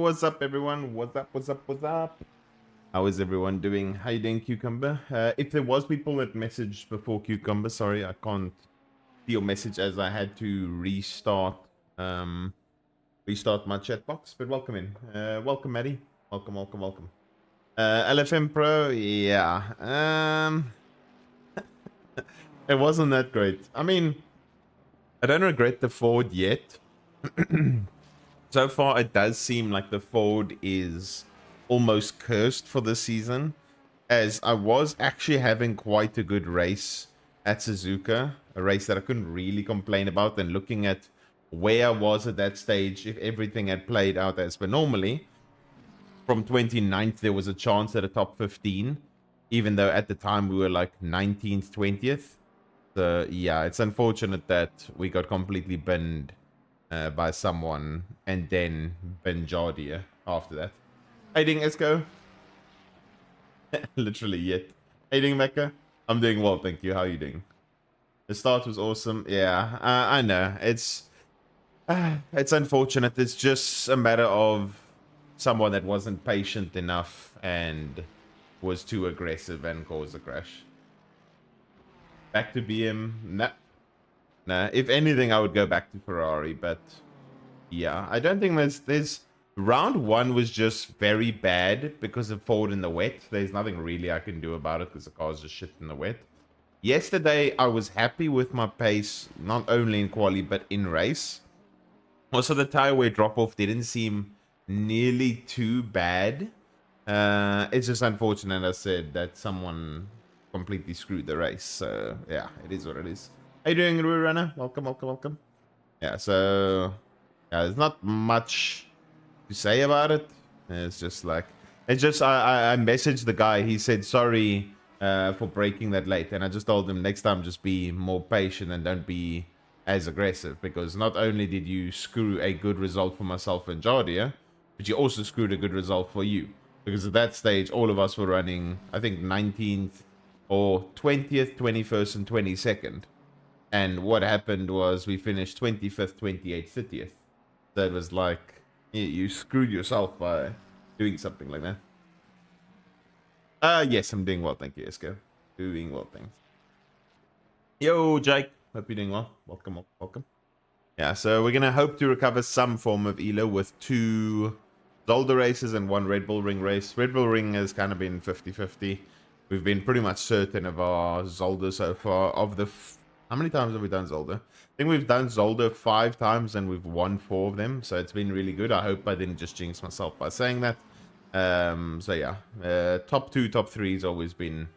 what's up, everyone? What's up? What's up? What's up? How is everyone doing? How you doing, Cucumber? If there was people that messaged before Cucumber, sorry, I can't see your message as I had to restart my chat box. But welcome in. Welcome, Maddie. Welcome, welcome, welcome. LFM Pro, yeah. It wasn't that great. I mean, I don't regret the forward yet. So far, it does seem like the Ford is almost cursed for this season, as I was actually having quite a good race at Suzuka, a race that I couldn't really complain about. And looking at where I was at that stage, if everything had played out as per normally, from 29th, there was a chance at a top 15, even though at the time we were like 19th, 20th. So yeah, it's unfortunate that we got completely binned by someone, and then Benjardia after that. Hating Esco? Literally yet. Hating Mecca? I'm doing well, thank you. How are you doing? The start was awesome. Yeah, I know. It's unfortunate. It's just a matter of someone that wasn't patient enough and was too aggressive and caused a crash. Back to BM? Nah. Nah. If anything, I would go back to Ferrari, but yeah, I don't think there's round one was just very bad because of Ford in the wet. There's nothing really I can do about it because the car's just shit in the wet. Yesterday, I was happy with my pace, not only in quali, but in race. Also, the tire wear drop-off didn't seem nearly too bad. It's just unfortunate, I said, that someone completely screwed the race. So, yeah, it is what it is. How you doing, Rue Runner? Welcome, welcome, welcome. Yeah, so... yeah, there's not much to say about it. It's just like... it's just, I messaged the guy. He said, sorry for breaking that late. And I just told him, next time, just be more patient and don't be as aggressive. Because not only did you screw a good result for myself and Jardia, but you also screwed a good result for you. Because at that stage, all of us were running, I think, 19th or 20th, 21st, and 22nd. And what happened was we finished 25th, 28th, 30th. So it was like, you screwed yourself by doing something like that. Yes, I'm doing well, thank you, Esco. Doing well, thanks. Yo, Jake. Hope you're doing well. Welcome, welcome. Yeah, so we're going to hope to recover some form of ELO with 2 Zolder races and 1 Red Bull Ring race. Red Bull Ring has kind of been 50-50. We've been pretty much certain of our Zolder so far. Of the... how many times have we done Zolder? I think we've done Zolder 5 times and we've won 4 of them. So it's been really good. I hope I didn't just jinx myself by saying that. So yeah, top 2, top 3 has always been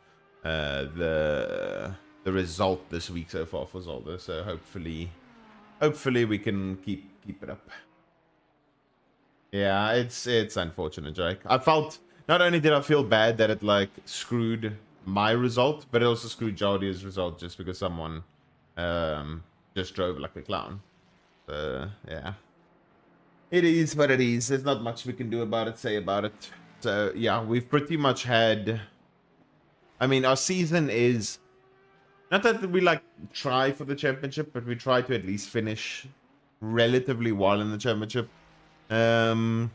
the result this week so far for Zolder. So hopefully we can keep it up. Yeah, it's unfortunate, Jake. I felt, not only did I feel bad that it like screwed my result, but it also screwed Jardia's result just because someone just drove like a clown. So yeah, it is what it is. There's not much we can do about it, say about it. So yeah, we've pretty much had, I mean, our season is not that we like try for the championship, but we try to at least finish relatively well in the championship. Yeah,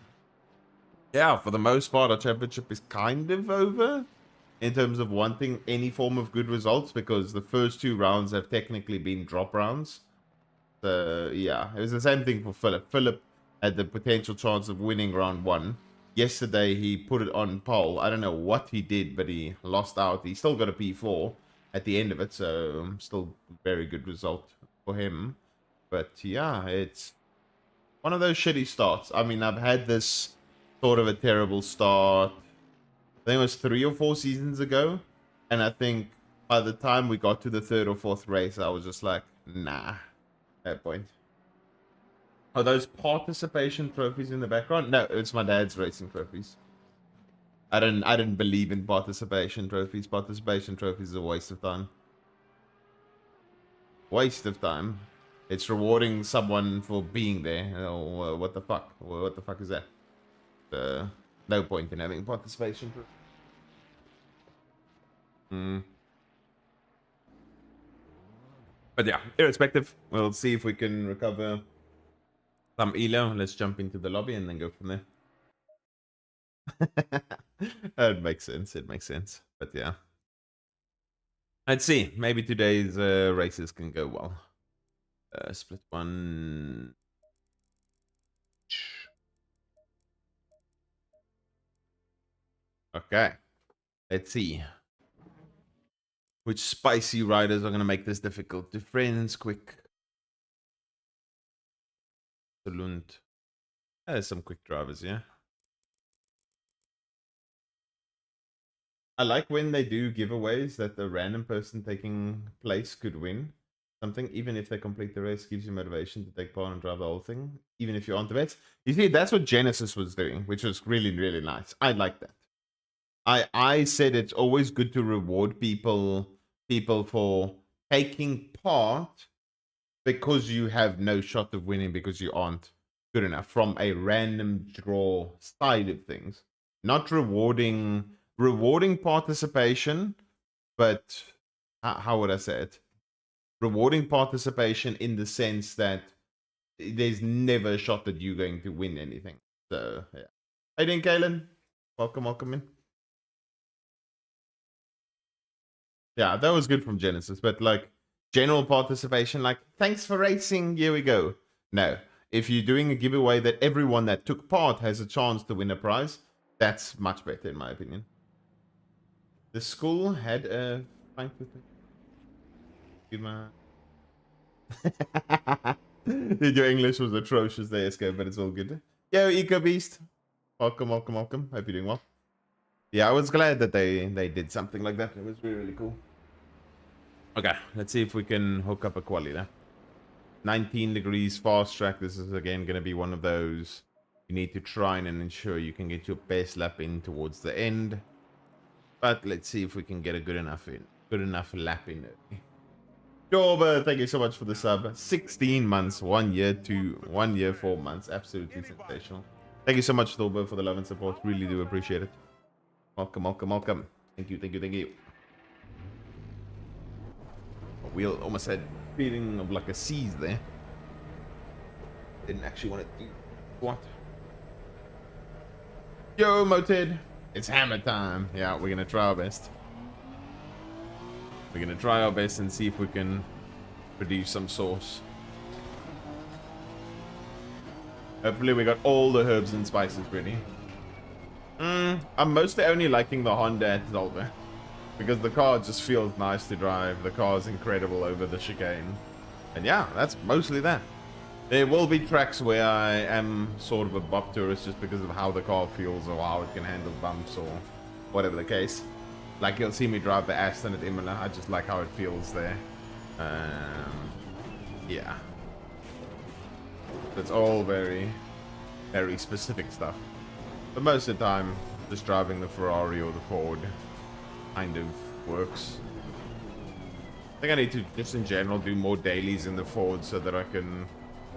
for the most part, our championship is kind of over in terms of wanting any form of good results because the first 2 rounds have technically been drop rounds. So yeah, it was the same thing for Philip. Philip had the potential chance of winning round 1. Yesterday, he put it on pole. I don't know what he did, but he lost out. He still got a P4 at the end of it, so still very good result for him. But yeah, it's one of those shitty starts. I mean, I've had this sort of a terrible start. I think it was 3 or 4 seasons ago. And I think by the time we got to the 3rd or 4th race, I was just like, nah, at that point. Are those participation trophies in the background? No, it's my dad's racing trophies. I didn't believe in participation trophies. Participation trophies is a waste of time. Waste of time. It's rewarding someone for being there. Oh, what the fuck? What the fuck is that? No point in having participation. But yeah, irrespective, we'll see if we can recover some elo. Let's jump into the lobby and then go from there. It makes sense. It makes sense. But yeah. Let's see. Maybe today's races can go well. Split one. Okay. Let's see. Which spicy riders are going to make this difficult? The friends, quick. Lund. There's some quick drivers, yeah. I like when they do giveaways that the random person taking place could win something, even if they complete the race, gives you motivation to take part and drive the whole thing, even if you aren't the best. You see, that's what Genesis was doing, which was really, really nice. I like that. I said it's always good to reward people for taking part because you have no shot of winning because you aren't good enough from a random draw side of things. Not rewarding participation, but how would I say it? Rewarding participation in the sense that there's never a shot that you're going to win anything. So yeah. How you doing, Kalen? Welcome in. Yeah, that was good from Genesis, but like general participation, like thanks for racing, here we go. No, if you're doing a giveaway that everyone that took part has a chance to win a prize, that's much better in my opinion. The school had a your English was atrocious there, Escape, but it's all good. Yo, Eco Beast. Welcome. Hope you're doing well. Yeah, I was glad that they did something like that. It was really, really cool. Okay, let's see if we can hook up a quali there. 19 degrees fast track. This is again going to be one of those you need to try and ensure you can get your best lap in towards the end. But let's see if we can get a good enough lap in it. Zolder, thank you so much for the sub. 16 months, 1 year, 4 months. Absolutely sensational. Thank you so much, Zolder, for the love and support. Really do appreciate it. Welcome. Thank you. Wheel almost had feeling of like a seize there. Didn't actually want to do what? Yo, Moted. It's hammer time. Yeah, we're gonna try our best. We're gonna try our best and see if we can produce some sauce. Hopefully we got all the herbs and spices ready. I'm mostly only liking the Honda at Zolder, because the car just feels nice to drive. The car is incredible over the chicane. And yeah, that's mostly that. There will be tracks where I am sort of a bop tourist just because of how the car feels or how it can handle bumps or whatever the case. Like you'll see me drive the Aston at Imola. I just like how it feels there. Yeah. It's all very, very specific stuff. But most of the time, just driving the Ferrari or the Ford kind of works. I think I need to just in general do more dailies in the Ford so that I can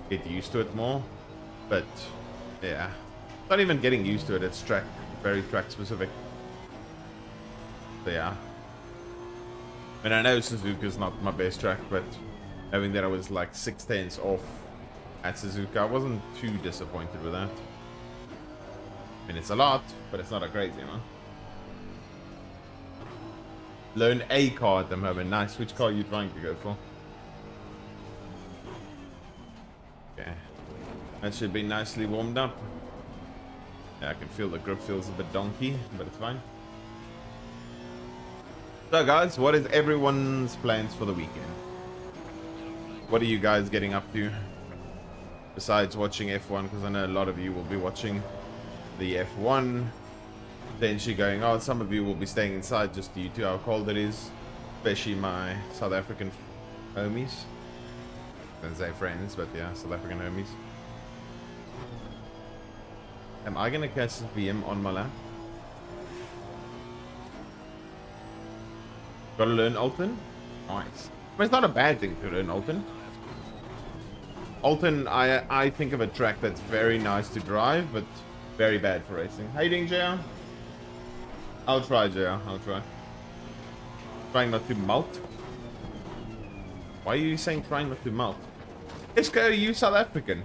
get used to it more. But yeah, not even getting used to it. It's very track specific. So yeah. I mean, I know Suzuka's not my best track, but having that I was like 6/10 off at Suzuka, I wasn't too disappointed with that. I mean, it's a lot, but it's not a crazy amount. Learn a car at the moment. Nice. Which car are you trying to go for? Okay. That should be nicely warmed up. Yeah, I can feel the grip feels a bit donkey, but it's fine. So guys, what is everyone's plans for the weekend? What are you guys getting up to? Besides watching F1, because I know a lot of you will be watching the F1. Potentially going out. Some of you will be staying inside just due to how cold it is. Especially my South African homies. I don't say friends, but yeah, South African homies. Am I gonna catch the PM on my lap? Gotta learn Alton? Nice. I mean, it's not a bad thing to learn Alton. Alton, I think of a track that's very nice to drive, but very bad for racing. How you doing, JR? I'll try, JR. I'll try. Trying not to melt. Why are you saying trying not to melt? Isco, you South African.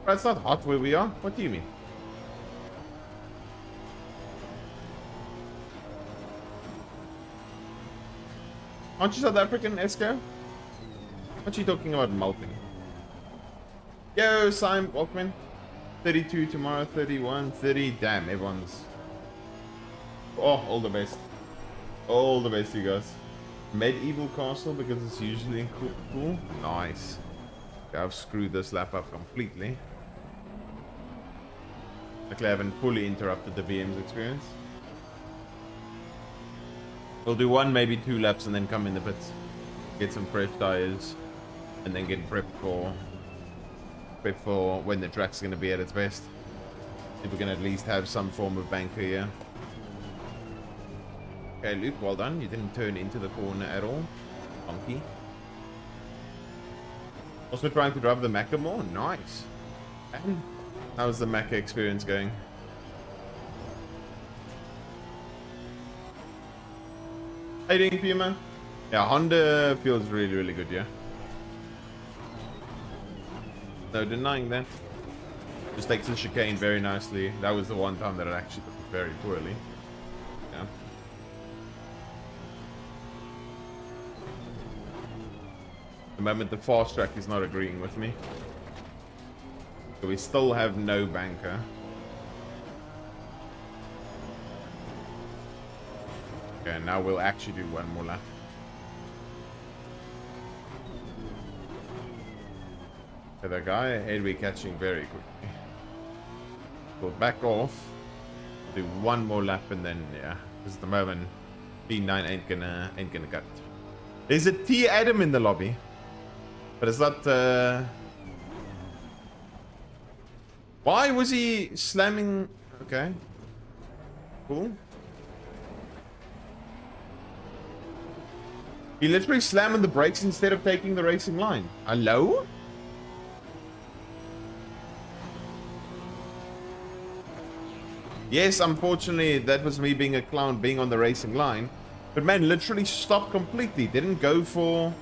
But it's not hot where we are. What do you mean? Aren't you South African, Esco? Aren't you talking about melting? Yo, Simon, welcome in. 32 tomorrow, 31, 30. Damn, everyone's... Oh, all the best. All the best, you guys. Medieval castle because it's usually cool. Nice. I've screwed this lap up completely. Luckily, I haven't fully interrupted the BM's experience. We'll do 1, maybe 2 laps and then come in the pits. Get some fresh tires. And then get prepped for when the track's going to be at its best. If we're going to at least have some form of banker here. Okay, Luke, well done. You didn't turn into the corner at all. Funky. Also trying to drive the Macca more. Nice. And how's the Macca experience going? How you doing, Puma? Yeah, Honda feels really, really good, yeah. No denying that. Just takes the chicane very nicely. That was the one time that it actually took it very poorly. Yeah. The moment the fast track is not agreeing with me. So we still have no banker. Okay, now we'll actually do 1 more lap. Okay, the guy ahead we're catching very quickly. We'll back off. Do 1 more lap and then yeah. Because at the moment P9 ain't gonna cut it. There's a T Adam in the lobby. But it's not why was he slamming? Okay. Cool. He literally slammed on the brakes instead of taking the racing line. Hello? Yes, unfortunately, that was me being a clown, being on the racing line. But man, literally stopped completely. Didn't go for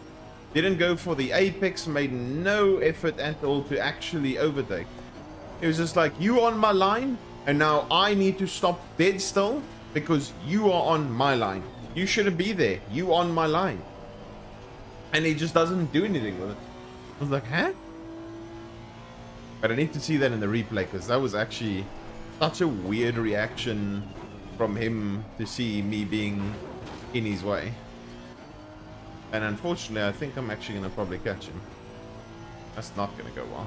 the apex. Made no effort at all to actually overtake. It was just like, you on my line, and now I need to stop dead still because you are on my line. You shouldn't be there. You on my line. And he just doesn't do anything with it. I was like, huh? But I need to see that in the replay because that was actually such a weird reaction from him to see me being in his way. And unfortunately, I think I'm actually going to probably catch him. That's not going to go well.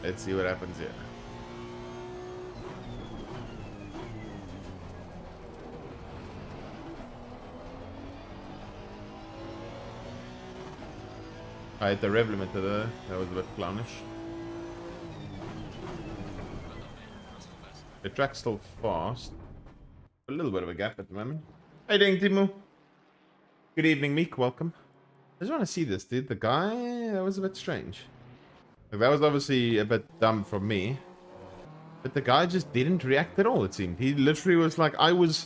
Let's see what happens here. I hit the rev limiter there. That was a bit clownish. The track's still fast. A little bit of a gap at the moment. How you doing, Timu? Good evening, Meek. Welcome. I just want to see this, dude. The guy, that was a bit strange. Like, that was obviously a bit dumb from me. But the guy just didn't react at all, it seemed. He literally was like, I was...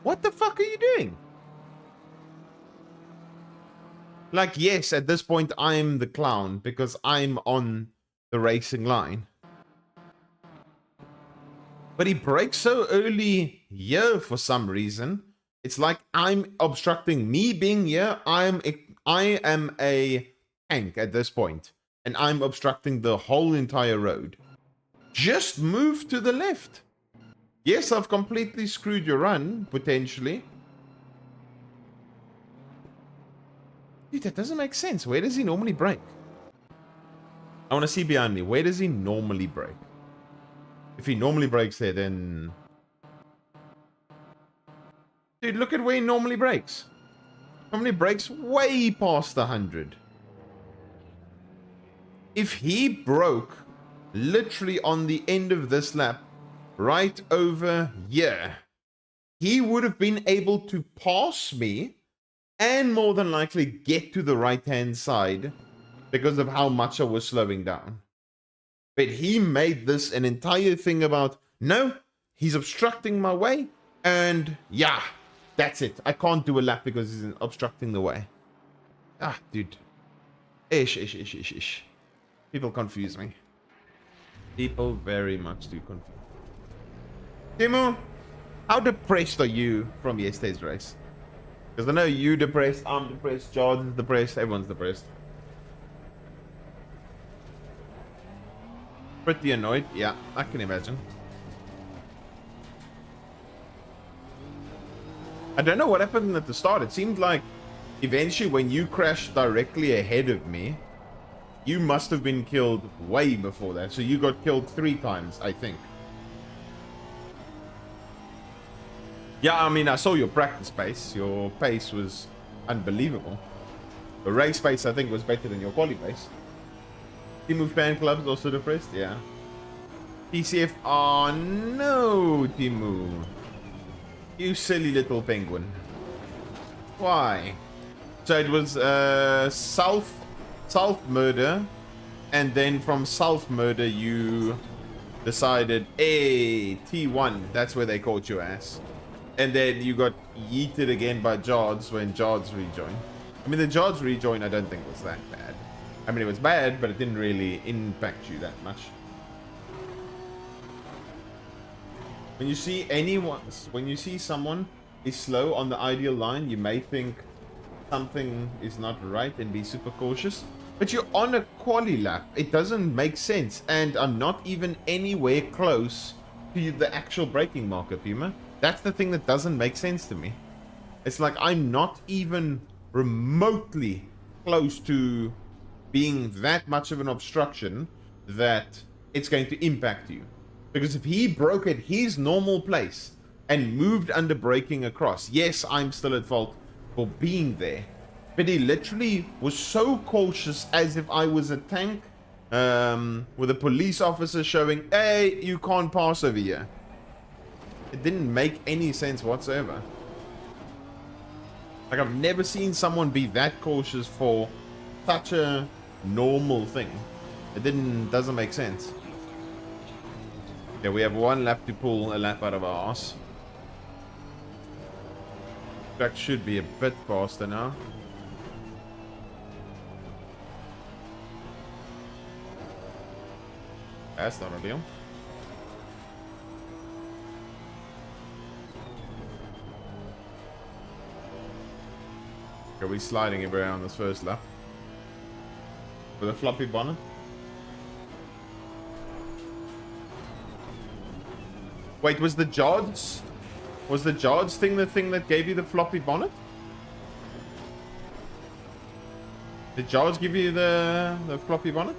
What the fuck are you doing? Like, yes, at this point, I'm the clown because I'm on the racing line. But he breaks so early here for some reason. It's like I'm obstructing me being here. I am a tank at this point, and I'm obstructing the whole entire road. Just move to the left. Yes, I've completely screwed your run, potentially. Dude, that doesn't make sense. Where does he normally break? I want to see behind me. Where does he normally break? If he normally breaks there, then... Dude, look at where he normally breaks. Normally breaks way past 100. If he broke literally on the end of this lap, right over here, he would have been able to pass me and more than likely get to the right-hand side because of how much I was slowing down. But he made this an entire thing about, no, he's obstructing my way. And yeah, that's it. I can't do a lap because he's obstructing the way. Ah, dude. Ish. People confuse me. People very much do confuse. Timo, how depressed are you from yesterday's race? Because I know you depressed, I'm depressed, Jordan's depressed, everyone's depressed. Pretty annoyed, yeah, I can imagine. I don't know what happened at the start. It seemed like eventually when you crashed directly ahead of me, you must have been killed way before that. So you got killed 3 times, I think. Yeah, I mean, I saw your practice pace. Your pace was unbelievable. The race pace, I think, was better than your quali pace. Team of fan clubs also depressed, yeah. PCF, oh no, Timu. You silly little penguin. Why? So it was self-murder, and then from self-murder you decided, hey, T1, that's where they caught your ass. And then you got yeeted again by Jards when Jards rejoined. I mean, the Jards rejoin I don't think was that bad. I mean, it was bad, but it didn't really impact you that much. When you see someone is slow on the ideal line, you may think something is not right and be super cautious. But you're on a quali lap. It doesn't make sense. And I'm not even anywhere close to the actual braking marker, Puma. That's the thing that doesn't make sense to me. It's like I'm not even remotely close to being that much of an obstruction that it's going to impact you. Because if he broke at his normal place and moved under braking across, yes, I'm still at fault for being there. But he literally was so cautious as if I was a tank with a police officer showing, hey, you can't pass over here. It didn't make any sense whatsoever. Like, I've never seen someone be that cautious for such a normal thing. It doesn't make sense. Yeah, we have 1 lap to pull a lap out of our ass. Track should be a bit faster now. That's not a deal. Are we sliding everywhere on this first lap? With a floppy bonnet? Wait, was the Jards thing the thing that gave you the floppy bonnet? Did Jards give you the floppy bonnet?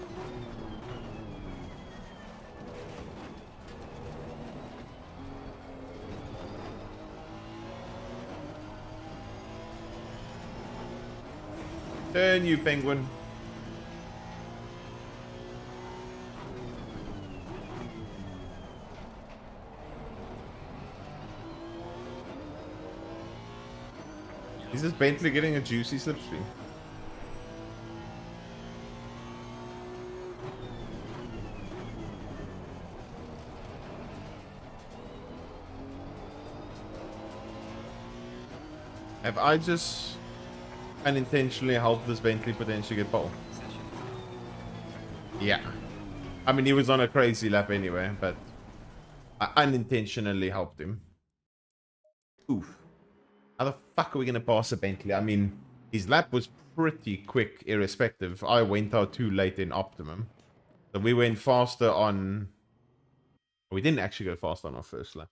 Turn, you penguin. Is this Bentley getting a juicy slipstream? Have I just unintentionally helped this Bentley potentially get pole? Yeah. I mean, he was on a crazy lap anyway, but I unintentionally helped him. Oof. How the fuck are we going to pass a Bentley? I mean, his lap was pretty quick, irrespective. I went out too late in optimum. So we went faster on... We didn't actually go fast on our first lap.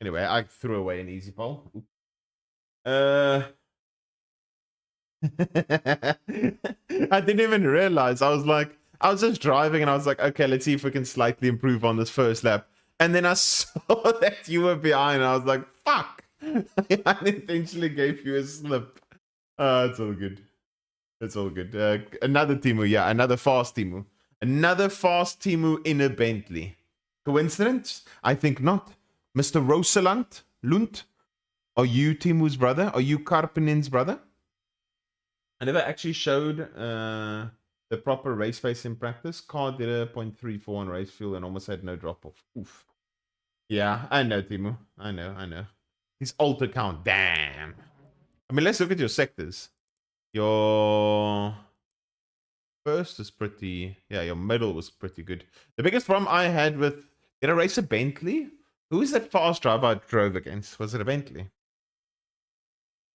Anyway, I threw away an easy pole. I didn't even realize. I was just driving and I was like, okay, let's see if we can slightly improve on this first lap. And then I saw that you were behind and I was like, fuck. I unintentionally gave you a slip. It's all good. It's all good. Another Timu, yeah, another fast Timu. Another fast Timu in a Bentley. Coincidence? I think not. Mr. Roseland Lund, are you Timu's brother? Are you Karpenin's brother? I never actually showed the proper race face in practice. Car did a 0.34 on race fuel and almost had no drop off. Oof. Yeah, I know, Timu. I know. His alt account, damn. I mean, let's look at your sectors. Your first is pretty... Yeah, your middle was pretty good. The biggest problem I had with... Did I race a Bentley? Who is that fast driver I drove against? Was it a Bentley?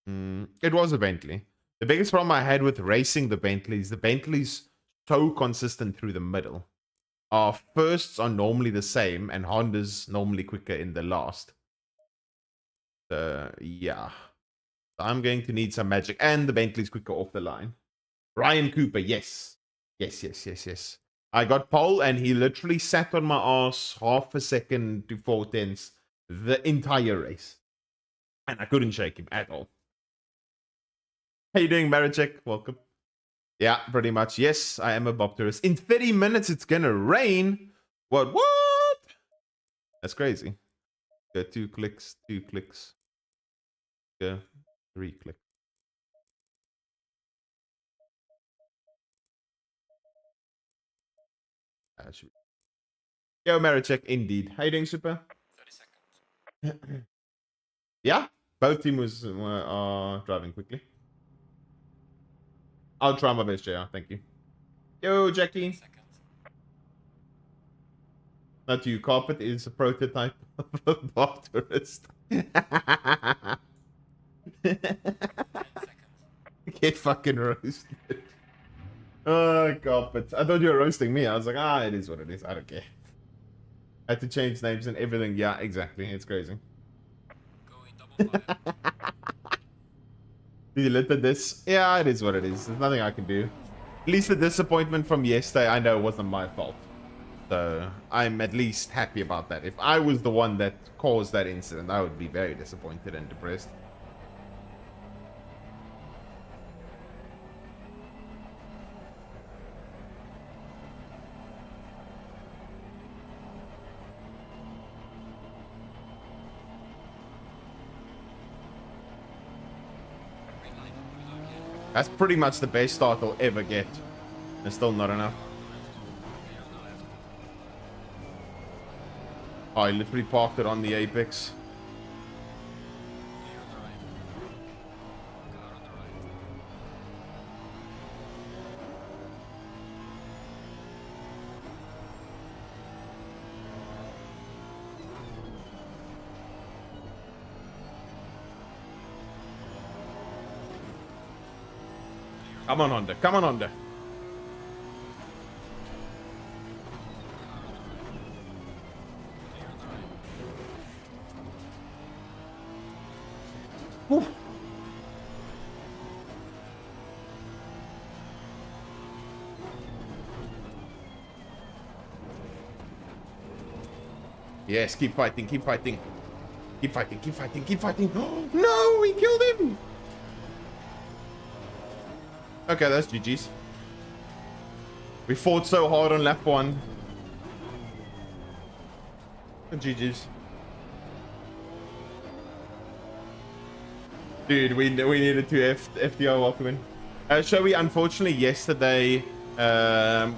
It was a Bentley. The biggest problem I had with racing the Bentley's so consistent through the middle. Our firsts are normally the same, and Honda's normally quicker in the last. Yeah. I'm going to need some magic. And the Bentley's quicker off the line. Ryan Cooper, yes. Yes. I got pole, and he literally sat on my ass half a second to 4/10 the entire race. And I couldn't shake him at all. How you doing, Maricek? Welcome. Yeah, pretty much. Yes, I am a Bopterist. In 30 minutes, it's gonna rain. What? That's crazy. Go 2 clicks, 2 clicks. Go 3 clicks. Yo, Maricek, indeed. How you doing, Super? 30 seconds. Yeah, both teams are driving quickly. I'll try my best, JR. Thank you. Yo, Jackie. Not you. Carpet is a prototype of a Bopterist. Get fucking roasted. Oh, Carpet. I thought you were roasting me. I was like, it is what it is. I don't care. I had to change names and everything. Yeah, exactly. It's crazy. Did you let this? Yeah, it is what it is. There's nothing I can do. At least the disappointment from yesterday, I know it wasn't my fault. So I'm at least happy about that. If I was the one that caused that incident, I would be very disappointed and depressed. That's pretty much the best start I'll ever get. It's still not enough. Oh, I literally parked it on the apex. Come on, Honda. Come on, Honda. Woo. Yes, keep fighting, keep fighting. Keep fighting, keep fighting, keep fighting. No, we killed him. Okay, that's GG's. We fought so hard on lap 1. GG's. Dude, we needed to FDR welcome in. Showy, unfortunately, yesterday,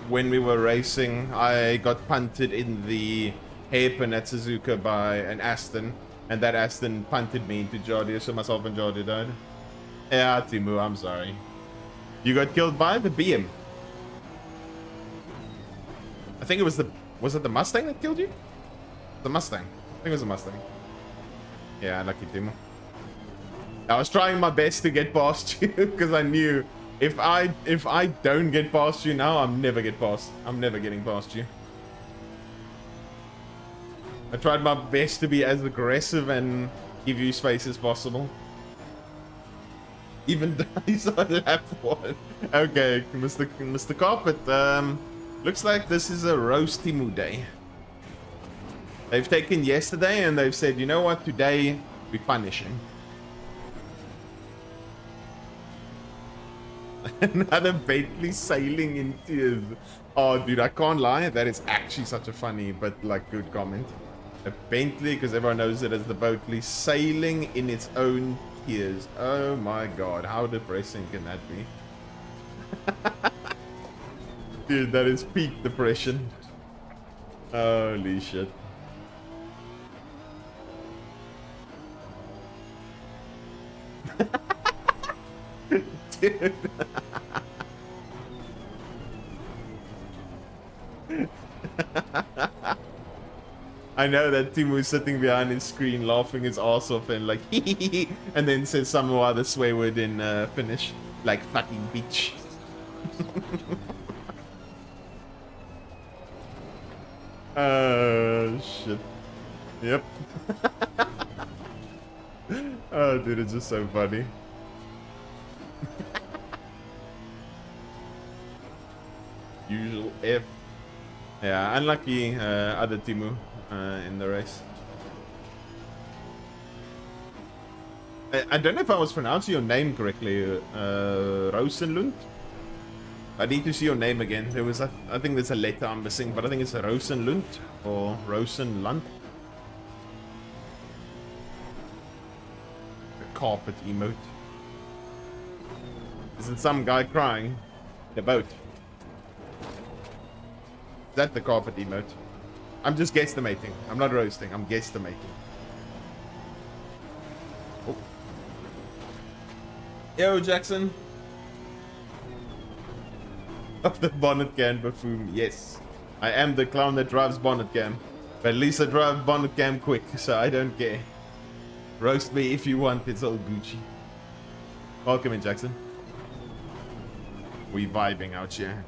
when we were racing, I got punted in the hairpin at Suzuka by an Aston, and that Aston punted me into Jardia, so myself and Jardia died. Yeah, Timu, I'm sorry. You got killed by the BM. I think it was was it the Mustang that killed you? The Mustang. I think it was the Mustang. Yeah, lucky Timu. I was trying my best to get past you because I knew if I don't get past you now, I'm never getting past you. I tried my best to be as aggressive and give you space as possible. Even dies on lap 1. Okay, Mr. Carpet, looks like this is a roast Timu day. They've taken yesterday and they've said, you know what, today Be punishing. Another Bentley sailing in tears. Oh, dude, I can't lie. That is actually such a funny but like good comment. A Bentley, because everyone knows it as the Boatley, sailing in its own tears. Oh my god, how depressing can that be? Dude, that is peak depression. Holy shit. Dude. I know that Timu's sitting behind his screen laughing his ass off and like and then says some other swear word in Finnish, like fucking bitch. Oh shit. Yep. Oh dude, it's just so funny. Usual F. Yeah, unlucky other Timu in the race. I don't know if I was pronouncing your name correctly, Rosenlund. I need to see your name again. There was, I think there's a letter I'm missing, but I think it's a Rosenlund or Rosenlund. The carpet emote. Isn't some guy crying in a boat? Is that the carpet emote? I'm just guesstimating. I'm not roasting. I'm guesstimating. Oh. Yo, Jackson. Of the bonnet cam buffoon. Yes. I am the clown that drives bonnet cam. But at least I drive bonnet cam quick, so I don't care. Roast me if you want. It's all Gucci. Welcome in, Jackson. We vibing out here.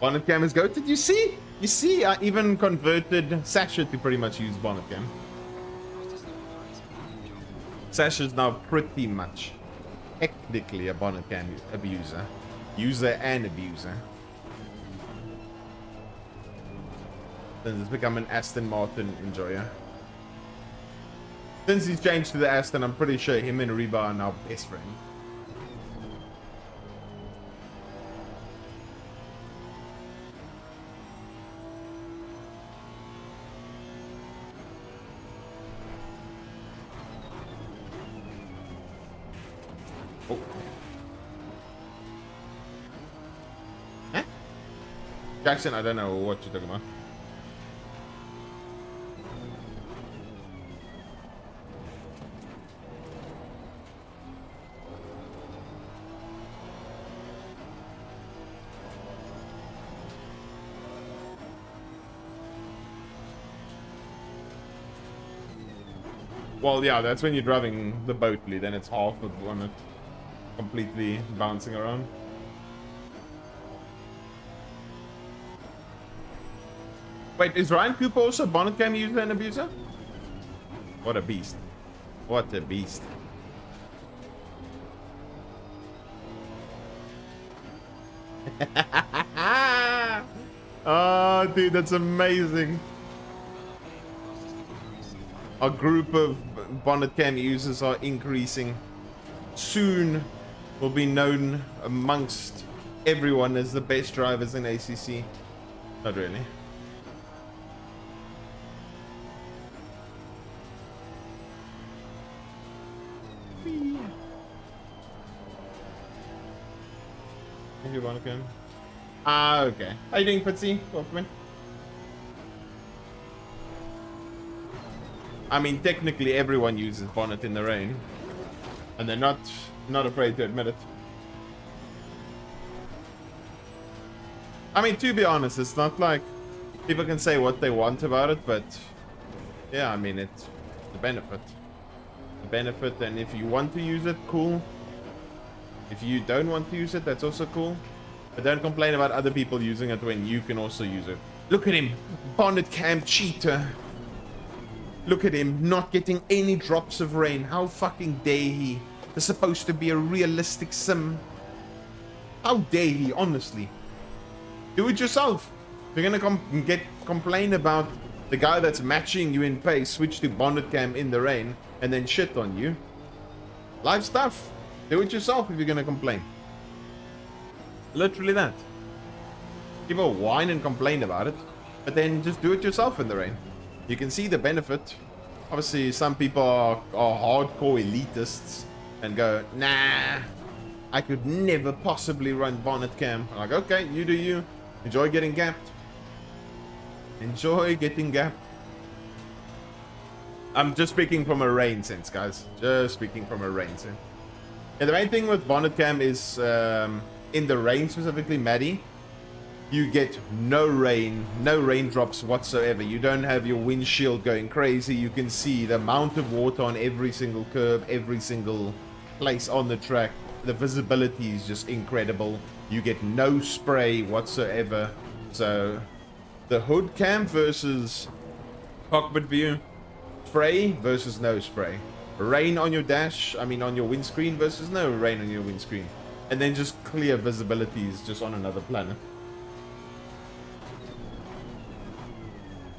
Bonnet cam is go. Did you see? You see, I even converted Sasha to pretty much use bonnet cam. Sasha's now pretty much technically a bonnet cam abuser. User and abuser. Then it's become an Aston Martin enjoyer. Since he's changed to the Aston, I'm pretty sure him and Reba are now best friends. Oh. Huh? Jackson, I don't know what you're talking about. Well, yeah, that's when you're driving the Boatley, then it's half of bonnet. Completely bouncing around. Wait, is Ryan Cooper also a bonnet cam user and abuser? What a beast. What a beast. Oh, dude, that's amazing. A group of bonnet cam users are increasing. Soon will be known amongst everyone as the best drivers in ACC. Not really. Thank you, bonnet cam. Ah, okay. How you doing, Fitzy? Welcome in. I mean, technically everyone uses bonnet in the rain. And they're not afraid to admit it. I mean, to be honest, it's not like people can say what they want about it, but yeah, I mean, it's the benefit. The benefit, and if you want to use it, cool. If you don't want to use it, that's also cool. But don't complain about other people using it when you can also use it. Look at him, bonnet cam cheater. Look at him, not getting any drops of rain. How fucking dare he? It's supposed to be a realistic sim. How dare he, honestly? Do it yourself. If you're gonna complain about the guy that's matching you in pace, switch to bonnet cam in the rain, and then shit on you. Live stuff. Do it yourself if you're gonna complain. Literally that. People whine and complain about it, but then just do it yourself in the rain. You can see the benefit. Obviously, some people are hardcore elitists and go, nah, I could never possibly run bonnet cam. I'm like, okay, you do you. Enjoy getting gapped. Enjoy getting gapped. I'm just speaking from a rain sense, guys. Just speaking from a rain sense. Yeah, the main thing with bonnet cam is, in the rain specifically, Maddie, you get no rain, no raindrops whatsoever. You don't have your windshield going crazy. You can see the amount of water on every single curb, every single place on the track. The visibility is just incredible. You get no spray whatsoever. So the hood cam versus cockpit view, spray versus no spray. Rain on your dash, I mean on your windscreen versus no rain on your windscreen. And then just clear visibility is just on another planet.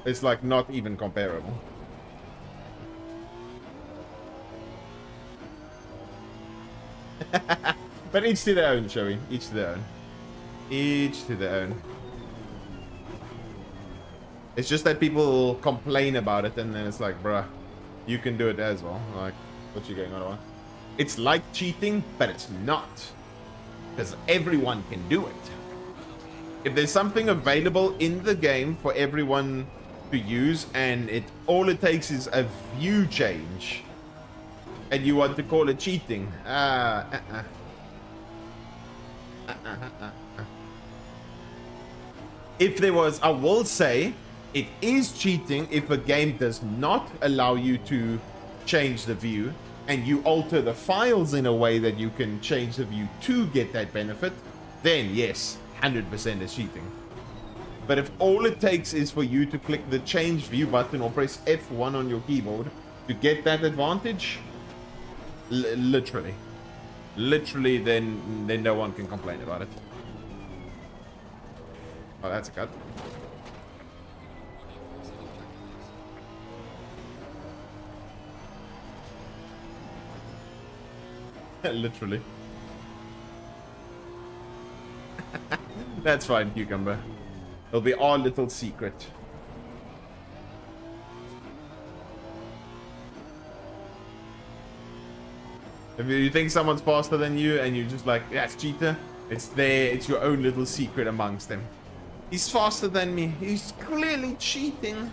It's like not even comparable. But each to their own, Joey. Each to their own. Each to their own. It's just that people complain about it and then it's like, bruh, you can do it as well. Like, what you going on about? It's like cheating, but it's not. Because everyone can do it. If there's something available in the game for everyone to use and all it takes is a view change and you want to call it cheating, if there was, I will say it is cheating if a game does not allow you to change the view and you alter the files in a way that you can change the view to get that benefit, then yes, 100% is cheating. But if all it takes is for you to click the change view button or press F1 on your keyboard to get that advantage, literally, then no one can complain about it. Oh, that's a cut. Literally. That's fine, Cucumber. It'll be our little secret. If you think someone's faster than you and you're just like, that's cheater, it's there, it's your own little secret amongst them. He's faster than me. He's clearly cheating.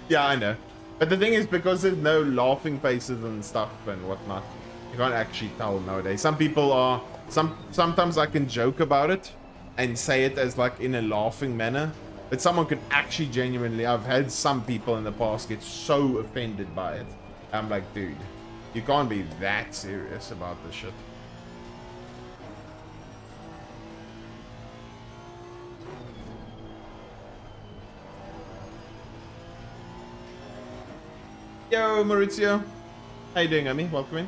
Yeah, I know. But the thing is, because there's no laughing faces and stuff and whatnot, you can't actually tell nowadays. Some people are... Sometimes I can joke about it and say it as like in a laughing manner, but someone could actually genuinely... I've had some people in the past get so offended by it. I'm like, dude, you can't be that serious about this shit. Yo, Maurizio. How you doing, Ami? Welcome in.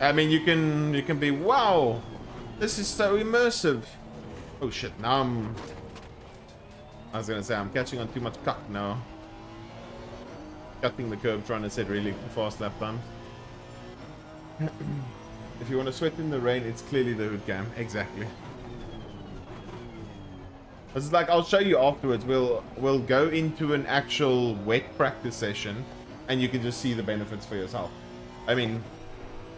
I mean, you can be, wow, this is so immersive. Oh shit, now I was gonna say I'm catching on too much cuck now. Cutting the curb, trying to set really fast lap times. If you want to sweat in the rain, it's clearly the hood cam. Exactly. It's like, I'll show you afterwards. We'll go into an actual wet practice session and you can just see the benefits for yourself. I mean,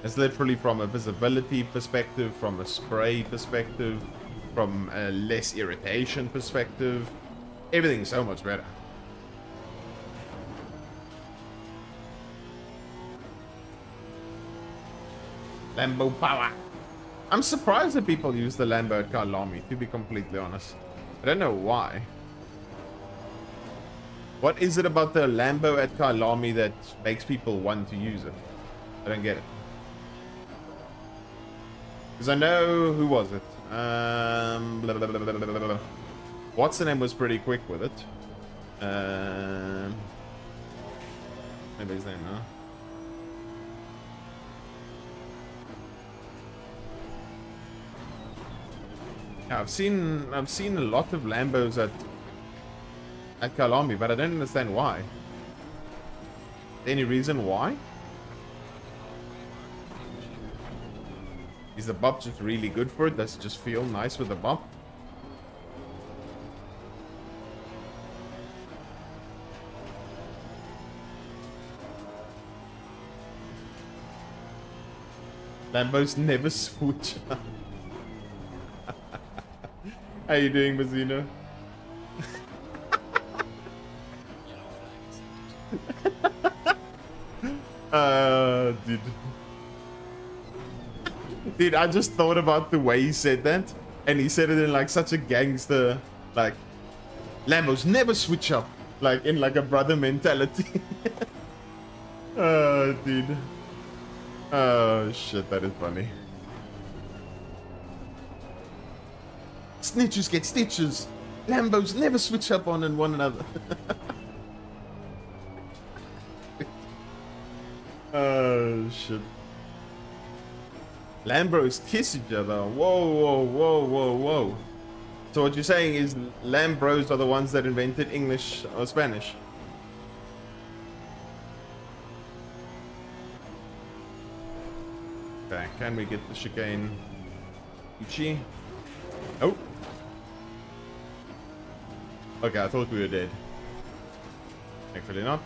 it's literally from a visibility perspective, from a spray perspective, from a less irritation perspective. Everything's so much better. Lambo power. I'm surprised that people use the Lambo at Kyalami, to be completely honest. I don't know why. What is it about the Lambo at Kyalami that makes people want to use it? I don't get it. Because I know... Who was it? What's the name was pretty quick with it. Maybe his name, no? Yeah, I've seen a lot of Lambos at Kalami, but I don't understand why. Any reason why? Is the bop just really good for it? Does it just feel nice with the bop? Lambos never switch up. How you doing, Mazino? Dude. Dude, I just thought about the way he said that, and he said it in like such a gangster, like, Lambos never switch up, like in like a brother mentality. Oh, dude. Oh shit, that is funny. Snitches get stitches. Lambos never switch up on one another. Oh shit. Lambros kiss each other. Whoa, whoa, whoa, whoa, whoa. So what you're saying is Lambros are the ones that invented English or Spanish? Okay, can we get the chicane? Ichi? Oh. Okay, I thought we were dead. Thankfully not.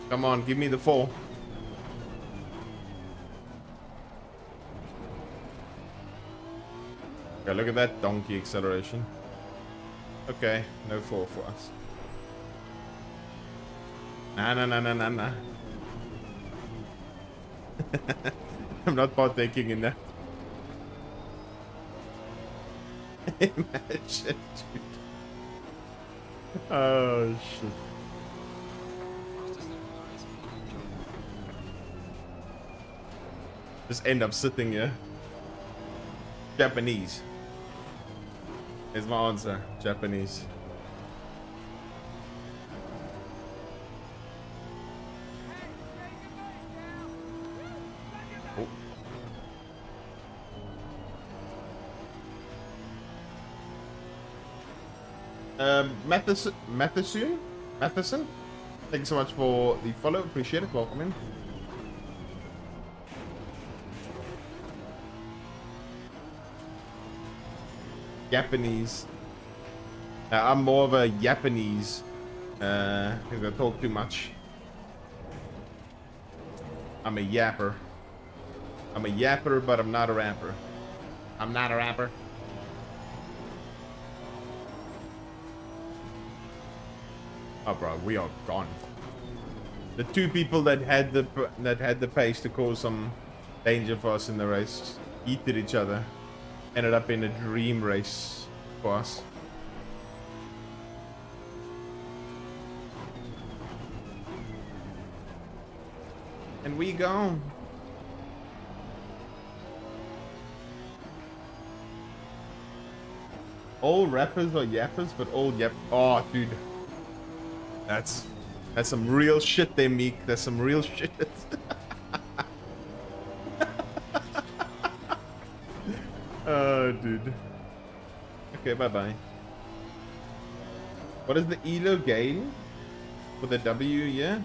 Come on, give me the 4. Okay, look at that donkey acceleration. Okay, no 4 for us. Nah, nah, nah, nah, nah, nah. I'm not partaking in that. Imagine, dude. Oh, shit. Just end up sitting here. Japanese is my answer. Japanese. Oh. Matheson? Thank you so much for the follow. Appreciate it. Welcome in. Japanese. I'm more of a Japanese. Because I talk too much. I'm a yapper. I'm a yapper, but I'm not a rapper. I'm not a rapper. Oh, bro, we are gone. The 2 people that had the pace to cause some danger for us in the race eated each other. Ended up in a dream race for us. And we gone. All rappers are yappers, but all yap. Oh, dude. That's some real shit there, Meek. That's some real shit. Oh, dude. Okay, bye-bye. What is the ELO gain for the W, yeah?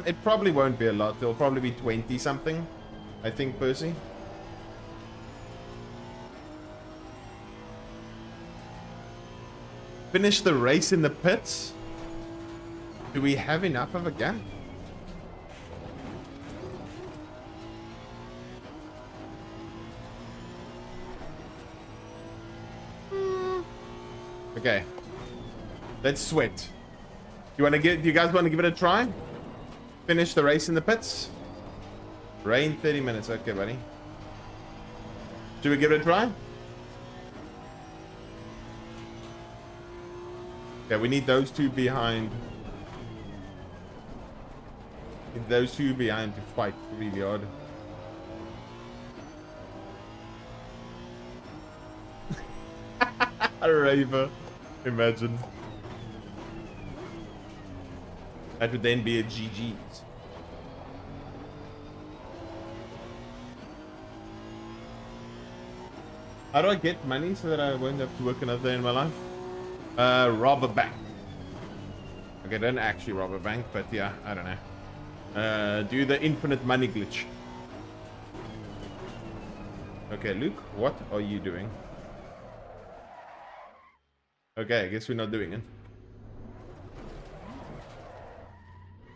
It probably won't be a lot. It'll probably be 20 something, I think, Percy. Finish the race in the pits? Do we have enough of a gap? Okay. Let's sweat. Do you guys want to give it a try? Finish the race in the pits? Rain 30 minutes. Okay, buddy. Should we give it a try? Yeah, we need those two behind. Need those two behind to fight really hard. A raver. Imagine. That would then be a GG's. How do I get money so that I won't have to work another day in my life? Rob a bank. Okay, don't actually rob a bank, but yeah, I don't know. Do the infinite money glitch. Okay, Luke, what are you doing? Okay, I guess we're not doing it.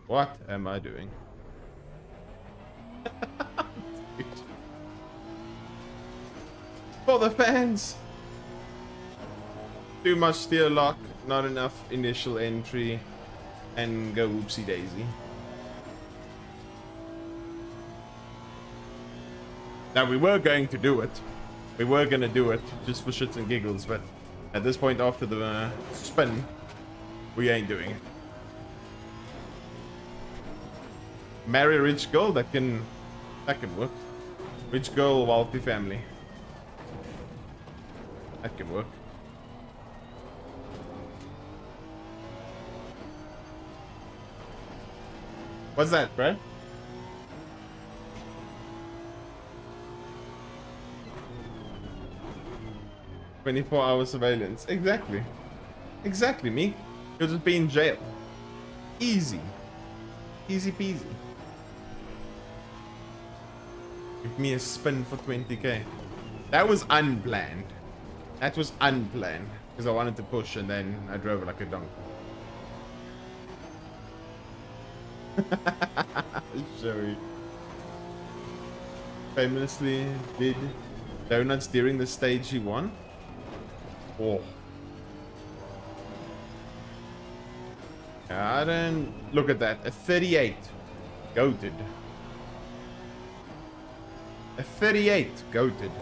What am I doing? For the fans! Too much steer lock, not enough initial entry, and go whoopsie daisy. Now, we were going to do it. We were going to do it just for shits and giggles, but at this point after the spin, we ain't doing it. Marry a rich girl, that can work. Rich girl, wealthy family. That can work. What's that, bro? "24-hour surveillance." Exactly. Exactly, me. You'll just be in jail. Easy. Easy peasy. Give me a spin for 20k. That was unplanned. That was unplanned. Because I wanted to push and then I drove it like a donkey. Sorry. Famously did donuts during the stage he won. Oh. I don't look at that. A 38. Goated. A 38. Goated.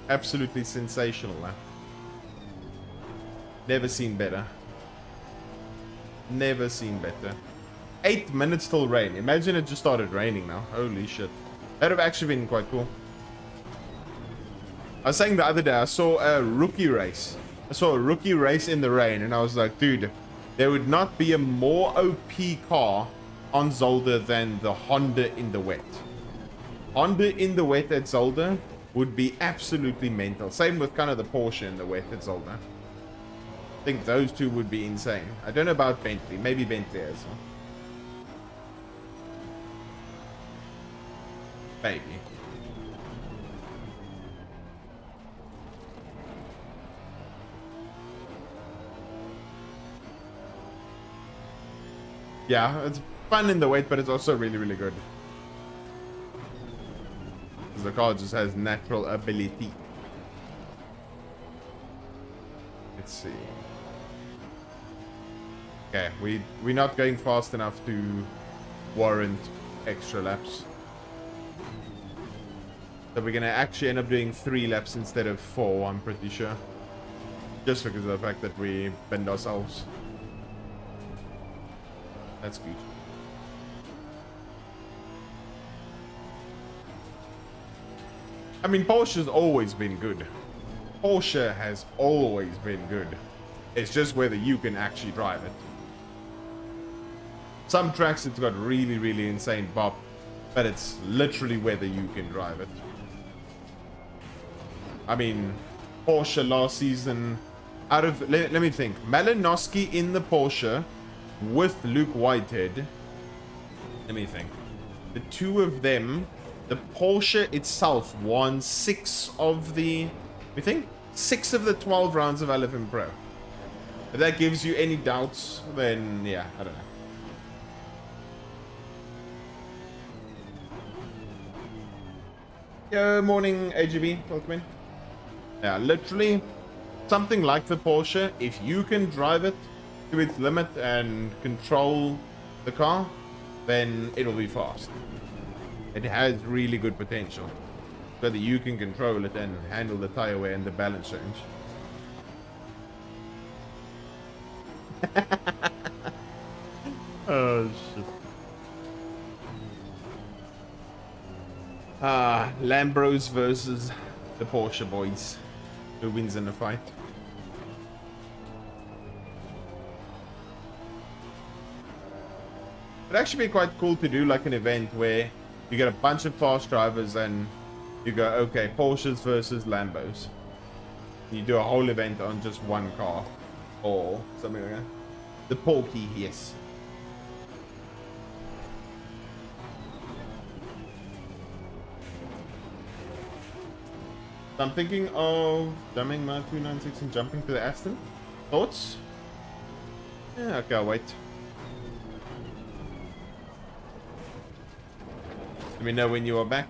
Absolutely sensational. Never seen better. Never seen better. 8 minutes till rain. Imagine it just started raining now. Holy shit. That would have actually been quite cool. I was saying the other day, I saw a rookie race. I saw a rookie race in the rain, and I was like, dude, there would not be a more OP car on Zolder than the Honda in the wet. Honda in the wet at Zolder would be absolutely mental. Same with kind of the Porsche in the wet at Zolder. I think those two would be insane. I don't know about Bentley. Maybe Bentley as well. Maybe. Yeah, it's fun in the wet, but it's also really, really good. Because the car just has natural ability. Let's see. Okay, we're not going fast enough to warrant extra laps. So we're going to actually end up doing 3 laps instead of 4, I'm pretty sure. Just because of the fact that we bend ourselves. That's good. I mean, Porsche's always been good. Porsche has always been good. It's just whether you can actually drive it. Some tracks it's got really, really insane bop, but it's literally whether you can drive it. I mean, Porsche last season, out of, let me think, Malinowski in the Porsche with Luke Whitehead. Let me think. The two of them, the Porsche itself won 6 of the, we think, 6 of the 12 rounds of LFM Pro. If that gives you any doubts, then yeah, I don't know. Yo, morning AGB, welcome in. Yeah, literally something like the Porsche, if you can drive it to its limit and control the car, then it'll be fast. It has really good potential. Whether you can control it and handle the tire wear and the balance change. Oh, shit. Lambros versus the Porsche boys. Who wins in the fight? It'd actually be quite cool to do like an event where you get a bunch of fast drivers and you go, okay, Porsches versus Lambos. You do a whole event on just one car or something like that. The Porky, yes. So I'm thinking of dumbing my 296 and jumping to the Aston. Thoughts? Yeah, okay, I'll wait. Let me know when you are back.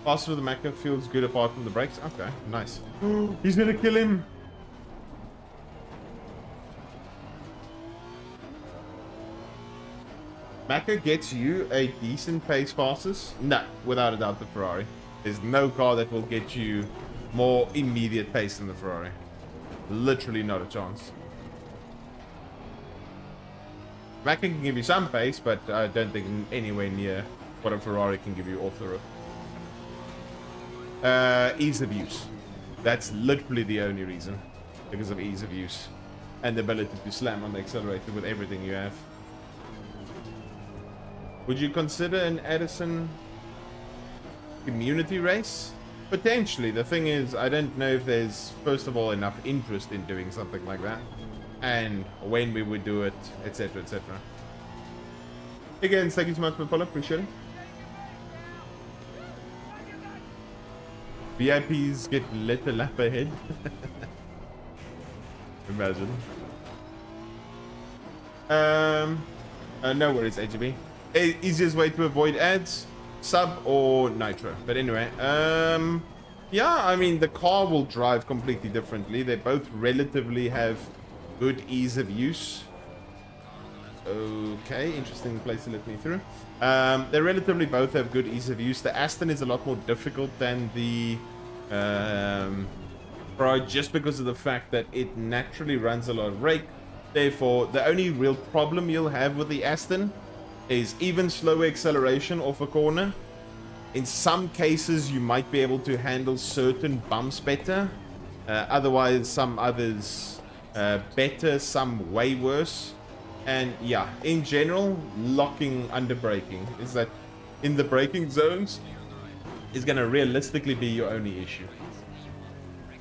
Faster with the Macca feels good apart from the brakes. Okay, nice. He's gonna kill him. Macca gets you a decent pace fastest? No, without a doubt the Ferrari. There's no car that will get you more immediate pace than the Ferrari. Literally not a chance. Macca can give you some pace, but I don't think anywhere near what a Ferrari can give you off the road. Ease of use. That's literally the only reason. Because of ease of use. And the ability to slam on the accelerator with everything you have. Would you consider an Edison community race? Potentially. The thing is, I don't know if there's, first of all, enough interest in doing something like that. And when we would do it, etc, etc. Again, thank you so much for the follow. Appreciate it. VIPs get let a lap ahead. Imagine. No worries, AGB. Easiest way to avoid ads, sub or nitro. But anyway, yeah, I mean, the car will drive completely differently. They both relatively have good ease of use. Okay, interesting place to let me through. They relatively both have good ease of use. The Aston is a lot more difficult than the Ferrari just because of the fact that it naturally runs a lot of rake. Therefore, the only real problem you'll have with the Aston is even slower acceleration off a corner. In some cases, you might be able to handle certain bumps better. Otherwise, some others better, some way worse. And yeah, in general, locking under braking is that in the braking zones is going to realistically be your only issue.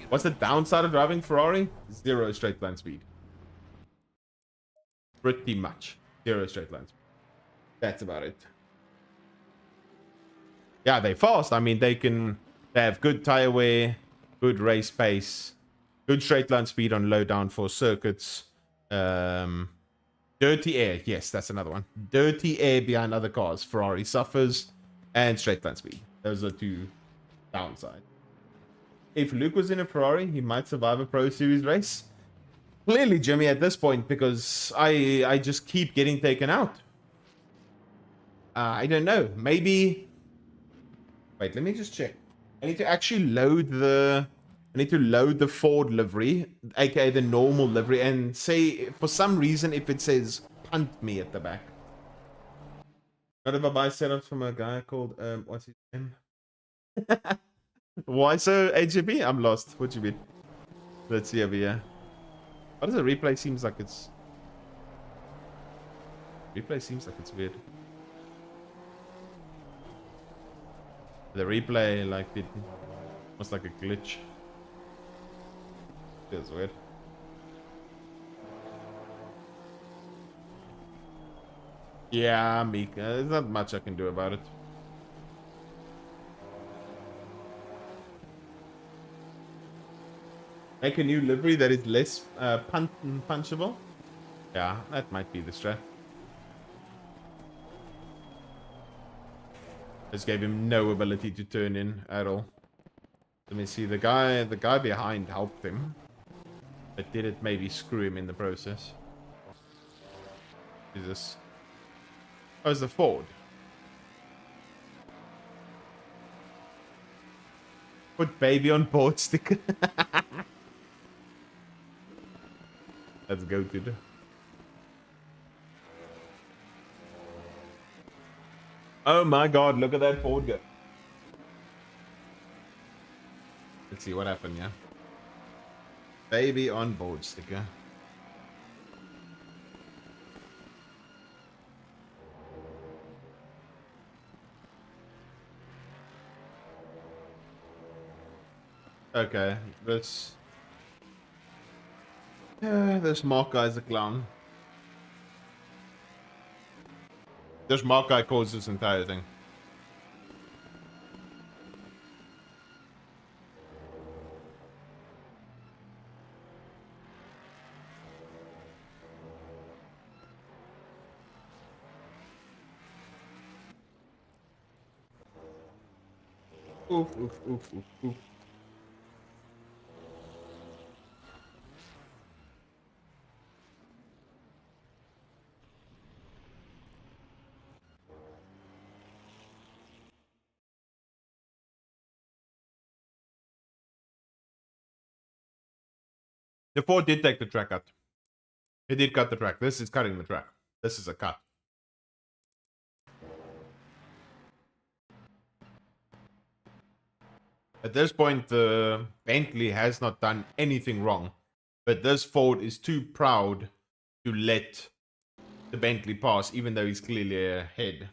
What's the downside of driving Ferrari? Zero straight line speed. Pretty much. Zero straight line speed. That's about it. Yeah, they're fast. I mean, they have good tire wear, good race pace, good straight line speed on low downforce circuits. Dirty air. Yes, that's another one. Dirty air behind other cars. Ferrari suffers. And straight line speed. Those are two downsides. If Luke was in a Ferrari, he might survive a Pro Series race. Clearly, Jimmy, at this point, because I just keep getting taken out. I don't know. Maybe... Wait, let me just check. I need to actually load the... I need to load the Ford livery, aka the normal livery, and say, for some reason, if it says punt me at the back. Not if I buy setups from a guy called, what's his name? Why so HGP? I'm lost. What do you mean? Let's see over here. Why does the replay seems like it's... Replay seems like it's weird. The replay, like, it was like a glitch. Feels weird. Yeah, Mika. There's not much I can do about it. Make a new livery that is less punchable. Yeah, that might be the strat. Just gave him no ability to turn in at all. Let me see. The guy behind helped him, but did it maybe screw him in the process? Jesus. Oh, it's the Ford. Put baby on board sticker. Let's go, dude. Oh my god, look at that Ford go. Let's see what happened, yeah. Baby on board sticker. Okay, this Mark guy's a clown. This Mark guy caused this entire thing. Oof, oof, oof, oof, oof. The Ford did take the track cut. It did cut the track. This is cutting the track. This is a cut. At this point, the Bentley has not done anything wrong. But this Ford is too proud to let the Bentley pass, even though he's clearly ahead.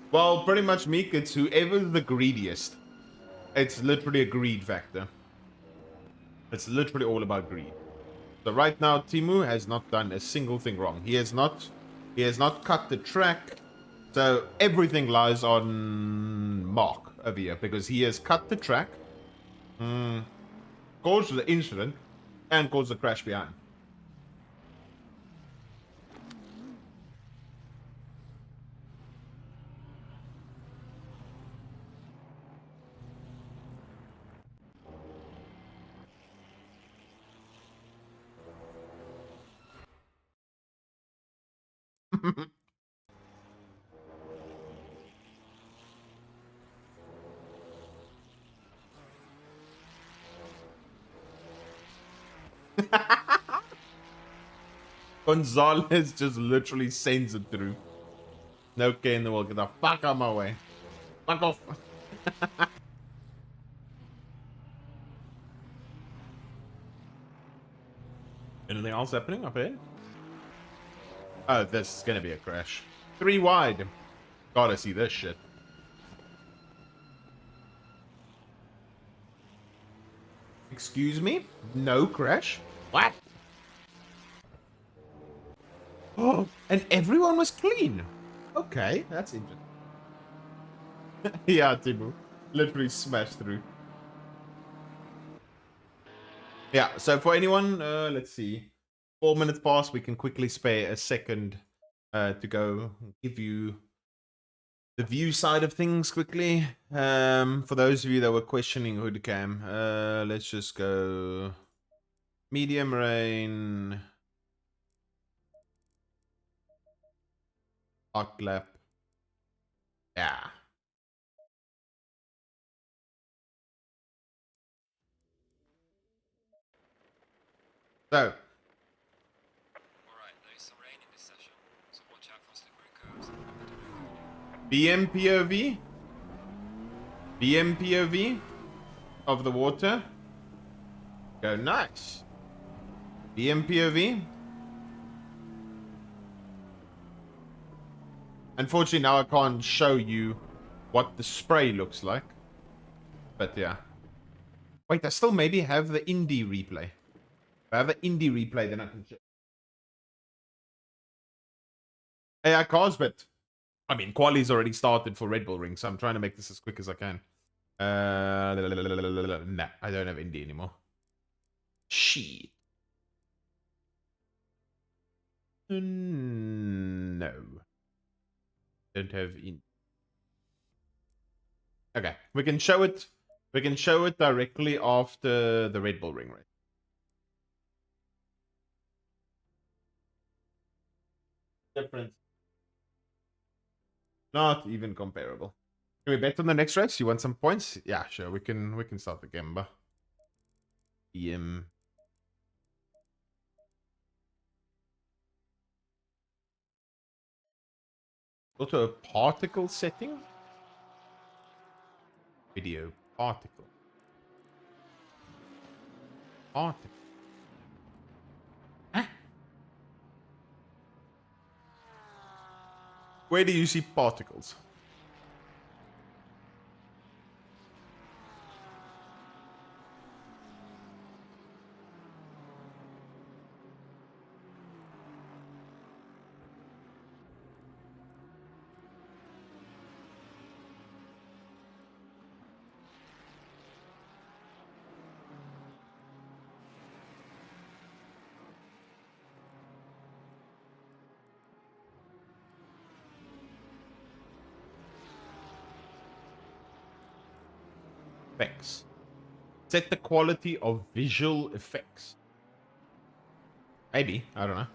Well, pretty much, Meek, it's whoever's the greediest. It's literally a greed factor. It's literally all about greed. So right now, Timu has not done a single thing wrong. He has not cut the track. So everything lies on Mark over here because he has cut the track, caused the incident, and caused the crash behind. Gonzalez just literally sends it through. No care in the world. Get the fuck out of my way. Fuck off. Anything else happening up here? Oh, this is gonna be a crash. 3 wide. Gotta see this shit. Excuse me? No crash? What? Oh, and everyone was clean. Okay, that's interesting. Yeah, Timu. Literally smashed through. Yeah, so for anyone, let's see. 4 minutes past, we can quickly spare a second to go give you the view side of things quickly. For those of you that were questioning Hoodcam, let's just go medium rain, hot lap. Yeah. So. Alright, there's some rain in this session, so watch out for slippery curves. BMPOV. BMPOV of the water. Go nice. BMPOV. Unfortunately, now I can't show you what the spray looks like. But yeah. Wait, I still maybe have the indie replay. If I have an indie replay, then I can show. Hey, I can't, but I mean, quali's already started for Red Bull Ring, so I'm trying to make this as quick as I can. Nah, I don't have indie anymore. Shit. No. Don't have indie. Okay, we can show it. We can show it directly after the Red Bull Ring race. Difference. Not even comparable. Can we bet on the next race? You want some points? Yeah, sure. We can start the game, but Auto a particle setting? Video particle. Particle. Huh? Where do you see particles? Effects. Set the quality of visual effects. Maybe. I don't know.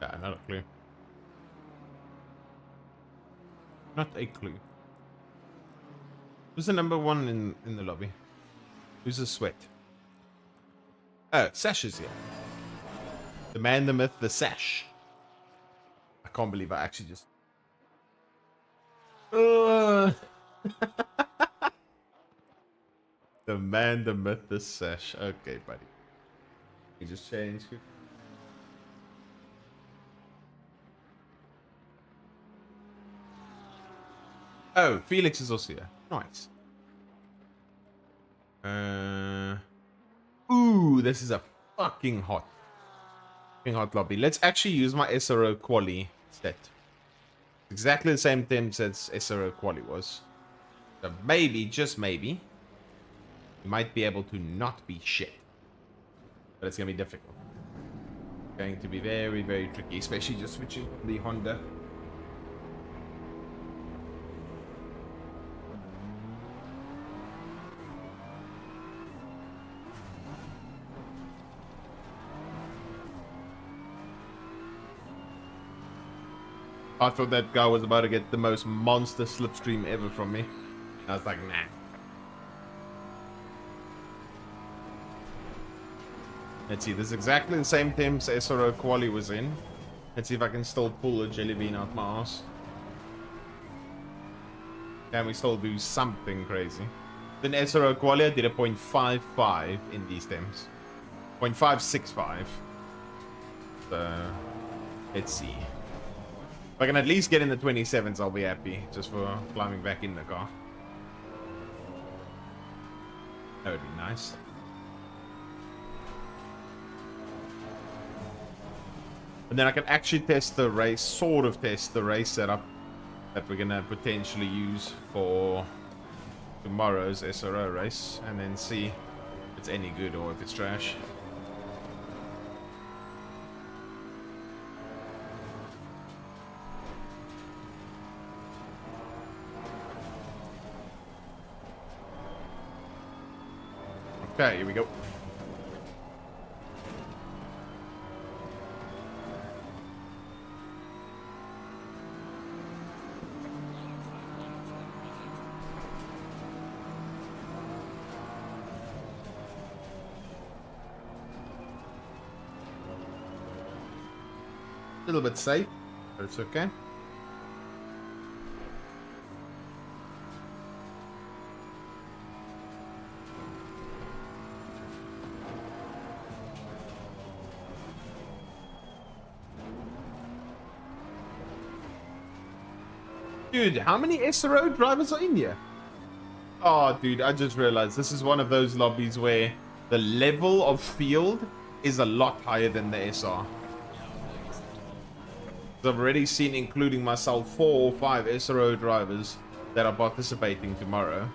Yeah, not a clue. Not a clue. Who's the number one in the lobby? Who's the sweat? Oh, Sash is here. The man, the myth, the Sash. I can't believe I actually just... The man, the myth, the Sash. Okay, buddy. You just changed. Oh, Felix is also here. Nice. Ooh, this is a fucking hot lobby. Let's actually use my SRO quali set. Exactly the same temps as SRO quali was. So maybe, just maybe, we might be able to not be shit. But it's going to be difficult. It's going to be very, very tricky, especially just switching from the Honda. I thought that guy was about to get the most monster slipstream ever from me. I was like, nah. Let's see, this is exactly the same temps SRO quali was in. Let's see if I can still pull a jelly bean out my ass. Can we still do something crazy? Then SRO quali I did a 0.55 in these temps. 0.565. So, let's see. If I can at least get in the 27s, I'll be happy. Just for climbing back in the car. That would be nice. And then I can actually test the race, sort of test the race setup that we're going to potentially use for tomorrow's SRO race. And then see if it's any good or if it's trash. Okay, here we go. A little bit safe, but it's okay. Dude, how many SRO drivers are in here? Oh, dude, I just realized this is one of those lobbies where the level of field is a lot higher than the SR. I've already seen, including myself, 4 or 5 SRO drivers that are participating tomorrow.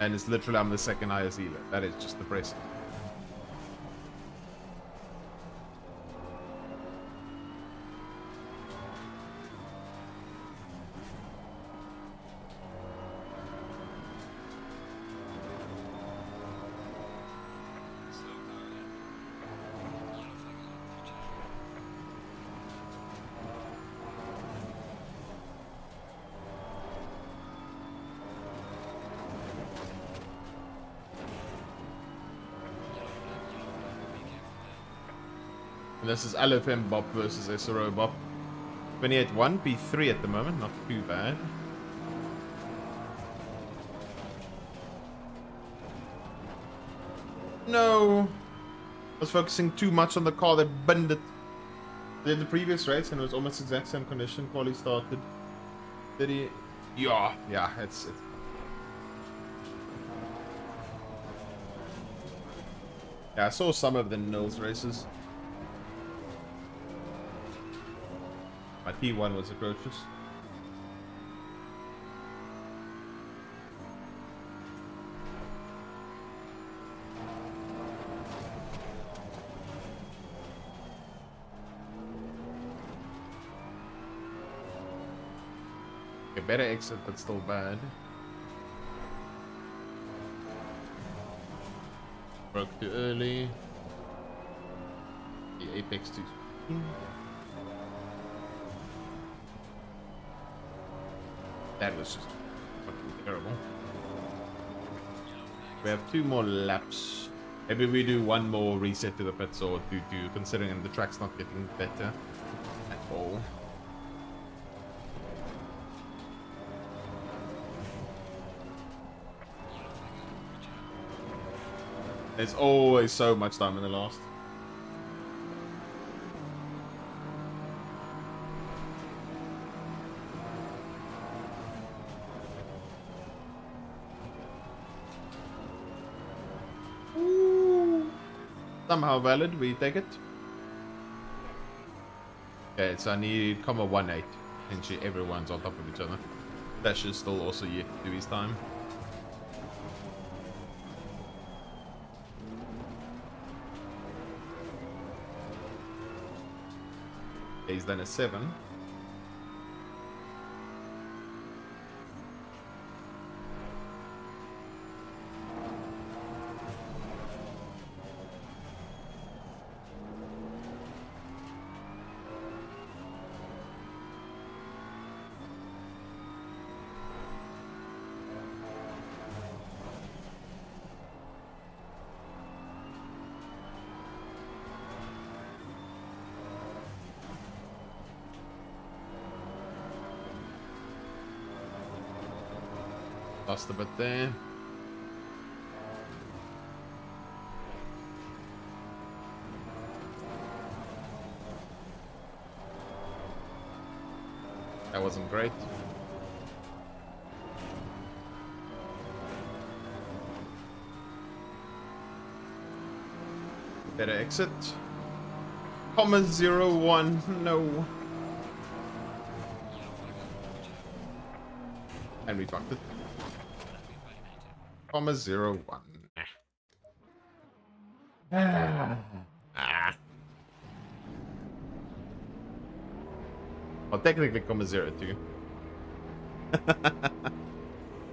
And it's literally, I'm the second highest healer. That is just depressing. And this is LFM Bob versus SRO Bob. 28-1, P3 at the moment, not too bad. No! I was focusing too much on the car that binned it. Did the previous race and it was almost exact same condition. Quali started. Did he? Yeah, it's. Yeah, I saw some of the Nils races. My P1 was atrocious. A better exit, but still bad. Broke too early. The apex too. That was just fucking terrible. We have 2 more laps. Maybe we do 1 more reset to the pits or 2, considering the track's not getting better at all. There's always so much time in the last. Ooh. Somehow valid, we take it. Okay, so I need 18. And everyone's on top of each other. Dash is still also yet to do his time. He's done a 7. Lost a bit there. That wasn't great. Better exit. 0.01. No. And we fucked it. 0.01. Well, technically, 0.02.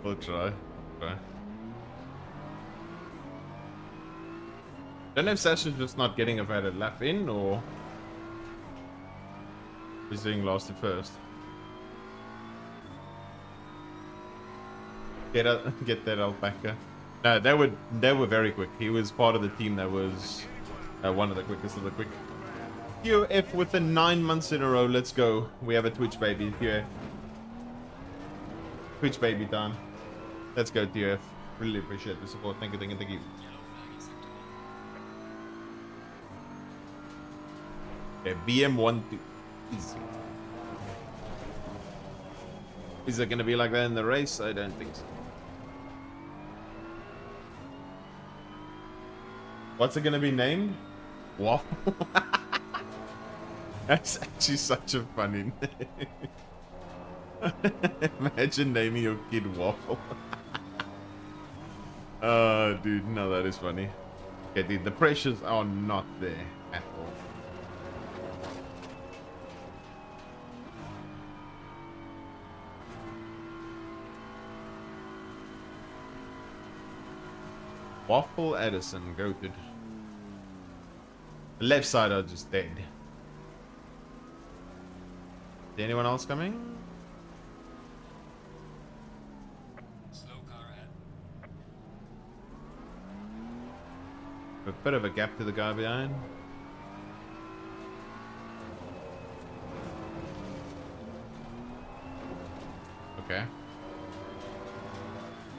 We'll try. Don't know if Sasha's just not getting a valid lap in, or he's doing last at first. Get that alpaca. No, they were very quick. He was part of the team that was one of the quickest of the quick. QF with the 9 months in a row. Let's go. We have a Twitch baby. QF. Twitch baby time. Let's go, TF. Really appreciate the support. Thank you, thank you, thank you. Okay, BM1 is it gonna be like that in the race? I don't think so. What's it gonna be named? Waffle. That's actually such a funny name. Imagine naming your kid Waffle. Oh, dude, no, that is funny. Okay, dude, the pressures are not there at all. Waffle Edison, goated. The left side are just dead. Is anyone else coming? Slow car ahead. A bit of a gap to the guy behind.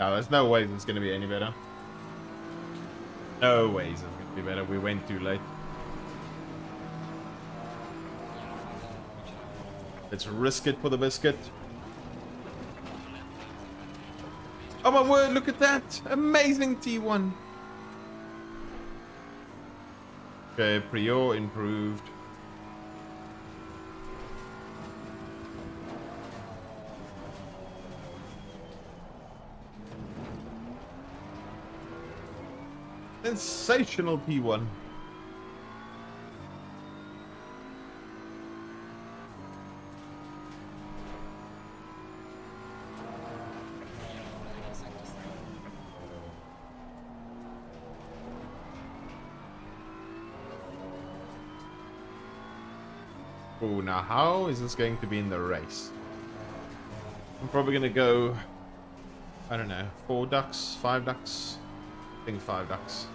No, there's no way it's going to be any better. No ways it's going to be better. We went too late. Let's risk it for the biscuit. Oh my word, look at that. Amazing T1. Okay, Prior improved. Sensational P1. Oh, now how is this going to be in the race? I'm probably going to go, I don't know, 4 ducks, 5 ducks. I think 5 ducks.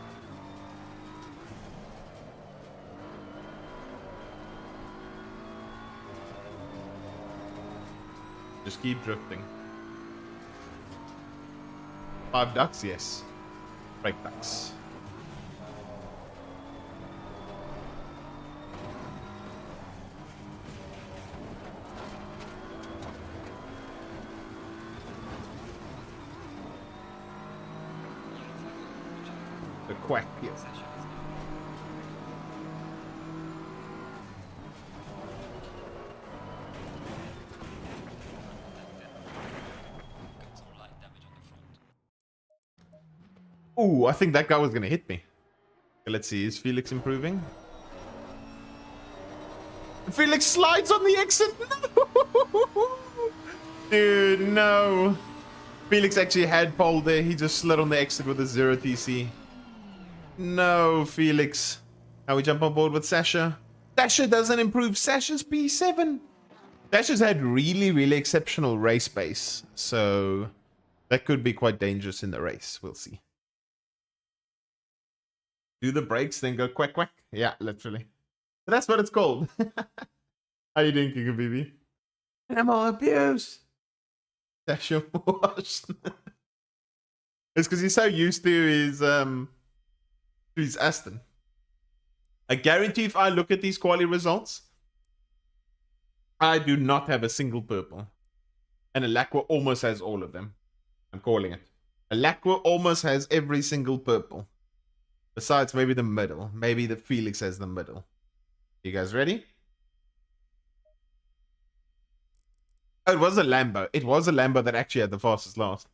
Just keep drifting. 5 ducks, yes. Break ducks. The quack, yes. Ooh, I think that guy was gonna hit me. Okay, let's see, is Felix improving? Felix slides on the exit! No! Dude, no. Felix actually had pole there, he just slid on the exit with a 0 TC. No, Felix. Now we jump on board with Sasha. Sasha doesn't improve. Sasha's P7. Sasha's had really, really exceptional race pace. So that could be quite dangerous in the race. We'll see. Do the brakes, then go quack quack. Yeah, literally. But that's what it's called. How you doing, King of BB? Animal abuse. Sasha washed. It's because he's so used to his Aston. I guarantee if I look at these quality results, I do not have a single purple. And Alacqua almost has all of them. I'm calling it. Alacqua almost has every single purple. Besides maybe the middle. Maybe the Felix has the middle. You guys ready? Oh, it was a Lambo. It was a Lambo that actually had the fastest last.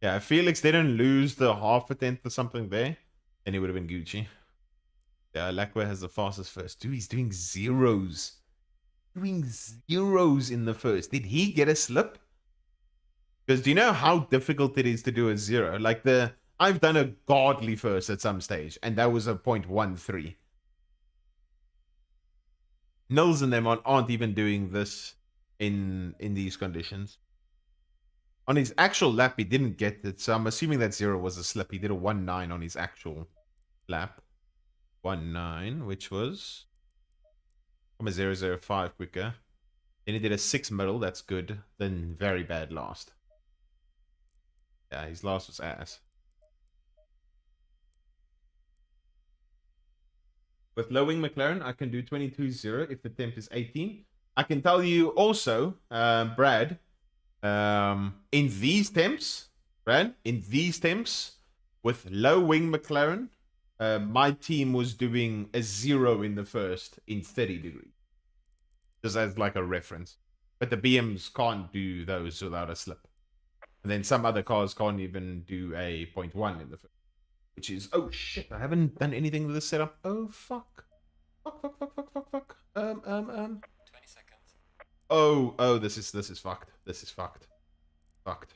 Yeah, if Felix didn't lose the half a tenth or something there, then he would have been Gucci. Yeah, Lackware has the fastest first. Dude, he's doing zeros. Doing zeros in the first. Did he get a slip? Because do you know how difficult it is to do a 0? Like I've done a godly first at some stage, and that was a 0.13. Nils and them aren't even doing this in these conditions. On his actual lap, he didn't get it, so I'm assuming that 0 was a slip. He did a 1.9 on his actual lap. 1.9, which was from a 0.05 quicker. Then he did a 6 middle, that's good. Then very bad last. Yeah, his last was ass. With low wing McLaren, I can do 22.0 if the temp is 18. I can tell you also, Brad, in these temps, Brad, in these temps, with low wing McLaren, my team was doing a 0 in the first in 30 degrees. Just as like a reference. But the BMs can't do those without a slip. And then some other cars can't even do a 0.1 in the first. Which is, oh shit, I haven't done anything with this setup. Oh fuck. Fuck. 20 seconds. Oh, this is fucked. This is fucked. Fucked.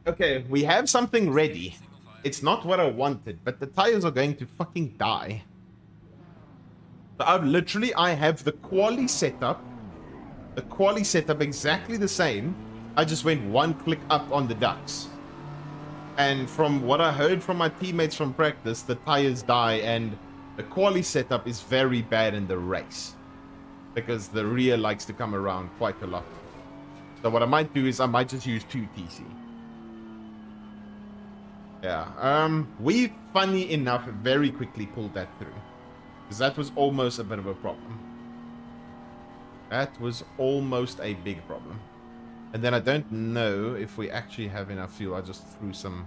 Okay, we have something ready. It's not what I wanted, but the tires are going to fucking die. So I have the quali setup. The quali setup exactly the same I just went one click up on the ducts. And from what I heard from my teammates from practice, the tires die and the quali setup is very bad in the race. Because the rear likes to come around quite a lot. So what I might do is I might just use 2 TC. Yeah, we, funny enough, very quickly pulled that through. Because that was almost a bit of a problem. That was almost a big problem. And then I don't know if we actually have enough fuel. I just threw some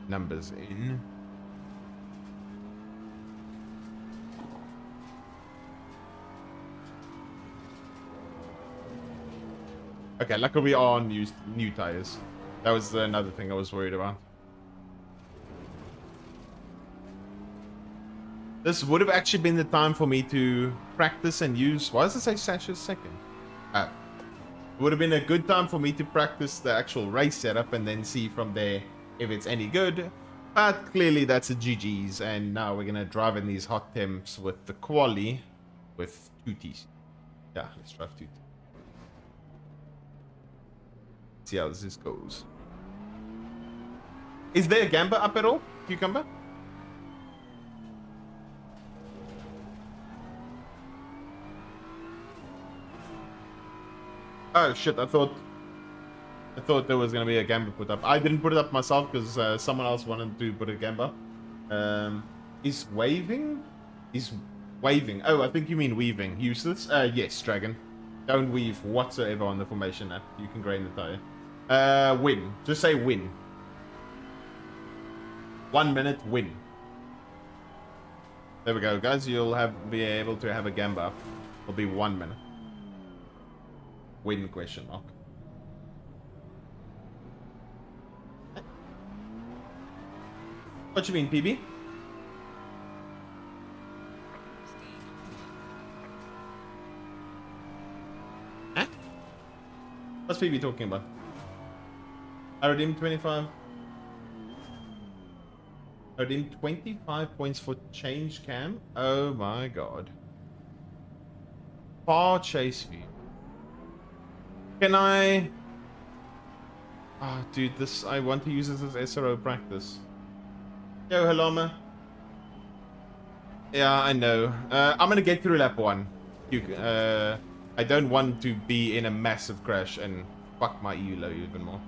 numbers in. Okay, luckily we are on new tires. That was another thing I was worried about. This would have actually been the time for me to practice and use... Why does it say Sasha's second? It would have been a good time for me to practice the actual race setup and then see from there if it's any good. But clearly that's a GG's, and now we're going to drive in these hot temps with the quali with 2 TC. Yeah, let's drive 2 TC. See how this goes. Is there a gamba up at all, Cucumber? Oh shit! I thought there was gonna be a gamba put up. I didn't put it up myself because someone else wanted to put a gamba. Is waving? Is waving? Oh, I think you mean weaving. Useless? Yes, Dragon. Don't weave whatsoever on the formation app. You can grain the tire. Win. Just say win. 1 minute win. There we go, guys. You'll be able to have a gamba. It'll be 1 minute. Win question mark. What you mean, PB? Huh? What's PB talking about? I redeemed 25. I redeemed 25 points for change cam. Oh my god. Far chase view. Can I... Oh, dude, this... I want to use this as SRO practice. Yo, Haloma. Yeah, I know. I'm gonna get through lap 1. I don't want to be in a massive crash and fuck my EULO even more.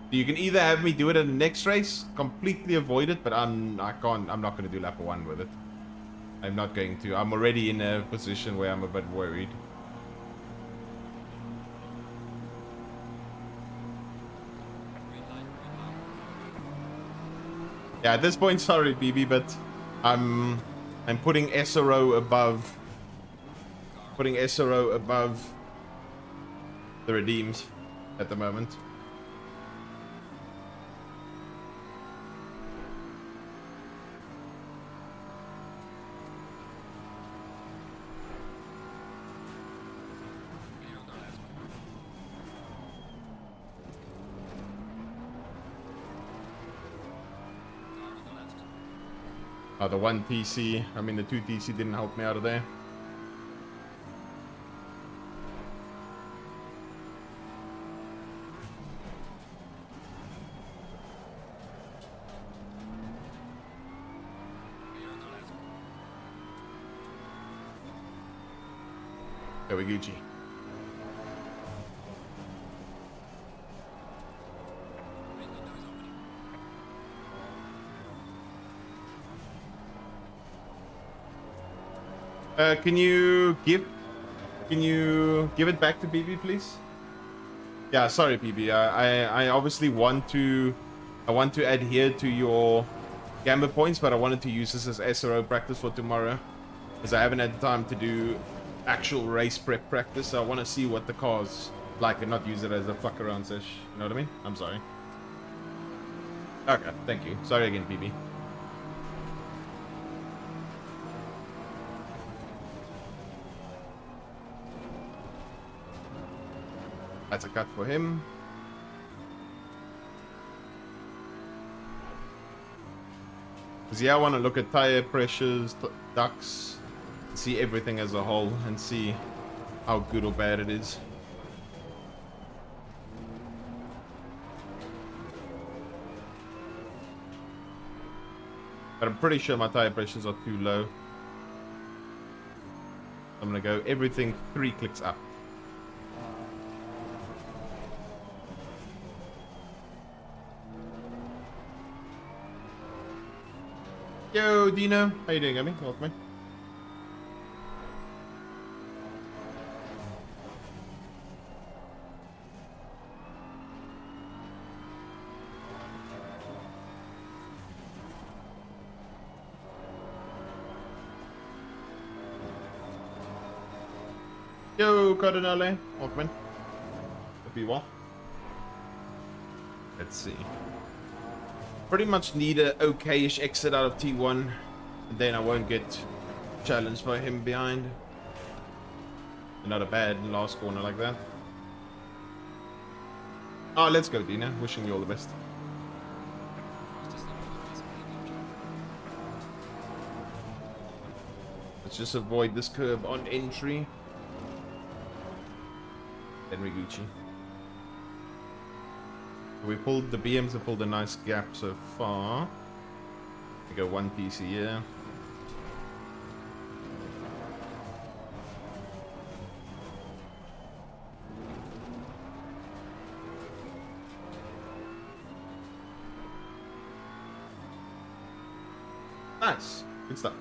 You can either have me do it in the next race, completely avoid it, but I'm not gonna do lap 1 with it. I'm not going to. I'm already in a position where I'm a bit worried. Yeah, at this point, sorry, BB, but I'm putting SRO above the redeemed at the moment. The 1 TC, I mean the 2 TC didn't help me out of there. There we Gucci. Can you give it back to BB, please? Yeah, sorry, BB. I obviously want to adhere to your Gamba points, but I wanted to use this as SRO practice for tomorrow, because I haven't had time to do actual race prep practice. So I want to see what the car's like and not use it as a fuck around sesh. You know what I mean? I'm sorry. Okay, thank you. Sorry again, BB. That's a cut for him. Because yeah, I want to look at tire pressures, ducts, see everything as a whole, and see how good or bad it is. But I'm pretty sure my tire pressures are too low. I'm gonna go everything 3 clicks up. Yo, Dino. How you doing, Abby? Welcome in. Yo, Cardinale. Welcome in. Hope you well. Let's see. Pretty much need a okay-ish exit out of T1. And then I won't get challenged by him behind. Not a bad last corner like that. Oh, let's go, Dina. Wishing you all the best. Let's just avoid this curb on entry. Then Gucci. We pulled the BMs have pulled a nice gap so far. We go 1 PC here. Nice. Good stuff.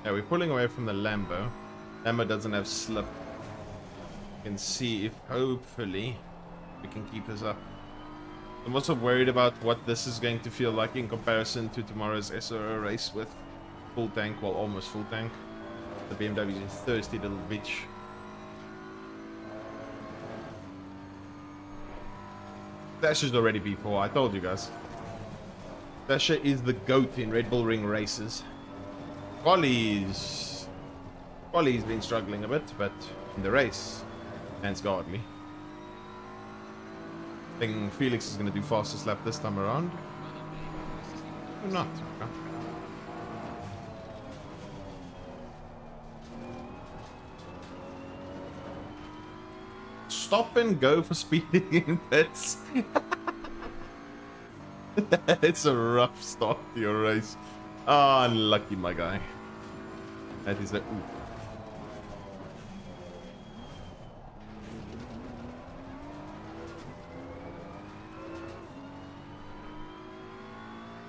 Yeah, we're pulling away from the Lambo. Lambo doesn't have slip. You can see if hopefully we can keep this up. I'm also worried about what this is going to feel like in comparison to tomorrow's SRO race with full tank, well, almost full tank. The BMW is a thirsty little bitch. Dasher's already B4, I told you guys. Dasher is the GOAT in Red Bull Ring races. Quali's been struggling a bit, but in the race, man's godly. I think Felix is going to do fastest lap this time around. Or not. Okay. Stop and go for speeding in pits. It's a rough start to your race. Oh, unlucky, my guy. That is a... Ooh.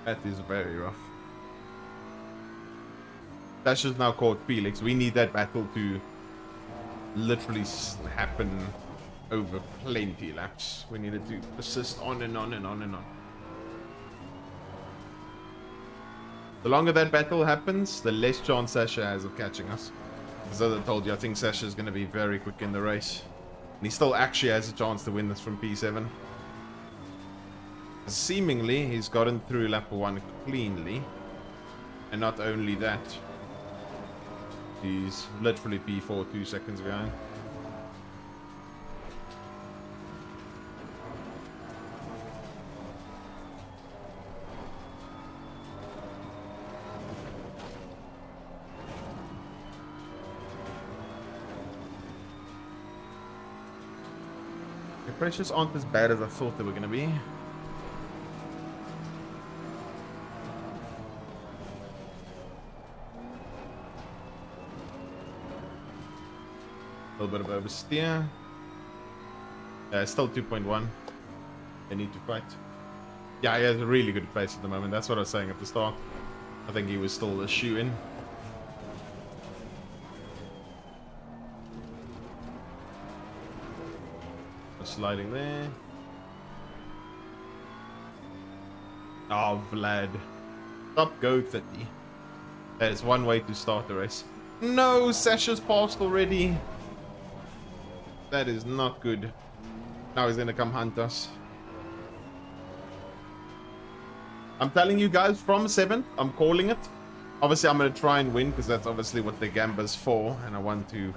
That is very rough. That's just now called Felix. We need that battle to literally happen over plenty laps. We needed to persist on and on and on and on. The longer that battle happens, the less chance Sasha has of catching us. As I told you, I think Sasha is going to be very quick in the race. And he still actually has a chance to win this from P7. Seemingly, he's gotten through lap 1 cleanly. And not only that, he's literally P4 2 seconds behind. The pressures aren't as bad as I thought they were going to be. A little bit of oversteer. Yeah, it's still 2.1. They need to fight. Yeah, he has a really good pace at the moment. That's what I was saying at the start. I think he was still a shoe-in. Sliding there. Oh, Vlad. Stop go 30. That is one way to start the race. No, Sasha's passed already. That is not good. Now he's gonna come hunt us. I'm telling you guys, from 7th, I'm calling it. Obviously, I'm gonna try and win, because that's obviously what the Gamba's for, and I want to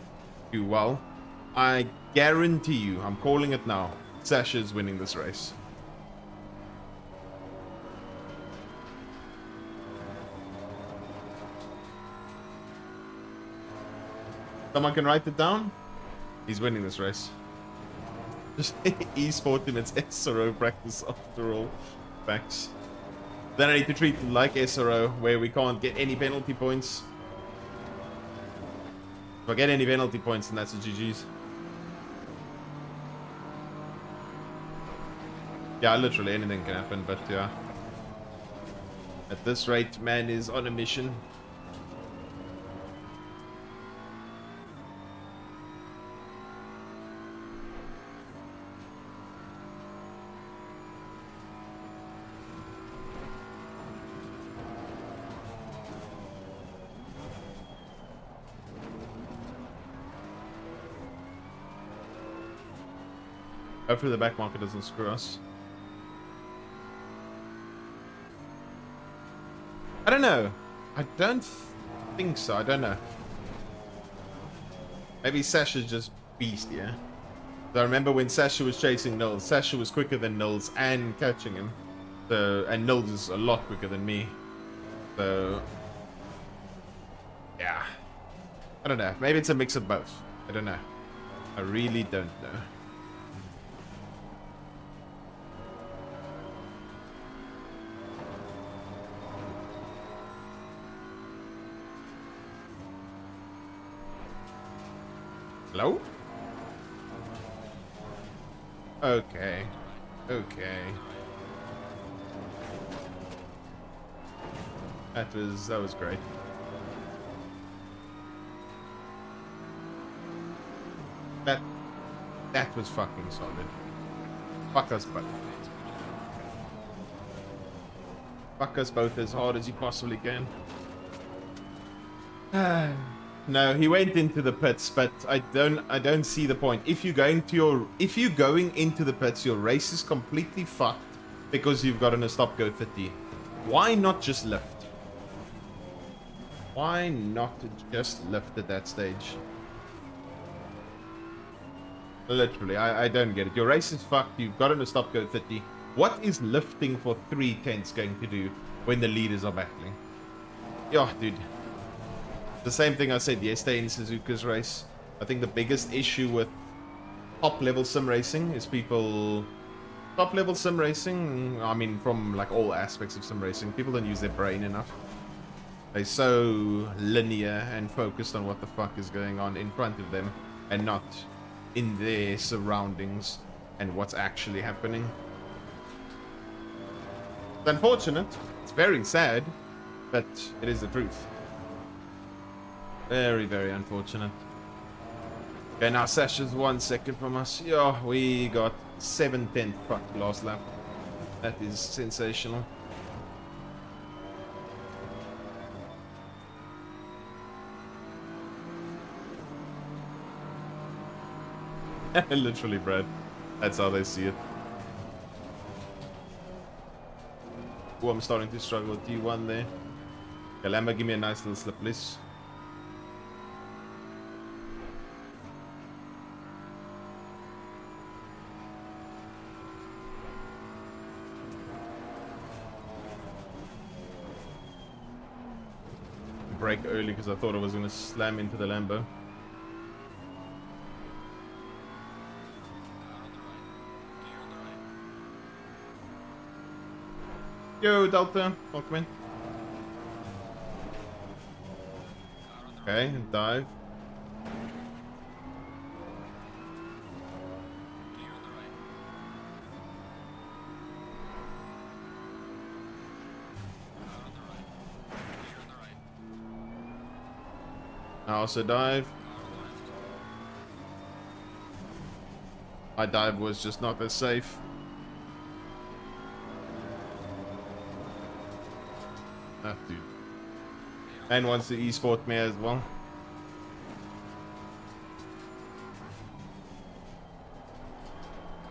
do well. I guarantee you, I'm calling it now, Sasha's winning this race. Someone can write it down? He's winning this race. Just eSport in its SRO practice after all. Facts. Then I need to treat it like SRO, where we can't get any penalty points. If I get any penalty points, then that's a GG's. Yeah, literally anything can happen, but yeah. At this rate, man is on a mission. Hopefully the back market doesn't screw us. I don't know. I don't think so. I don't know. Maybe Sasha's just beast, yeah? So I remember when Sasha was chasing Nils. Sasha was quicker than Nils and catching him. So, and Nils is a lot quicker than me. So, yeah. I don't know. Maybe it's a mix of both. I don't know. I really don't know. Hello? Okay. Okay. That was great. That was fucking solid. Fuck us both. Fuck us both as hard as you possibly can. No, he went into the pits, but I don't see the point. If you're going into the pits, your race is completely fucked because you've gotten a stop go 50. Why not just lift? Why not just lift at that stage? Literally, I don't get it. Your race is fucked. You've gotten a stop go 50. What is lifting for 3/10 going to do when the leaders are battling? Yeah, dude. The same thing I said yesterday in Suzuka's race. I think the biggest issue with top level sim racing is people... Top level sim racing, I mean from like all aspects of sim racing, people don't use their brain enough. They're so linear and focused on what the fuck is going on in front of them and not in their surroundings and what's actually happening. It's unfortunate, it's very sad, but it is the truth. Very, very unfortunate. Okay, now Sasha's 1 second from us. Yeah, we got 7/10 fuck last lap. That is sensational. Literally, Brad. That's how they see it. Oh, I'm starting to struggle with D1 there. Okay, Lambo, give me a nice little slip, please. Brake early because I thought I was going to slam into the Lambo. Yo, Delta, welcome in. Okay, dive. I also dive. My dive was just not as safe. Ah, dude. And wants to e-sport me as well.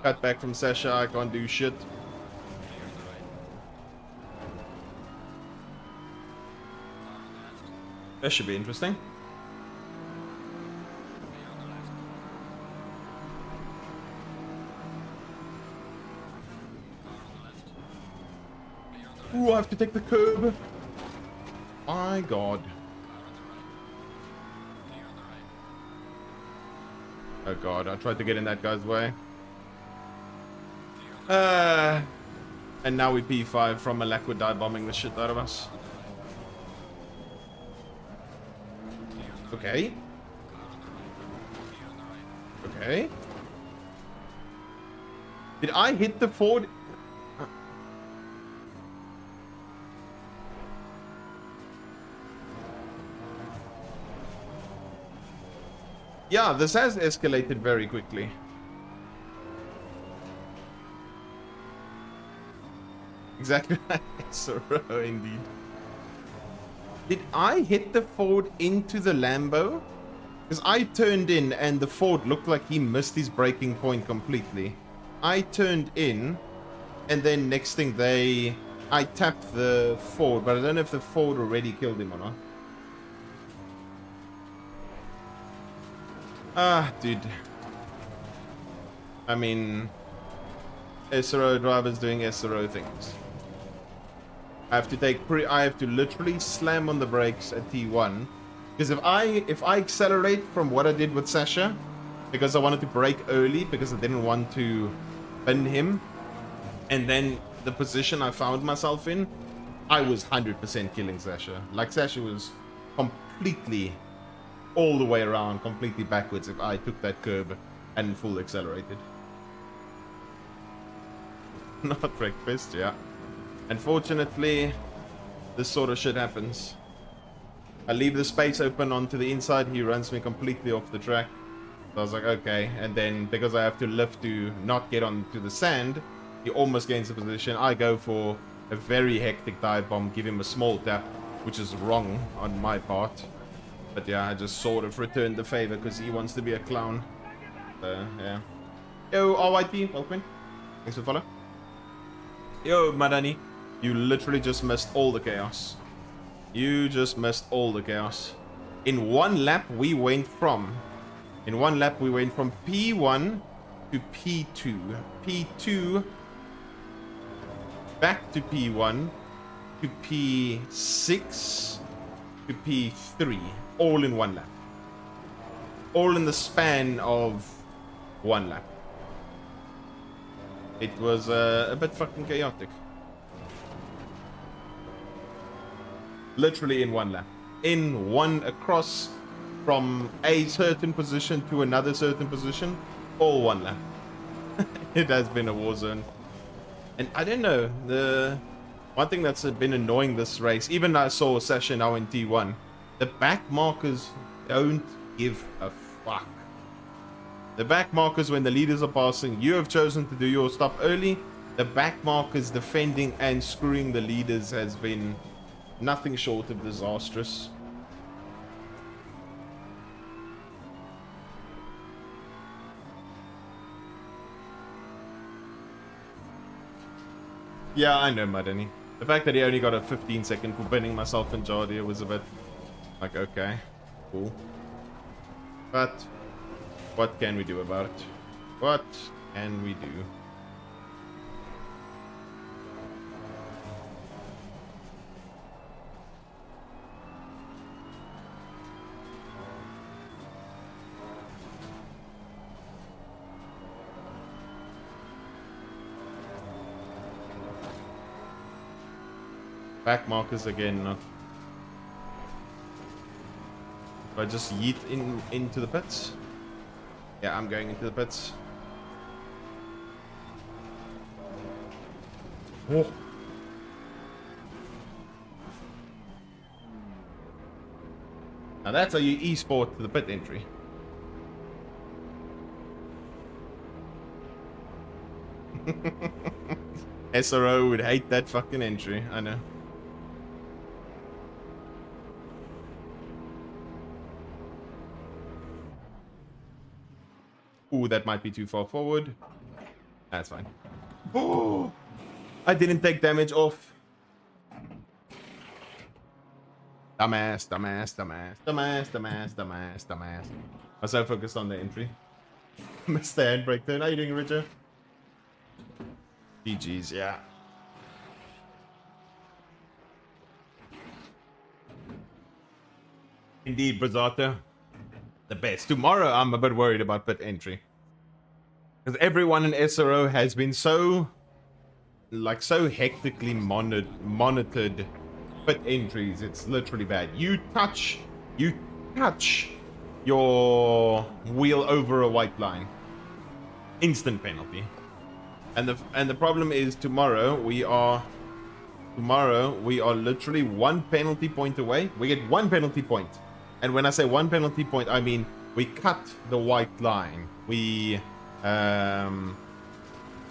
Cut back from Sasha, I can't do shit. That should be interesting. Ooh, I have to take the curb. My god. Oh god, I tried to get in that guy's way. And now we P5 from Malakwa dive bombing the shit out of us. Okay. Okay. Did I hit the Ford? Yeah, this has escalated very quickly. Exactly like SRO, indeed. Did I hit the Ford into the Lambo? Because I turned in and the Ford looked like he missed his braking point completely. I turned in and then next thing I tapped the Ford, but I don't know if the Ford already killed him or not. Ah, dude. I mean, SRO drivers doing SRO things. I have to literally slam on the brakes at T1. Because if I accelerate from what I did with Sasha, because I wanted to brake early because I didn't want to bin him, and then the position I found myself in, I was 100% killing Sasha. Like Sasha was completely all the way around, completely backwards if I took that curb and full accelerated. Not breakfast, yeah. Unfortunately, this sort of shit happens. I leave the space open onto the inside, he runs me completely off the track. So I was like, okay. And then because I have to lift to not get onto the sand, he almost gains the position. I go for a very hectic dive bomb, give him a small tap, which is wrong on my part. But yeah, I just sort of returned the favor because he wants to be a clown. So, yeah. Yo, RYT, welcome. Thanks for the follow. Yo, Madani, you literally just missed all the chaos. You just missed all the chaos. In one lap, we went from P1 to P2. P2 back to P1 to P6 to P3. All in one lap. All in the span of one lap. It was a bit fucking chaotic. Literally in one lap. In one across from a certain position to another certain position. All one lap. It has been a war zone. And I don't know. The one thing that's been annoying this race, even I saw Sasha now in T1, the back markers don't give a fuck. The back markers, when the leaders are passing, you have chosen to do your stop early. The back markers defending and screwing the leaders has been nothing short of disastrous. Yeah, I know, Madani. The fact that he only got a 15-second for binning myself and Jardia was a bit like, okay, cool. But what can we do about it? What can we do? Back markers again. Not. Do I just yeet into the pits? Yeah, I'm going into the pits. Oh. Now that's how you e-sport to the pit entry. SRO would hate that fucking entry, I know. Ooh, that might be too far forward. That's fine. Oh, I didn't take damage off. Dumbass, dumbass, dumbass, dumbass, dumbass, dumbass, dumbass. I was so focused on the entry. Missed the handbrake turn. How you doing, Richard? GG's, yeah. Indeed, Brazzato. the best. Tomorrow, I'm a bit worried about pit entry. Because everyone in SRO has been so hectically monitored pit entries. It's literally bad. You touch your wheel over a white line, instant penalty. And the problem is tomorrow we are literally one penalty point away. We get one penalty point. And when I say one penalty point, I mean we cut the white line. We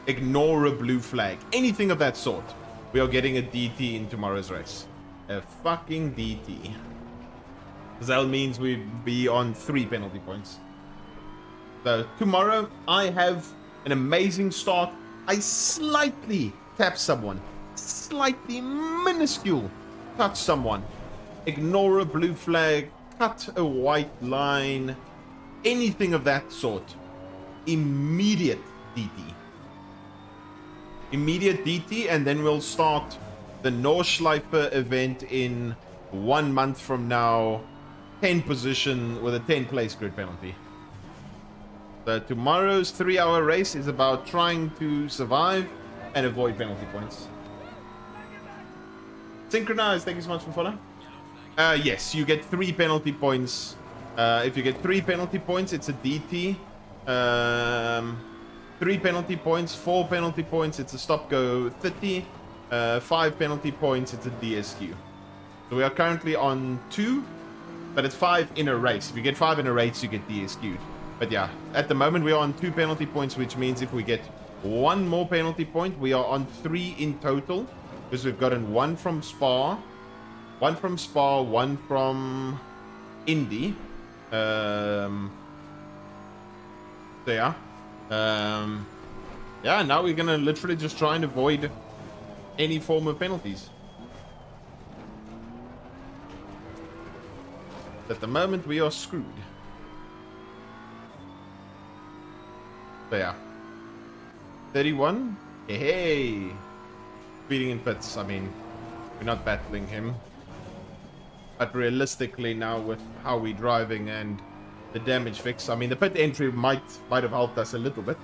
ignore a blue flag. Anything of that sort. We are getting a DT in tomorrow's race. A fucking DT. That means we'd be on 3 penalty points. So tomorrow I have an amazing start. I slightly tap someone. Slightly minuscule touch someone. Ignore a blue flag. Cut a white line. Anything of that sort. Immediate DT. Immediate DT, and then we'll start the Nordschleife event in 1 month from now. 10 position with a 10 place grid penalty. So tomorrow's 3-hour race is about trying to survive and avoid penalty points. Synchronized, thank you so much for following. Yes, you get 3 penalty points. If you get 3 penalty points, it's a DT. 3 penalty points, 4 penalty points, it's a stop go 30. 5 penalty points, it's a DSQ. So we are currently on 2, but it's 5 in a race. If you get 5 in a race, you get DSQ'd. But yeah, at the moment we are on 2 penalty points, which means if we get 1 more penalty point, we are on 3 in total. Because we've gotten 1 from Spa, 1 from Indy. So yeah. Yeah, now we're gonna literally just try and avoid any form of penalties. At the moment, we are screwed. So yeah. 31. Hey. Speeding in pits. I mean, we're not battling him. But realistically now with how we're driving and the damage fix, I mean, the pit entry might have helped us a little bit.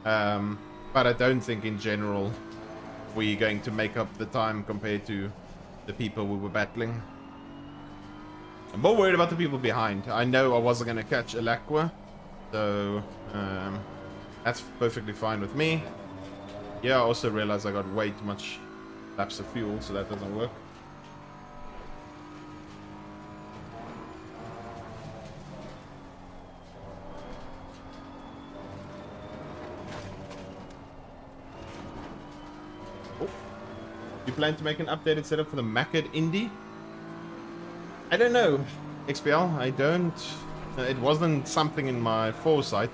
But I don't think in general we're going to make up the time compared to the people we were battling. I'm more worried about the people behind. I know I wasn't going to catch Alacqua, so that's perfectly fine with me. Yeah, I also realized I got way too much laps of fuel, so that doesn't work. Oh. You plan to make an updated setup for the Macad Indy? I don't know, XPL. I don't. It wasn't something in my foresight.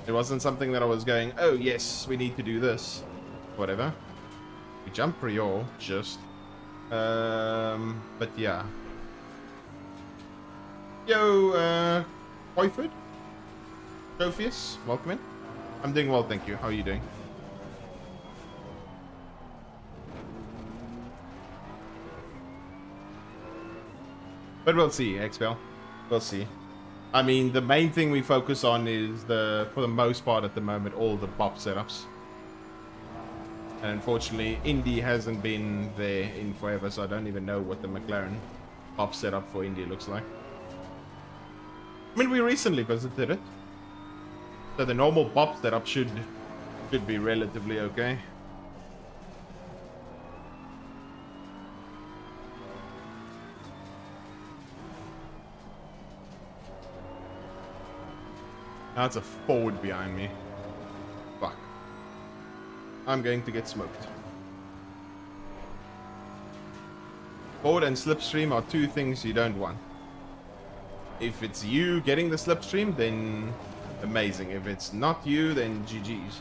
It wasn't something that I was going, oh yes, we need to do this. Whatever. We jump Prior, just. But yeah. Yo, Hoyford? Sophius, welcome in. I'm doing well, thank you. How are you doing? But we'll see, XPL. We'll see. I mean, the main thing we focus on is for the most part at the moment, all the BOP setups. And unfortunately, Indy hasn't been there in forever, so I don't even know what the McLaren BOP setup for Indy looks like. I mean, we recently visited it. So the normal BOP setup should be relatively okay. Now it's a forward behind me. Fuck. I'm going to get smoked. Forward and slipstream are 2 things you don't want. If it's you getting the slipstream, then amazing. If it's not you, then GG's.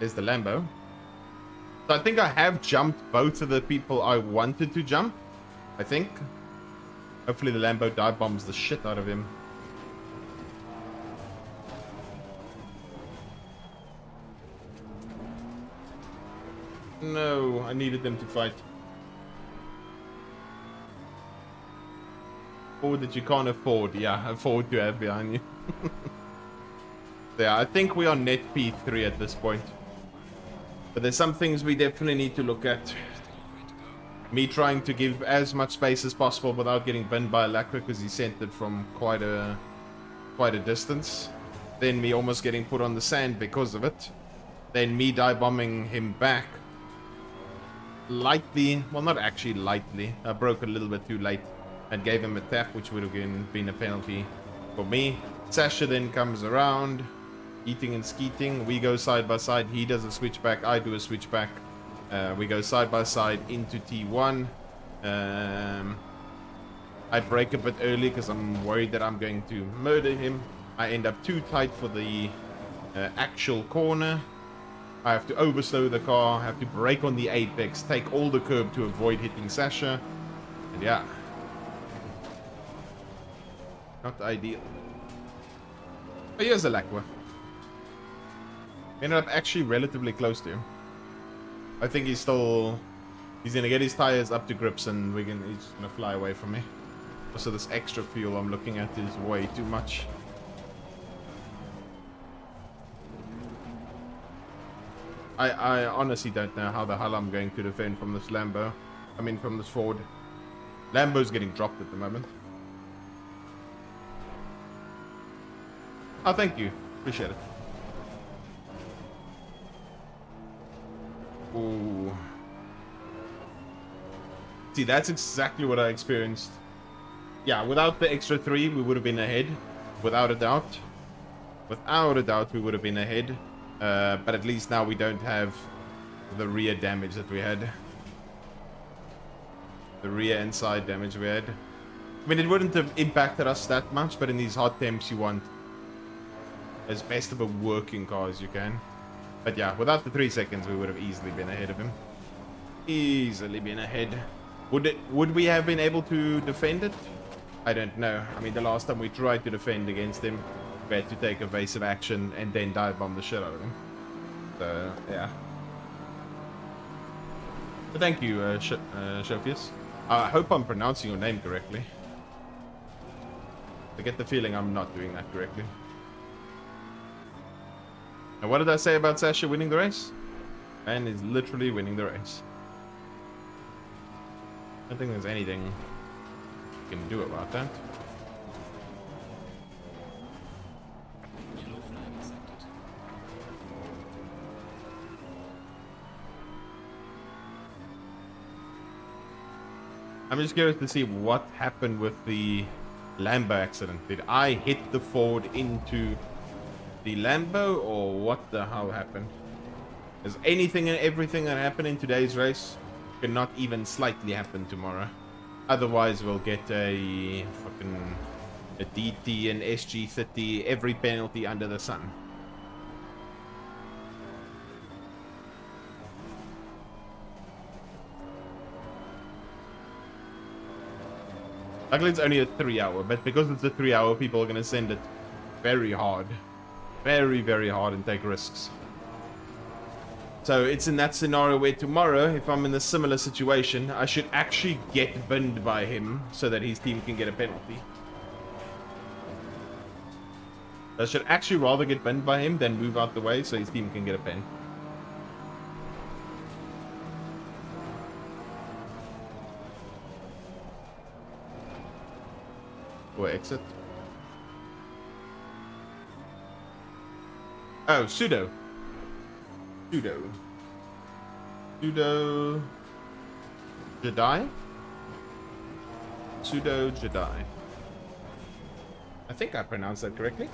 Is the Lambo. So I think I have jumped both of the people I wanted to jump. I think. Hopefully the Lambo dive bombs the shit out of him. No, I needed them to fight. Forward that you can't afford. Yeah, afford to have behind you. Yeah, I think we are net P3 at this point. But there's some things we definitely need to look at. Me trying to give as much space as possible without getting binned by a lacquer because he sent it from quite a distance. Then me almost getting put on the sand because of it. Then me dive bombing him back. Lightly, well not actually lightly. I broke a little bit too late and gave him a tap, which would have been a penalty for me. Sasha then comes around, eating and skeeting. We go side by side. He does a switchback. I do a switchback. We go side by side into T1. I break a bit early because I'm worried that I'm going to murder him. I end up too tight for the actual corner. I have to overslow the car, have to brake on the apex, take all the curb to avoid hitting Sasha. And yeah. Not ideal. But here's a Lacqua. Ended up actually relatively close to him. I think he's gonna get his tires up to grips and he's gonna fly away from me. So this extra fuel I'm looking at is way too much. I honestly don't know how the hell I'm going to defend from this Lambo. I mean from this Ford. Lambo's getting dropped at the moment. Oh, thank you. Appreciate it. Ooh. See, that's exactly what I experienced. Yeah, without the extra 3, we would have been ahead. Without a doubt. Without a doubt, we would have been ahead. But at least now we don't have the rear damage that we had. The rear and side damage we had. I mean, it wouldn't have impacted us that much, but in these hot temps, you want as best of a working car as you can. But yeah, without the 3 seconds, we would have easily been ahead of him. Easily been ahead. Would we have been able to defend it? I don't know. I mean, the last time we tried to defend against him, we had to take evasive action and then dive bomb the shit out of him. So, yeah. But thank you, Shofius. I hope I'm pronouncing your name correctly. I get the feeling I'm not doing that correctly. And what did I say about Sasha winning the race? Man is literally winning the race. I don't think there's anything you can do about that. Yellow flag accepted. I'm just curious to see what happened with the Lambo accident. Did I hit the Ford into the Lambo, or what the hell happened? Is anything and everything that happened in today's race cannot even slightly happen tomorrow? Otherwise, we'll get a fucking DT and SG30, every penalty under the sun. Luckily, it's only a 3-hour, but because it's a 3-hour, people are going to send it very hard. Very, very hard and take risks. So it's in that scenario where tomorrow, if I'm in a similar situation, I should actually get binned by him so that his team can get a penalty. I should actually rather get binned by him than move out the way so his team can get a pen. Or exit. Oh, pseudo. Pseudo. Pseudo Jedi? Pseudo Jedi. I think I pronounced that correctly.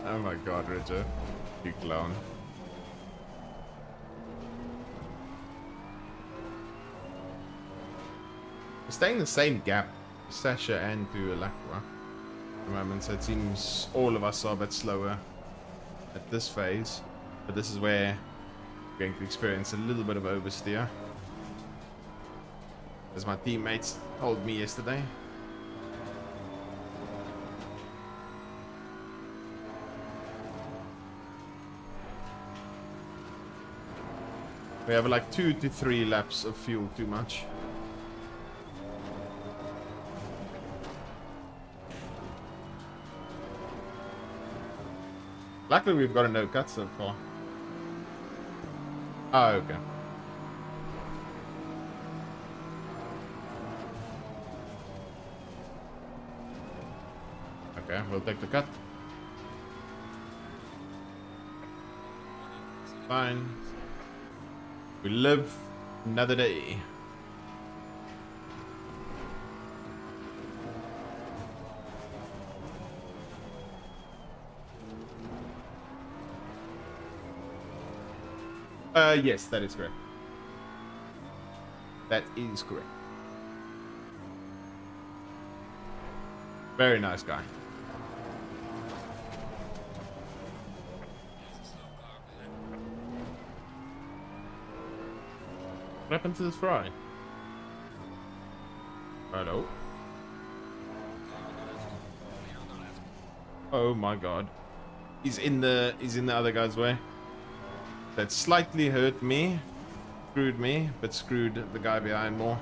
Oh my god, Richard. You clown. We're staying the same gap, Sasha and to Lacqua. the moment, so it seems all of us are a bit slower at this phase. But this is where we're going to experience a little bit of oversteer, as my teammates told me yesterday. We have like 2 to 3 laps of fuel too much. Luckily we've got a no cut so far. Oh, okay. Okay, we'll take the cut. Fine. We live another day. Yes, that is correct. That is correct. Very nice guy. What happened to this fry? Hello? Oh my god. He's in the other guy's way. That slightly hurt me. Screwed me, but screwed the guy behind more.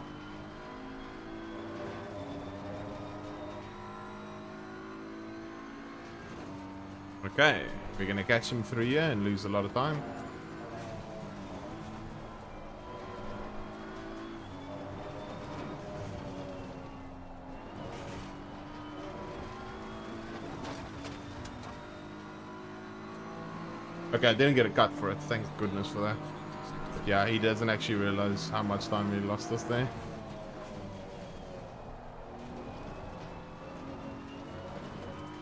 Okay, we're gonna catch him through here and lose a lot of time. Okay, I didn't get a cut for it. Thank goodness for that. But yeah, he doesn't actually realize how much time he lost us there.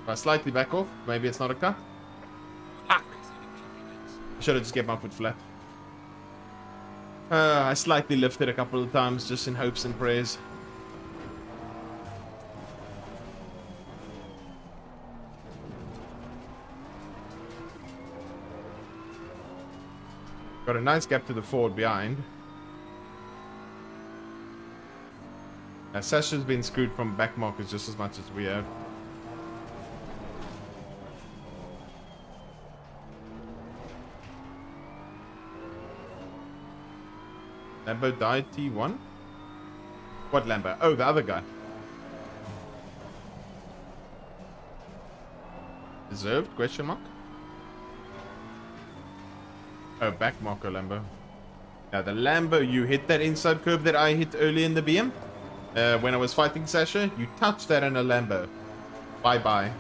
If I slightly back off, maybe it's not a cut. Ah! I should have just kept my foot flat. I slightly lifted a couple of times just in hopes and prayers. Got a nice gap to the forward behind. Now, Sasha's been screwed from back markers just as much as we have. Lambo died T1? What Lambo? Oh, the other guy. Deserved? Question mark? Oh, back marker Lambo. Now the Lambo, you hit that inside curve that I hit early in the BM. When I was fighting Sasha, you touched that in a Lambo. Bye-bye.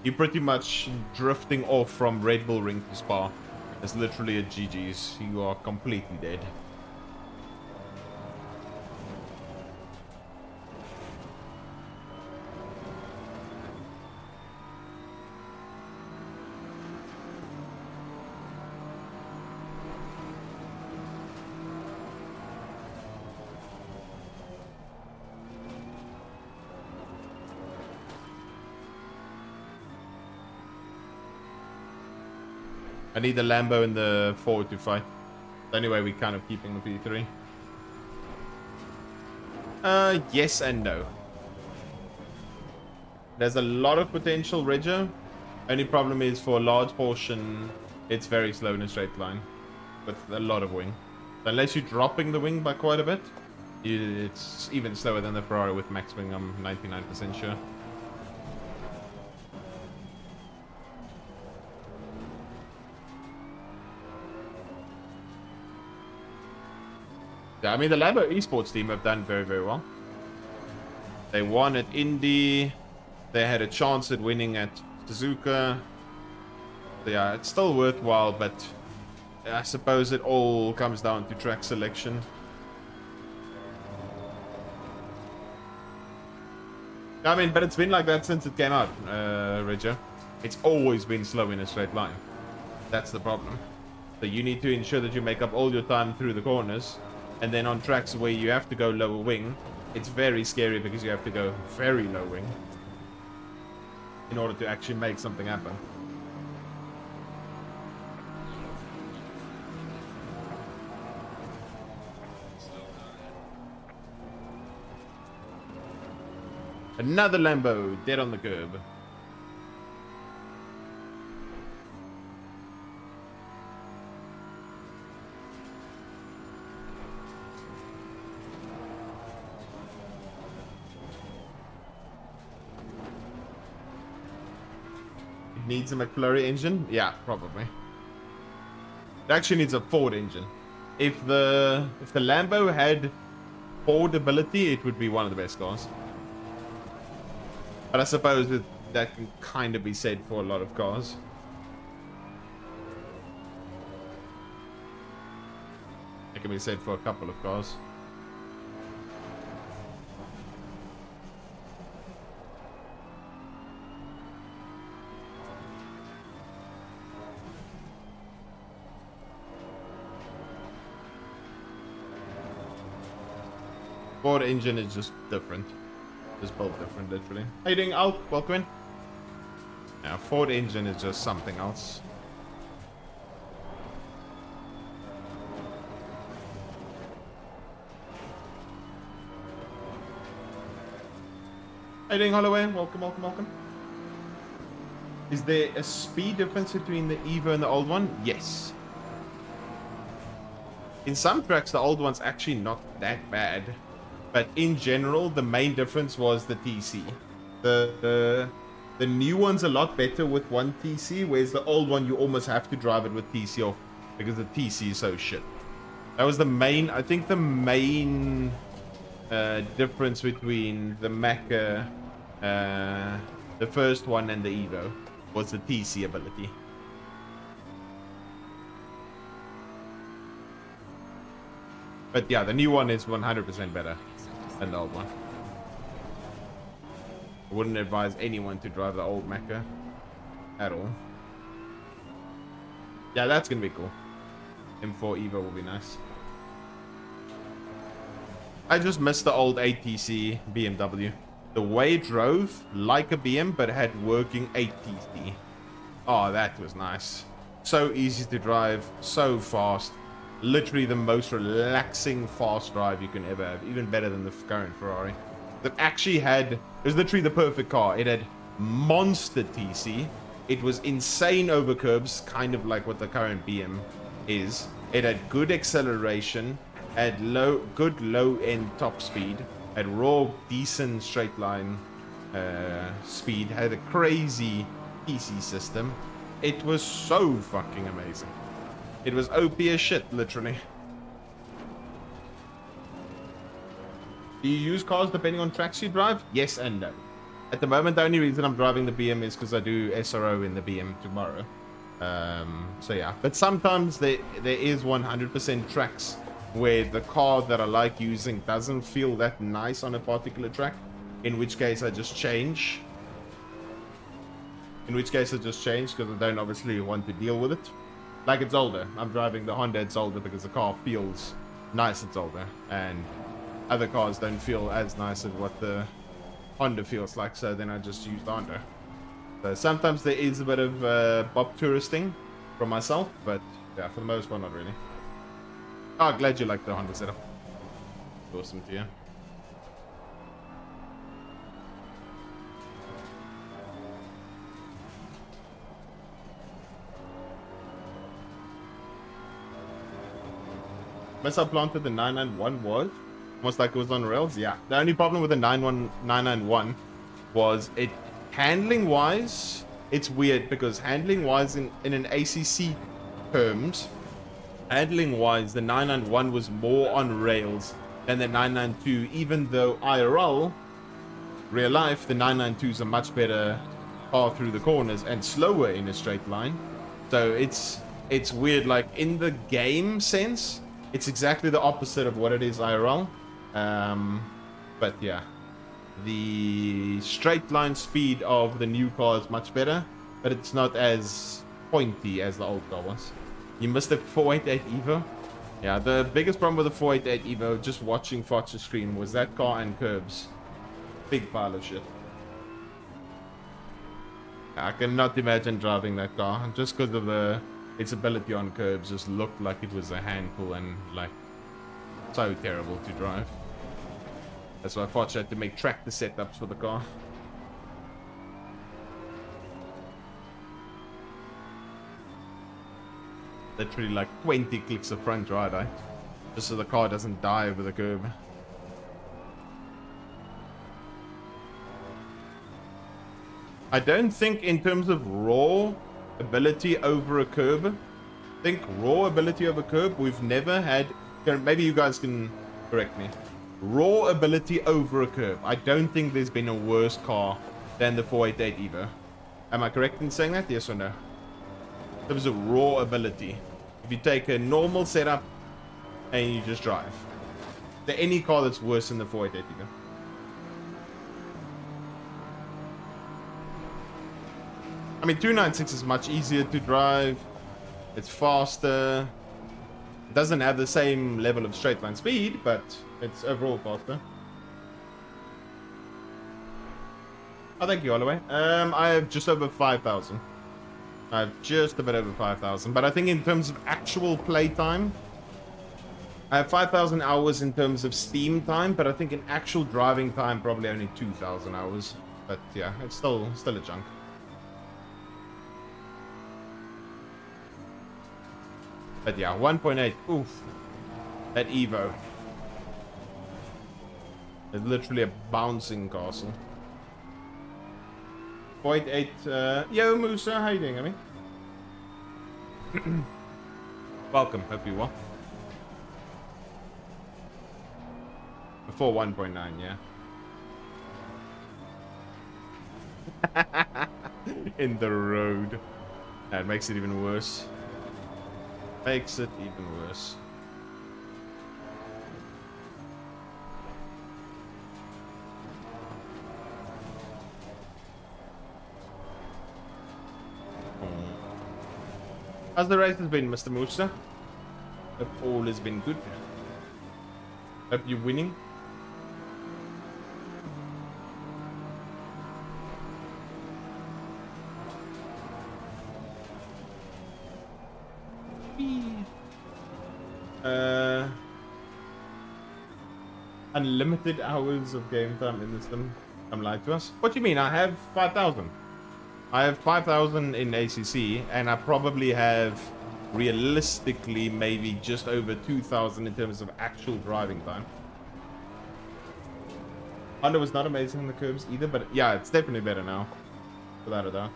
You're pretty much drifting off from Red Bull Ring to Spa. It's literally a GG's. You are completely dead. I need the Lambo and the forward to fight. Anyway, we're kind of keeping the P3. Yes and no. There's a lot of potential, Regio. Only problem is for a large portion, it's very slow in a straight line. With a lot of wing. So unless you're dropping the wing by quite a bit, it's even slower than the Ferrari with max wing, I'm 99% sure. Yeah, I mean, the Lambo esports team have done very, very well. They won at Indy. They had a chance at winning at Suzuka. So yeah, it's still worthwhile, but I suppose it all comes down to track selection. I mean, but it's been like that since it came out, Regio. It's always been slow in a straight line. That's the problem. So you need to ensure that you make up all your time through the corners. And then on tracks where you have to go lower wing, it's very scary because you have to go very low wing. in order to actually make something happen. Another Lambo dead on the curb. It needs a McFlurry engine? Yeah, probably. It actually needs a Ford engine. If the Lambo had Ford ability, it would be one of the best cars. But I suppose that can kind of be said for a lot of cars. It can be said for a couple of cars. Ford engine is just different. Just both different, literally. How you doing, Alk? Welcome in. Yeah, Ford engine is just something else. How you doing, Holloway? Welcome, welcome, welcome. Is there a speed difference between the Evo and the old one? Yes. In some tracks, the old one's actually not that bad. But in general, the main difference was the TC. The new one's a lot better with one TC, whereas the old one, you almost have to drive it with TC off because the TC is so shit. That was the main, I think the main difference between the Mecha, the first one and the Evo was the TC ability. But yeah, the new one is 100% better than the old one. I wouldn't advise anyone to drive the old Mecha at all. Yeah, that's gonna be cool. M4 Evo will be nice. I just missed the old ATC BMW. The way it drove like a BM, but it had working ATC. Oh, that was nice. So easy to drive, so fast. Literally the most relaxing fast drive you can ever have, even better than the current Ferrari. That actually had, it was literally the perfect car. It had monster TC. It was insane over curbs, kind of like what the current BM is. It had good acceleration, had good low-end top speed, had raw, decent straight line speed, had a crazy TC system. It was so fucking amazing. It was OP as shit, literally. Do you use cars depending on tracks you drive? Yes and no. At the moment, the only reason I'm driving the BM is because I do SRO in the BM tomorrow. So yeah. But sometimes there is 100% tracks where the car that I like using doesn't feel that nice on a particular track. In which case I just change. Because I don't obviously want to deal with it. Like at Zolder. I'm driving the Honda at Zolder because the car feels nice at Zolder. And other cars don't feel as nice as what the Honda feels like. So then I just use the Honda. So sometimes there is a bit of Bob touristing from myself. But yeah, for the most part, not really. Oh, glad you like the Honda setup. Awesome to you. Mess I planted the 991 was almost like it was on rails. Yeah, the only problem with the 991 was it handling wise. It's weird because handling wise in an ACC terms, handling wise the 991 was more on rails than the 992. Even though IRL, real life, the 992 is a much better car through the corners and slower in a straight line. So it's weird. Like in the game sense, it's exactly the opposite of what it is IRL. But yeah, the straight line speed of the new car is much better, but it's not as pointy as the old car was. You missed the 488 Evo. Yeah, the biggest problem with the 488 Evo, just watching Fox's screen, was that car and curbs. Big pile of shit. I cannot imagine driving that car just because of its ability on curbs. Just looked like it was a handful and like so terrible to drive. That's why I thought I had to make tractor setups for the car. Literally like 20 clicks of front right eye, just so the car doesn't die over the curb. I don't think in terms of raw ability over a curb, I think raw ability over curb, we've never had, maybe you guys can correct me. Raw ability over a curb, I don't think there's been a worse car than the 488 Evo. Am I correct in saying that? Yes or no? In terms of raw ability, if you take a normal setup and you just drive, is there any car that's worse than the 488 Evo? I mean, 296 is much easier to drive. It's faster. It doesn't have the same level of straight line speed, but it's overall faster. Oh, thank you, Holloway. I have just over 5,000. I have just a bit over 5,000. But I think in terms of actual play time, I have 5,000 hours in terms of Steam time, but I think in actual driving time, probably only 2,000 hours. But yeah, it's still a chunk. But yeah, 1.8. Oof. That Evo. It's literally a bouncing castle. 0.8. Yo, Musa, how you doing, I mean? Welcome, hope you well. Before 1.9, yeah. In the road. That makes it even worse. Makes it even worse. How's the race has been, Mr. Musa? Hope all has been good. Hope you're winning. Unlimited hours of game time in this sim. Come lie to us. What do you mean? I have 5,000. I have 5,000 in ACC, and I probably have realistically maybe just over 2,000 in terms of actual driving time. Honda was not amazing in the curbs either, but yeah, it's definitely better now, without a doubt.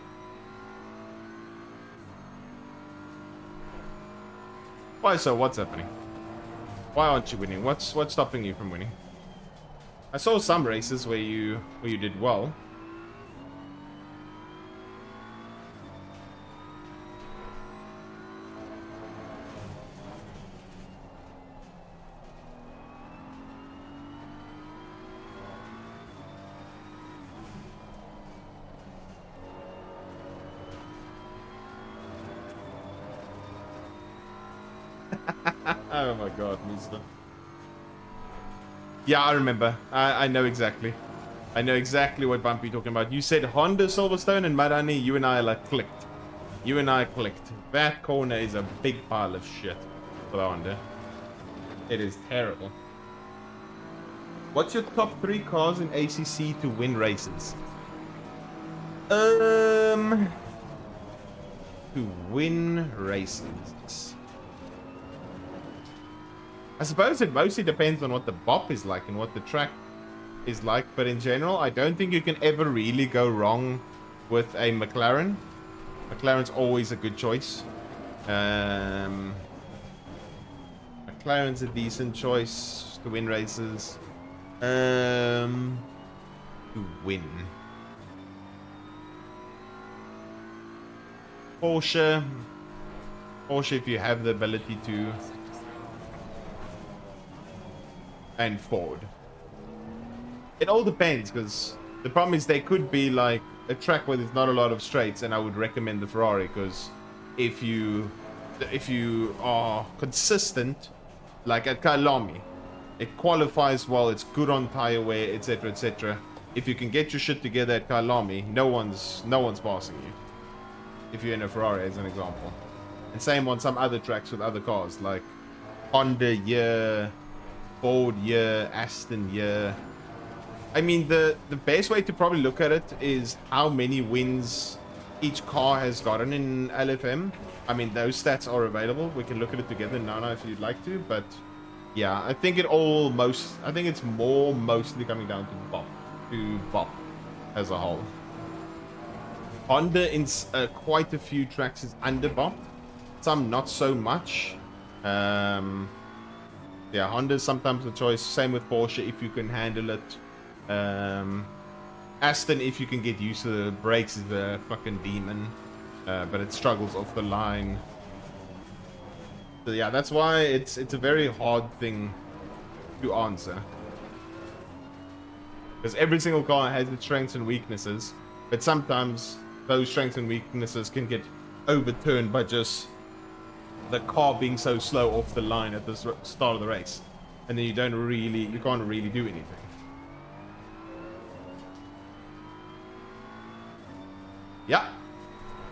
Why so? What's happening? Why aren't you winning? What's stopping you from winning? I saw some races where you did well. Oh my god, Mister. Yeah, I remember. I know exactly. I know exactly what bump you're talking about. You said Honda, Silverstone, and Madani. You and I like clicked. You and I clicked. That corner is a big pile of shit for the Honda. It is terrible. What's your top 3 cars in ACC to win races? To win races. I suppose it mostly depends on what the bop is like and what the track is like, but in general, I don't think you can ever really go wrong with a McLaren. McLaren's always a good choice. McLaren's a decent choice to win races. To win. Porsche, if you have the ability to. And Ford. It all depends, because the problem is there could be like a track where there's not a lot of straights, and I would recommend the Ferrari, because if you are consistent, like at Kyalami, it qualifies well, it's good on tire wear, etc, etc. if you can get your shit together at Kailami, no one's passing you. If you're in a Ferrari, as an example. And same on some other tracks with other cars, like Honda, yeah, Ford, yeah, Aston, yeah. I mean, the best way to probably look at it is how many wins each car has gotten in LFM. I mean, those stats are available. We can look at it together, Nana, if you'd like to. But yeah, I think it's mostly coming down to Bop as a whole. Honda in quite a few tracks is under Bop, some not so much. Yeah, Honda's sometimes a choice. Same with Porsche if you can handle it. Aston, if you can get used to the brakes, is a fucking demon, but it struggles off the line. So yeah, that's why it's a very hard thing to answer, because every single car has its strengths and weaknesses, but sometimes those strengths and weaknesses can get overturned by just the car being so slow off the line at the start of the race, and then you can't really do anything. Yeah,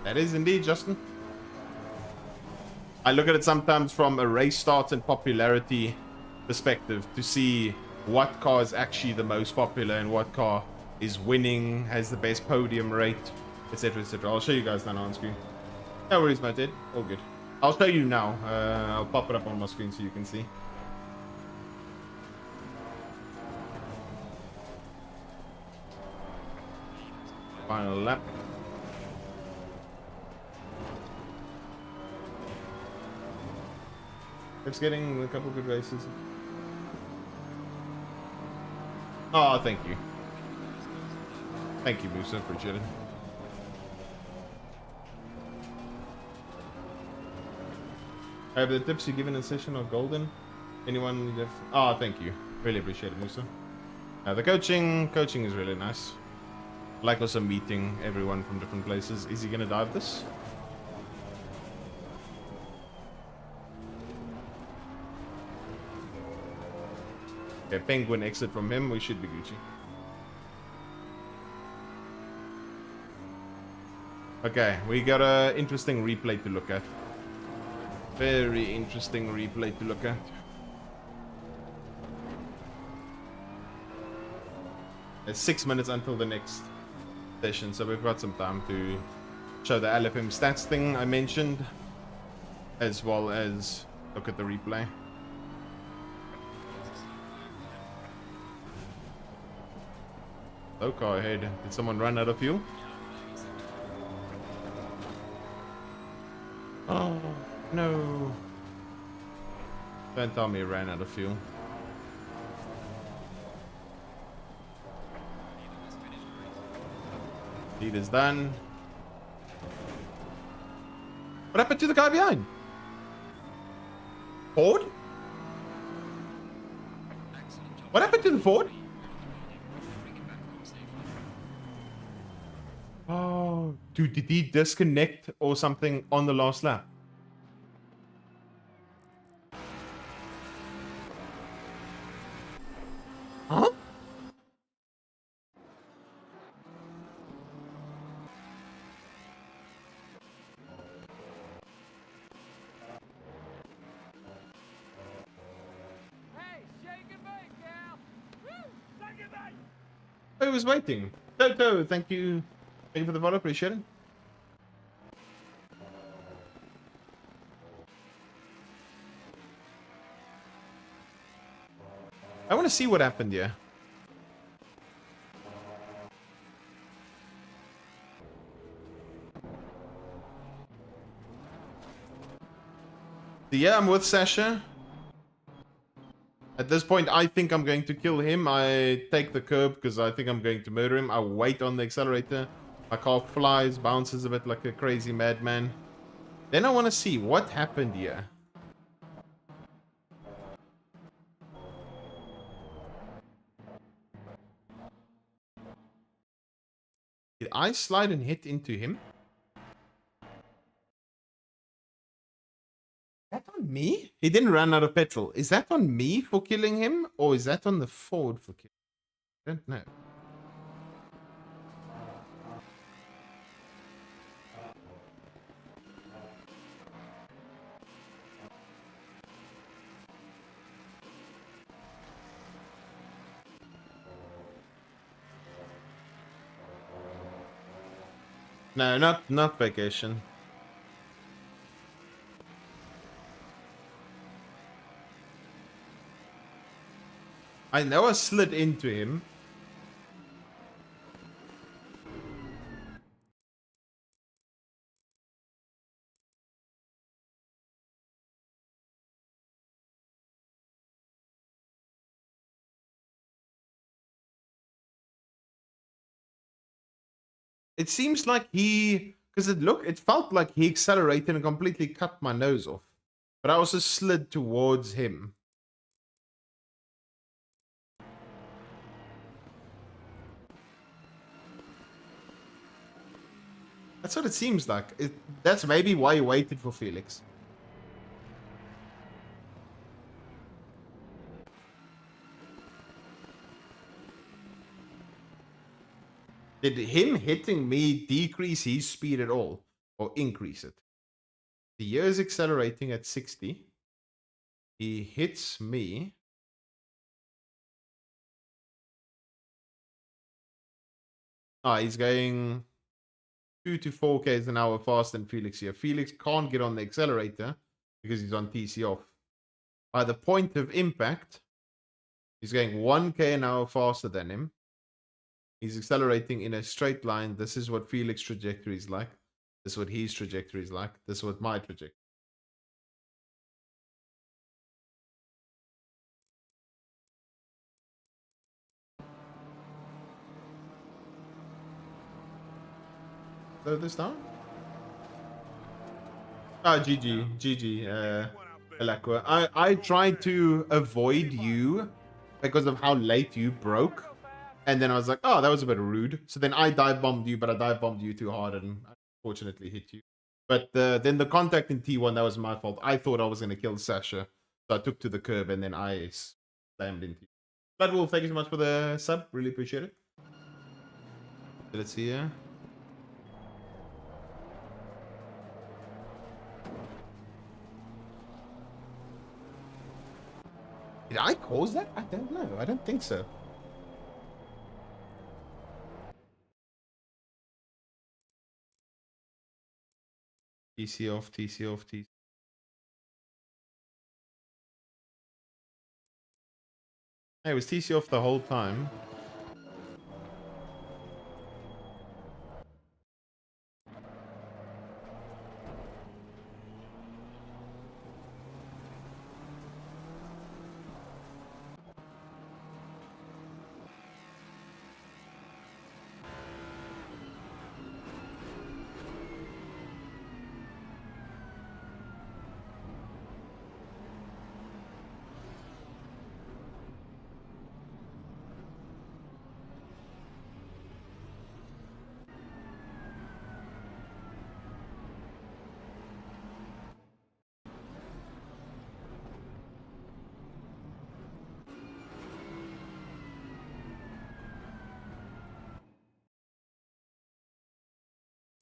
that is indeed, Justin. I look at it sometimes from a race start and popularity perspective to see what car is actually the most popular and what car is winning, has the best podium rate, etc, etc. I'll show you guys that on screen. No worries, my dude. All good. I'll show you now. I'll pop it up on my screen so you can see. Final lap. It's getting a couple good races. Oh, thank you. Thank you, Musa. Appreciate it. Have the tips you given in session are golden. Anyone? Oh, thank you. Really appreciate it, Musa. The coaching is really nice. Like also meeting everyone from different places. Is he gonna dive this? Okay, penguin exit from him. We should be Gucci. Okay, we got a interesting replay to look at. Very interesting replay to look at. It's 6 minutes until the next session, so we've got some time to show the LFM stats thing I mentioned, as well as look at the replay. Oh, car ahead. Did someone run out of fuel? Oh, no. Don't tell me it ran out of fuel. Lead is done. What happened to the guy behind? Ford? What happened to the Ford? Oh, dude, did he disconnect or something on the last lap? Huh? Hey, shake it back, gal. Woo, shake it back. I was waiting. Toto, thank you. Thank you for the follow, appreciate it. I want to see what happened here. So yeah, I'm with Sasha. At this point, I think I'm going to kill him. I take the curb because I think I'm going to murder him. I wait on the accelerator. My car flies, bounces a bit like a crazy madman. Then I want to see what happened here. Did I slide and hit into him? Is that on me? He didn't run out of petrol. Is that on me for killing him? Or is that on the Ford for killing him? I don't know. No, not vacation. I know I slid into him. It seems like because it felt like he accelerated and completely cut my nose off. But I also slid towards him. That's what it seems like. That's maybe why he waited for Felix. Did him hitting me decrease his speed at all? Or increase it? The year is accelerating at 60. He hits me. He's going 2 to 4 k's an hour faster than Felix here. Felix can't get on the accelerator because he's on TC off. By the point of impact, he's going 1k an hour faster than him. He's accelerating in a straight line. This is what Felix's trajectory is like. This is what his trajectory is like. This is what my trajectory. Slow this down. GG, Alakwa. I tried to avoid you because of how late you broke. And then I was like, oh, that was a bit rude. So then I dive bombed you, but I dive bombed you too hard and unfortunately hit you. But then the contact in T1, that was my fault. I thought I was going to kill Sasha. So I took to the curb and then I slammed into you. Blood Wolf, thank you so much for the sub. Really appreciate it. Let's see here. Did I cause that? I don't know. I don't think so. TC off, TC off, TC. Hey, it was TC off the whole time.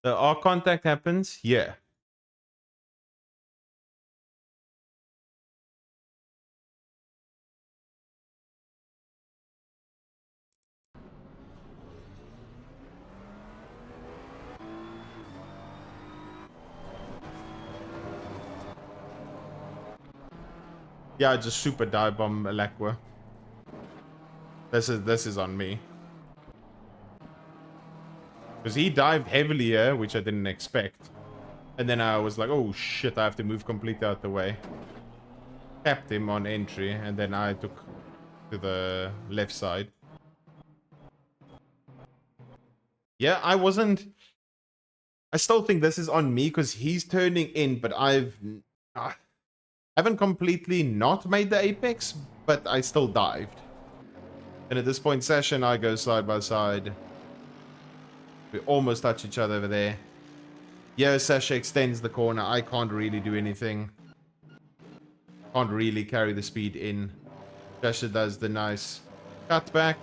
So our contact happens, yeah. Yeah, I just super dive bomb Alakwa. This is on me. Because he dived heavily here, which I didn't expect. And then I was like, oh shit, I have to move completely out the way. Tapped him on entry, and then I took to the left side. Yeah, I still think this is on me because he's turning in, but I haven't completely not made the apex, but I still dived. And at this point, Sasha and I go side by side. We almost touch each other over there. Yeah, Sasha extends the corner. I can't really do anything. Can't really carry the speed in. Sasha does the nice cutback.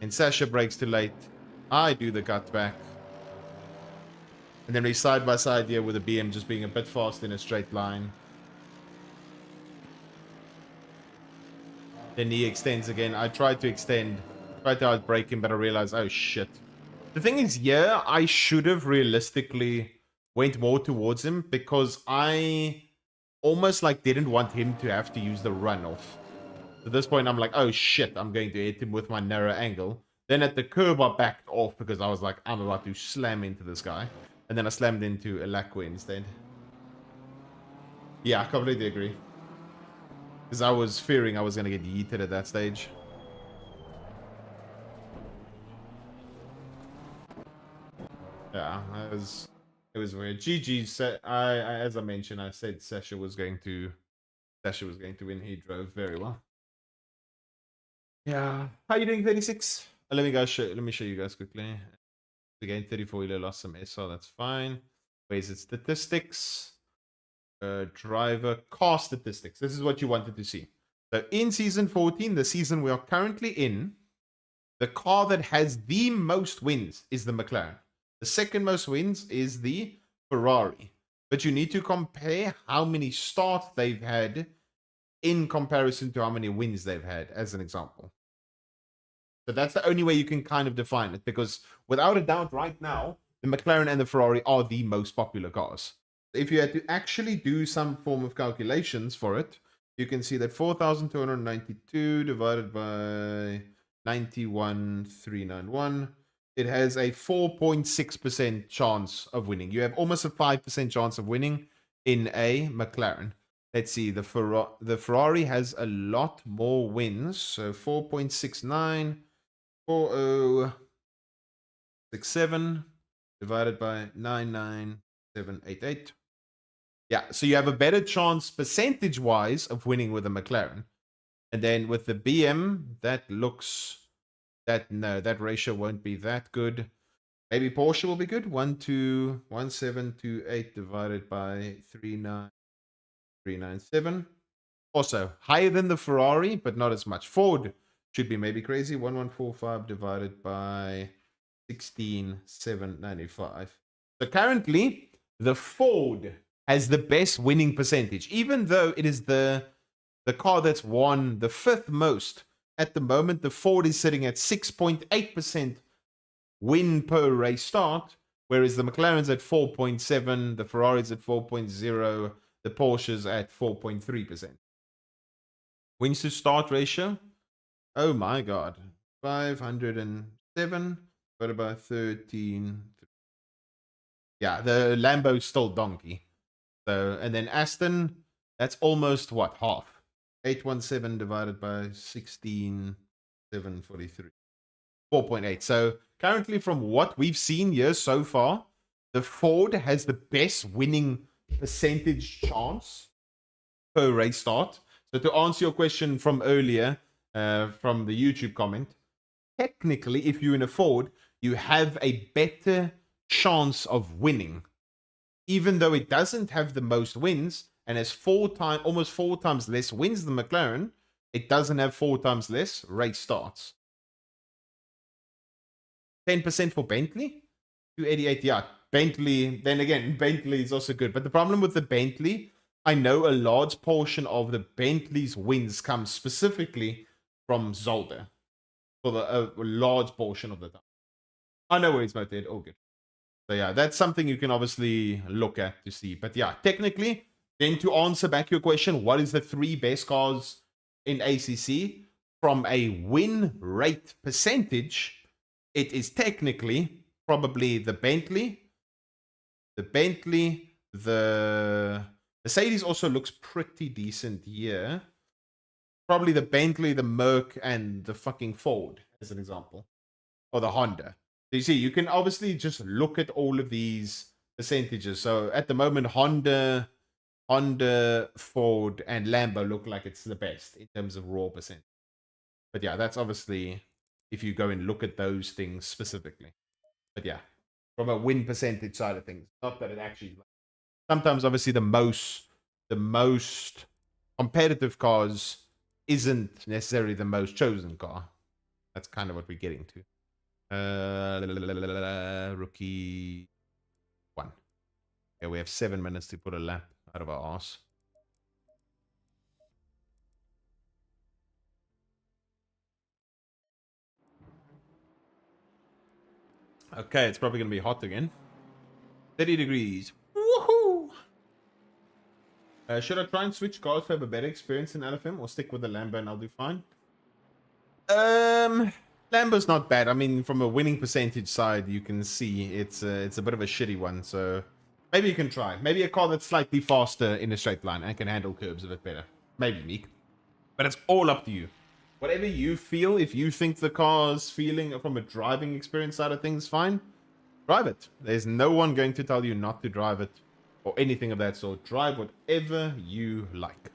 And Sasha breaks too late. I do the cutback. And then we side by side here with the BM just being a bit fast in a straight line. Then he extends again. I tried to extend. Tried to outbrake him, but I realized, oh shit. The thing is, yeah, I should have realistically went more towards him because I almost like didn't want him to have to use the runoff. At this point, I'm like, oh shit, I'm going to hit him with my narrow angle. Then at the curb, I backed off because I was like, I'm about to slam into this guy. And then I slammed into Elakwe instead. Yeah, I completely agree. Because I was fearing I was going to get yeeted at that stage. Yeah, it was weird. GG said as I mentioned, I said Sasha was going to win. He drove very well. Yeah. How you doing, 36? Let me show you guys quickly. Again, 34 Wheeler lost some SR, that's fine. Where's its statistics? Driver car statistics. This is what you wanted to see. So in season 14, the season we are currently in, the car that has the most wins is the McLaren. The second most wins is the Ferrari. But you need to compare how many starts they've had in comparison to how many wins they've had, as an example. So that's the only way you can kind of define it, because without a doubt, right now, the McLaren and the Ferrari are the most popular cars. If you had to actually do some form of calculations for it, you can see that 4,292 divided by 91,391, it has a 4.6% chance of winning. You have almost a 5% chance of winning in a McLaren. Let's see, the Ferrari has a lot more wins, so 4.69. 4067 divided by 99788. Yeah, so you have a better chance percentage wise of winning with a McLaren. And then with the BM, that ratio won't be that good. Maybe Porsche will be good. 1728 divided by 39397. Also higher than the Ferrari, but not as much. Ford should be maybe crazy. 1145 divided by 16,795. So currently, the Ford has the best winning percentage, even though it is the car that's won the fifth most. At the moment, the Ford is sitting at 6.8% win per race start, whereas the McLaren's at 4.7, the Ferrari's at 4.0, the Porsche's at 4.3%. Wins to start ratio, oh my god, 507 divided by 13. Yeah, the Lambo's still donkey. So, and then Aston, that's almost what, half. 817 divided by 16,743. 4.8. So currently, from what we've seen here so far, the Ford has the best winning percentage chance per race start. So to answer your question from earlier, from the YouTube comment, technically, if you're in a Ford, you have a better chance of winning, even though it doesn't have the most wins and has almost four times less wins than McLaren. It doesn't have four times less race starts. 10% for Bentley, 288. Yeah, Bentley. Then again, Bentley is also good, but the problem with the Bentley, I know a large portion of the Bentley's wins comes specifically from Zolder for a large portion of the time. I know where he's motivated. All good. So yeah, that's something you can obviously look at to see. But yeah, technically, then to answer back your question, what is the three best cars in ACC? From a win rate percentage, it is technically probably the Bentley. The Mercedes also looks pretty decent here. Probably the Bentley, the Merc, and the fucking Ford, as an example. Or the Honda. So you see, you can obviously just look at all of these percentages. So at the moment, Honda, Ford, and Lambo look like it's the best in terms of raw percent. But yeah, that's obviously if you go and look at those things specifically. But yeah, from a win percentage side of things, not that it actually. Sometimes, obviously, the most competitive cars isn't necessarily the most chosen car. That's kind of what we're getting to. Rookie 1. Okay, we have 7 minutes to put a lap out of our arse. Okay, it's probably going to be hot again. 30 degrees. Woohoo! Should I try and switch cars to have a better experience in LFM or stick with the Lambo and I'll do fine? Lambo's not bad. I mean, from a winning percentage side, you can see it's a bit of a shitty one. So maybe you can try. Maybe a car that's slightly faster in a straight line and can handle curves a bit better. Maybe, Meek. But it's all up to you. Whatever you feel, if you think the car's feeling from a driving experience side of things fine, drive it. There's no one going to tell you not to drive it or anything of that sort. Drive whatever you like.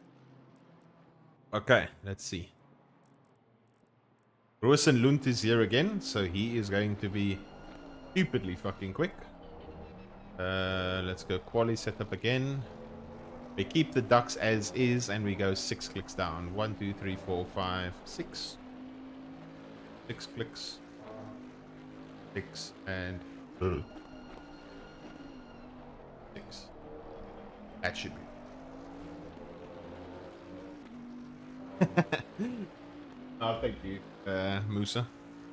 Okay, let's see. Rosen Lund is here again, so he is going to be stupidly fucking quick. Let's go quali setup again. We keep the ducks as is, and we go 6 clicks down. 1, 2, 3, 4, 5, 6. 6 clicks. 6 and 6. That should be. Oh, thank you, Musa.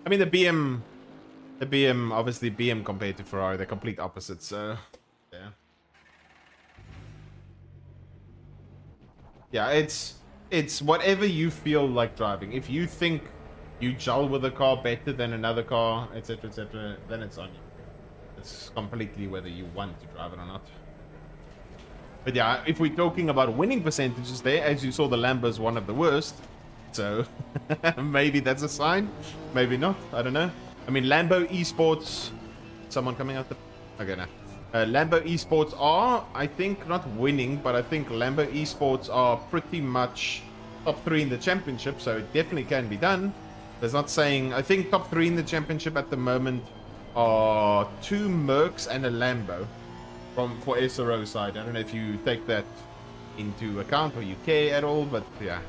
I mean, the BM, obviously BM compared to Ferrari, they're complete opposites. So, yeah. Yeah, it's whatever you feel like driving. If you think you gel with a car better than another car, etc., then it's on you. It's completely whether you want to drive it or not. But yeah, if we're talking about winning percentages there, as you saw, the Lambo's one of the worst. So maybe that's a sign. Maybe not. I don't know. I mean, Lambo Esports. Someone coming out the. Okay, no. Lambo Esports are, I think, not winning, but I think Lambo Esports are pretty much top 3 in the championship, so it definitely can be done. There's not saying, I think top 3 in the championship at the moment are 2 Mercs and a Lambo for SRO side. I don't know if you take that into account or you care at all, but yeah,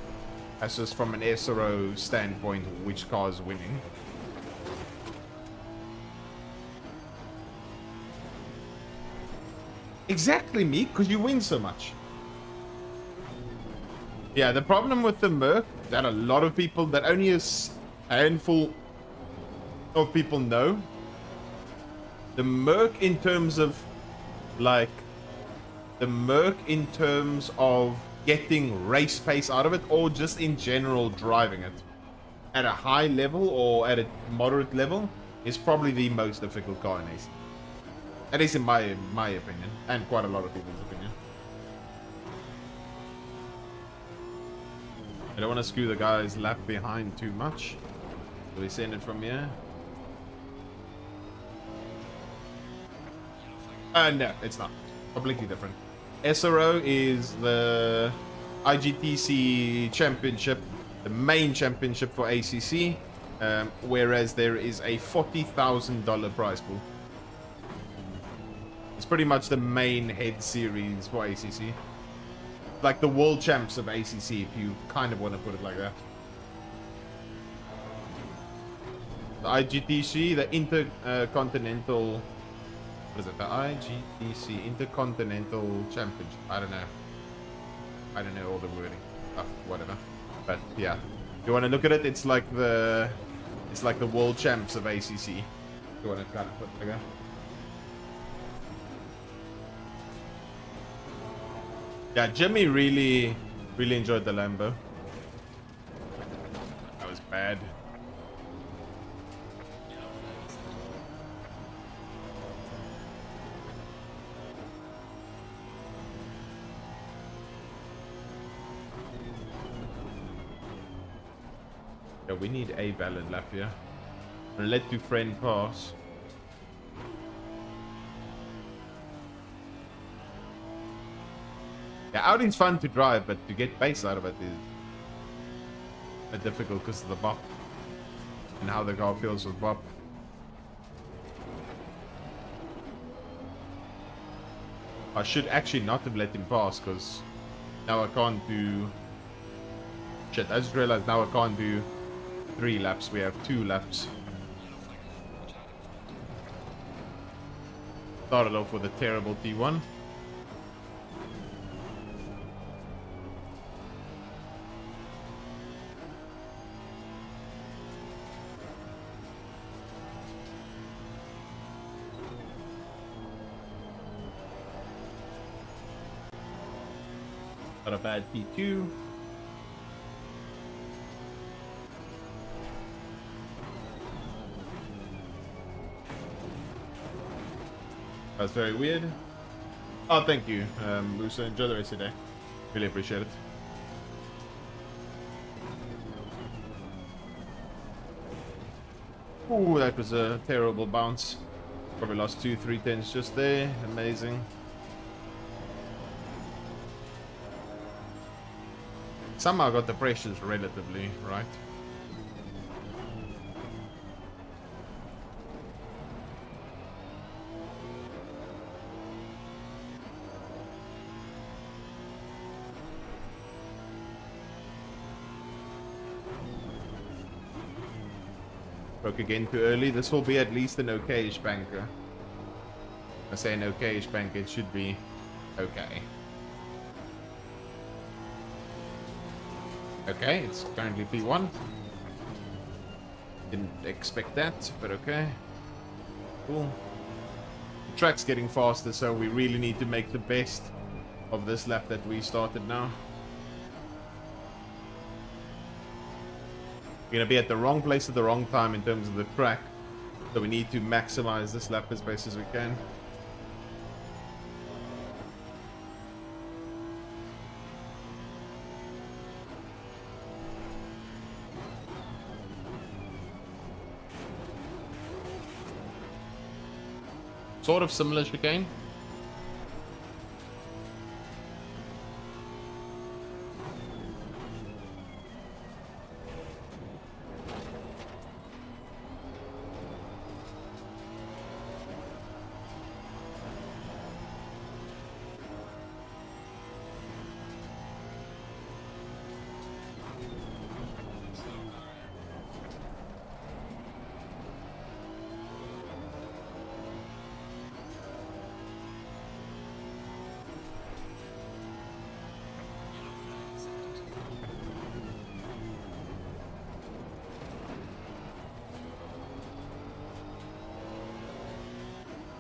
that's just from an SRO standpoint, which car is winning. Exactly, me, because you win so much. Yeah, the problem with the Merc that a lot of people, that only a handful of people know, the Merc in terms of, like, the Merc in terms of getting race pace out of it, or just in general driving it at a high level or at a moderate level, is probably the most difficult car in AC. At least in my opinion, and quite a lot of people's opinion. I don't want to screw the guy's lap behind too much. So we send it from here. No, it's not. Completely different. SRO is the IGTC championship, the main championship for ACC, whereas there is a $40,000 prize pool. It's pretty much the main head series for ACC. Like the world champs of ACC, if you kind of want to put it like that. The IGTC, the Intercontinental... What is it? The IGTC Intercontinental Championship. I don't know. I don't know all the wording. Oh, whatever. But yeah. If you want to look at it, it's like the world champs of ACC. If you want to kind of put it like that. Yeah, Jimmy really enjoyed the Lambo. That was bad. Yeah, we need a valid lap here. And let Dufresne pass. Yeah, Audi's fun to drive, but to get pace out of it is a bit difficult because of the bop. And how the car feels with bop. I should actually not have let him pass, because now I can't do... Shit, I just realized now I can't do 3 laps. We have 2 laps. Started off with a terrible T1. Not a bad P2. That's very weird. Oh, thank you, Musa. Enjoy the rest of your day. Really appreciate it. Ooh, that was a terrible bounce. Probably lost 2-3 tenths just there. Amazing. Somehow got the pressures relatively right. Broke again too early. This will be at least an okay-ish banker. I say an okay-ish banker, it should be okay. Okay, it's currently P1. Didn't expect that, but okay. Cool. The track's getting faster, so we really need to make the best of this lap that we started now. We're going to be at the wrong place at the wrong time in terms of the track. So we need to maximize this lap as best as we can. Sort of similar chicane.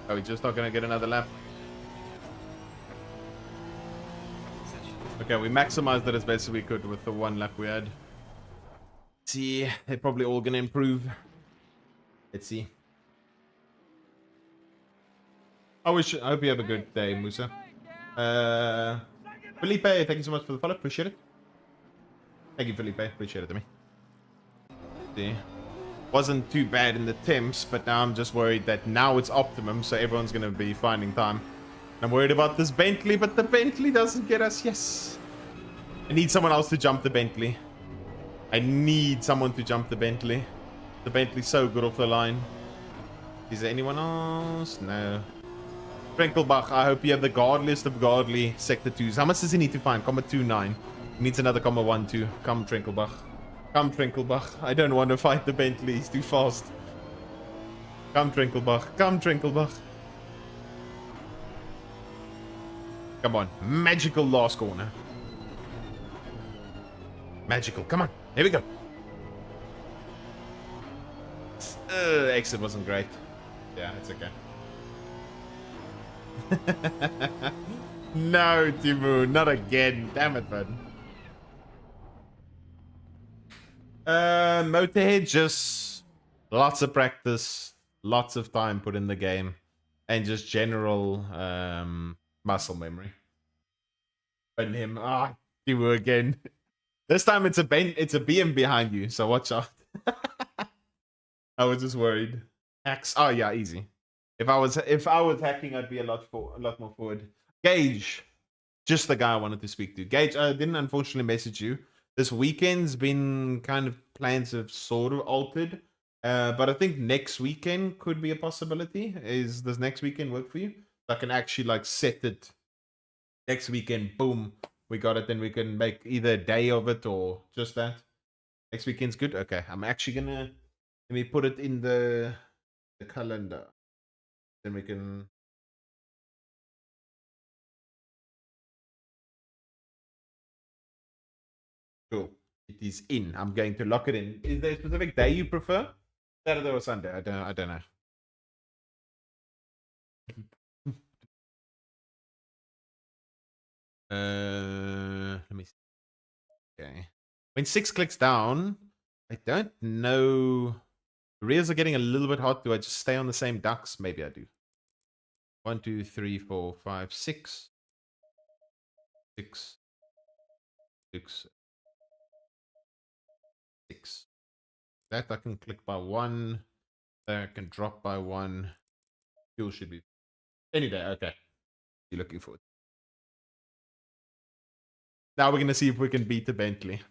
Are we just not going to get another lap? Okay, we maximized it as best as we could with the one lap we had. Let's see, they're probably all going to improve. Let's see. I hope you have a good day, Musa. Felipe, thank you so much for the follow. Appreciate it. Thank you, Felipe. Appreciate it to me. See. Wasn't too bad in the temps, but now I'm just worried that now it's optimum, so everyone's going to be finding time. I'm worried about this Bentley, but the Bentley doesn't get us. Yes. I need someone else to jump the Bentley. I need someone to jump the Bentley. The Bentley's so good off the line. Is there anyone else? No. Trinkelbach, I hope you have the godliest of godly Sector 2s. How much does he need to find? 0.29. He needs another 0.12. Come, Trinkelbach. Come, Trinkelbach. I don't want to fight the Bentley. He's too fast. Come, Trinkelbach. Come, Trinkelbach. Come on. Magical last corner. Magical. Come on. Here we go. Exit wasn't great. Yeah, it's okay. No, Timu. Not again. Damn it, bud. Motorhead, just lots of practice, lots of time put in the game, and just general muscle memory. And him, you again. This time it's a BM behind you, so watch out. I was just worried. Hacks. Oh yeah, easy. If I was hacking, I'd be a lot more forward. Gage, just the guy I wanted to speak to. Gage, I didn't unfortunately message you. This weekend's been kind of plans have sort of altered, but I think next weekend could be a possibility. Does next weekend work for you? I can actually like set it next weekend. Boom, we got it. Then we can make either a day of it or just that. Next weekend's good. Okay, I'm actually gonna let me put it in the calendar. Then we can. Cool. It is in. I'm going to lock it in. Is there a specific day you prefer? Saturday or Sunday? I don't know. Let me see. Okay. When 6 clicks down, I don't know. The rears are getting a little bit hot. Do I just stay on the same ducks? Maybe I do. 1, 2, 3, 4, 5, 6. 6. 6. 6. That I can click by 1. That I can drop by 1. Fuel should be any day. Okay. You're looking forward. Now we're going to see if we can beat the Bentley.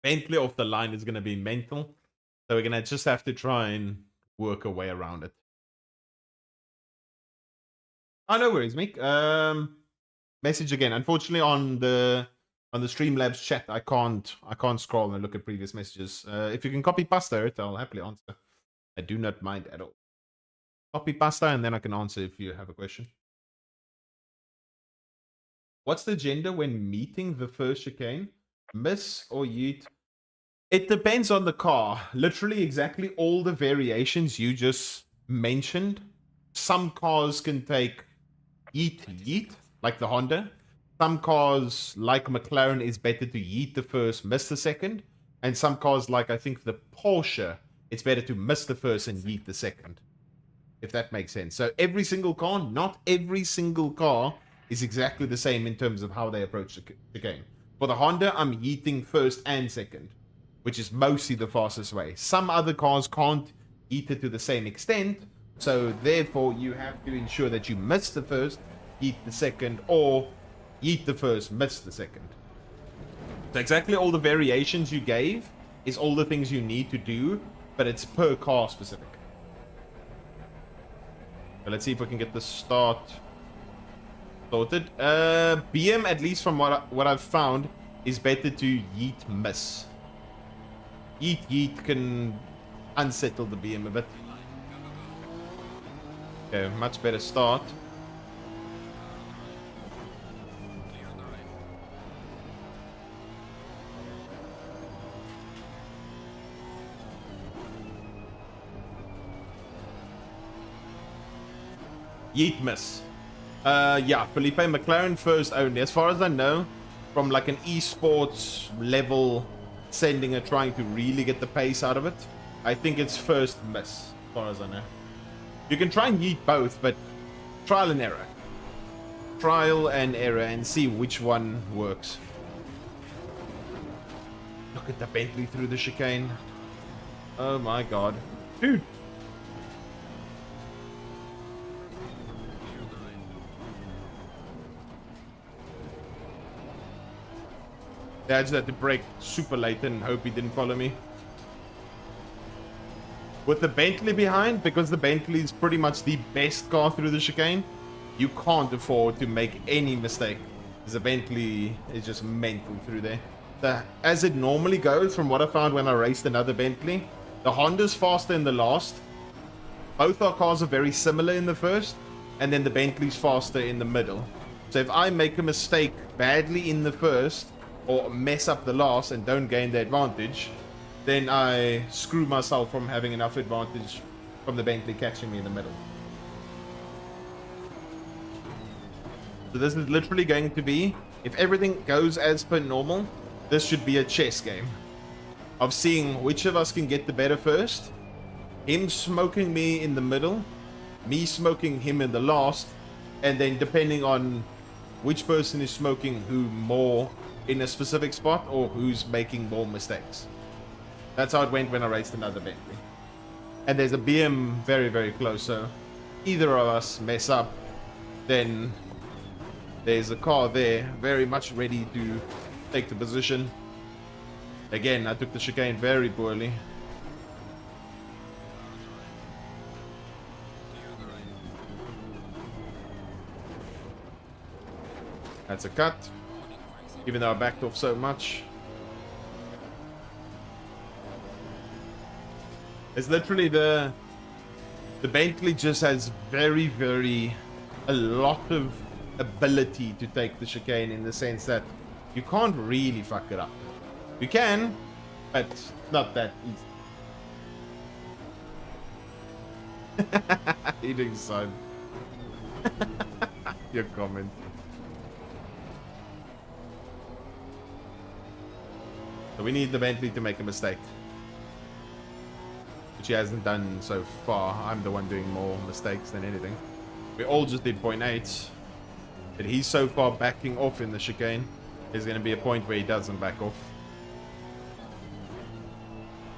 Bentley off the line is going to be mental. So we're going to just have to try and work a way around it. Oh, no worries, Mick. Message again. Unfortunately, on the Streamlabs chat, I can't scroll and look at previous messages. If you can copy pasta it, I'll happily answer. I do not mind at all. Copy pasta and then I can answer if you have a question. What's the agenda when meeting the first chicane? Miss or yeet? It depends on the car. Literally exactly all the variations you just mentioned. Some cars can take yeet, like the Honda. Some cars, like McLaren, is better to yeet the first, miss the second. And some cars, like I think the Porsche, it's better to miss the first and yeet the second. If that makes sense. So every single car, not every single car is exactly the same in terms of how they approach the game. For the Honda, I'm yeeting first and second, which is mostly the fastest way. Some other cars can't yeet it to the same extent, so therefore you have to ensure that you miss the first, yeet the second, or yeet the first, miss the second. So exactly all the variations you gave is all the things you need to do, but it's per car specific. So let's see if we can get the start sorted. BM, at least from what I've found, is better to yeet miss. Yeet can unsettle the BM a bit. Okay, much better start. Yeet miss. Yeah, Felipe McLaren first only. As far as I know, from like an esports level sending and trying to really get the pace out of it, I think it's first miss, as far as I know. You can try and yeet both, but trial and error. Trial and error and see which one works. Look at the Bentley through the chicane. Oh my god. Dude. Yeah, I just had to brake super late and hope he didn't follow me. With the Bentley behind, because the Bentley is pretty much the best car through the chicane, you can't afford to make any mistake. Because the Bentley is just mental through there. As it normally goes, from what I found when I raced another Bentley, the Honda's faster in the last. Both our cars are very similar in the first, and then the Bentley's faster in the middle. So if I make a mistake badly in the first, or mess up the last and don't gain the advantage, then I screw myself from having enough advantage from the Bentley catching me in the middle. So this is literally going to be, if everything goes as per normal, this should be a chess game of seeing which of us can get the better first, him smoking me in the middle, me smoking him in the last, and then depending on which person is smoking who more in a specific spot or who's making more mistakes. That's how it went when I raced another Bentley. And there's a BM very, very close, so either of us mess up, then there's a car there very much ready to take the position. Again, I took the chicane very poorly. That's a cut. Even though I backed off so much. It's literally the Bentley just has a lot of ability to take the chicane, in the sense that you can't really fuck it up. You can, but not that easy. Eating son. Your comment. So we need the Bentley to make a mistake. Which he hasn't done so far. I'm the one doing more mistakes than anything. We all just did 0.8. But he's so far backing off in the chicane. There's going to be a point where he doesn't back off.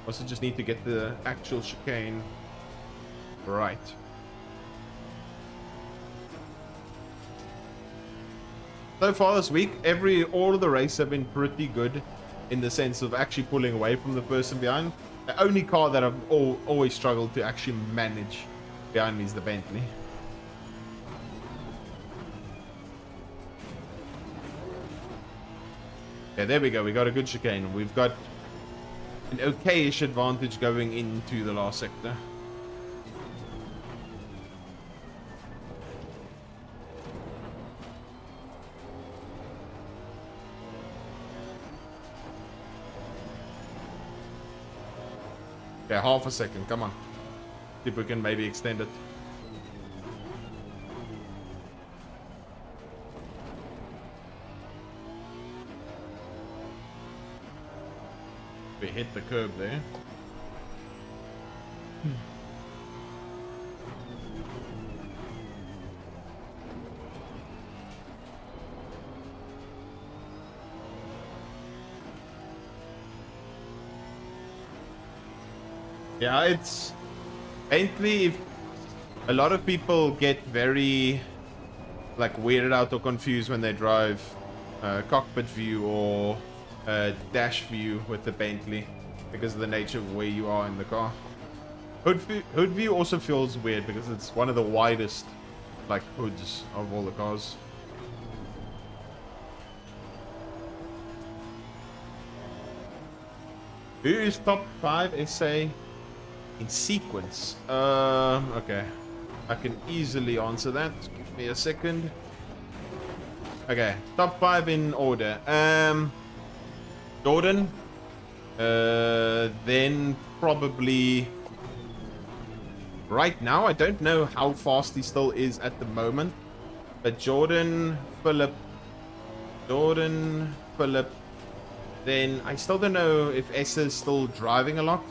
Also just need to get the actual chicane right. So far this week, all of the races have been pretty good in the sense of actually pulling away from the person behind. The only car that I've always struggled to actually manage behind me is the Bentley. Yeah, there we go. We got a good chicane. We've got an okay-ish advantage going into the last sector. Yeah, half a second. Come on. See if we can maybe extend it. We hit the curb there. Yeah, it's Bentley. If a lot of people get very like weirded out or confused when they drive cockpit view or dash view with the Bentley because of the nature of where you are in the car. Hood view also feels weird because it's one of the widest like hoods of all the cars. Who is top 5 SA in sequence? Okay. I can easily answer that. Give me a second. Okay, top 5 in order. Jordan. Then probably... Right now, I don't know how fast he still is at the moment. But Jordan, Philip. Jordan, Philip. Then I still don't know if Essa is still driving a lot.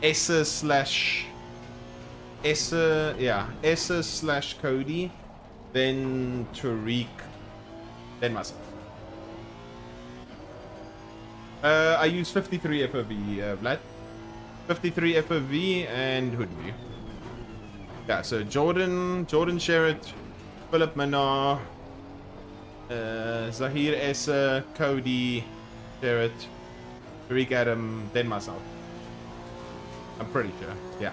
Essa slash Cody. Then Tariq. Then myself. I use 53 FOV, Vlad. 53 FOV and hood view. Yeah, so Jordan Sherritt, Philip Manar, Zahir Essa, Cody Sherritt, Tariq Adam, then myself. I'm pretty sure, yeah.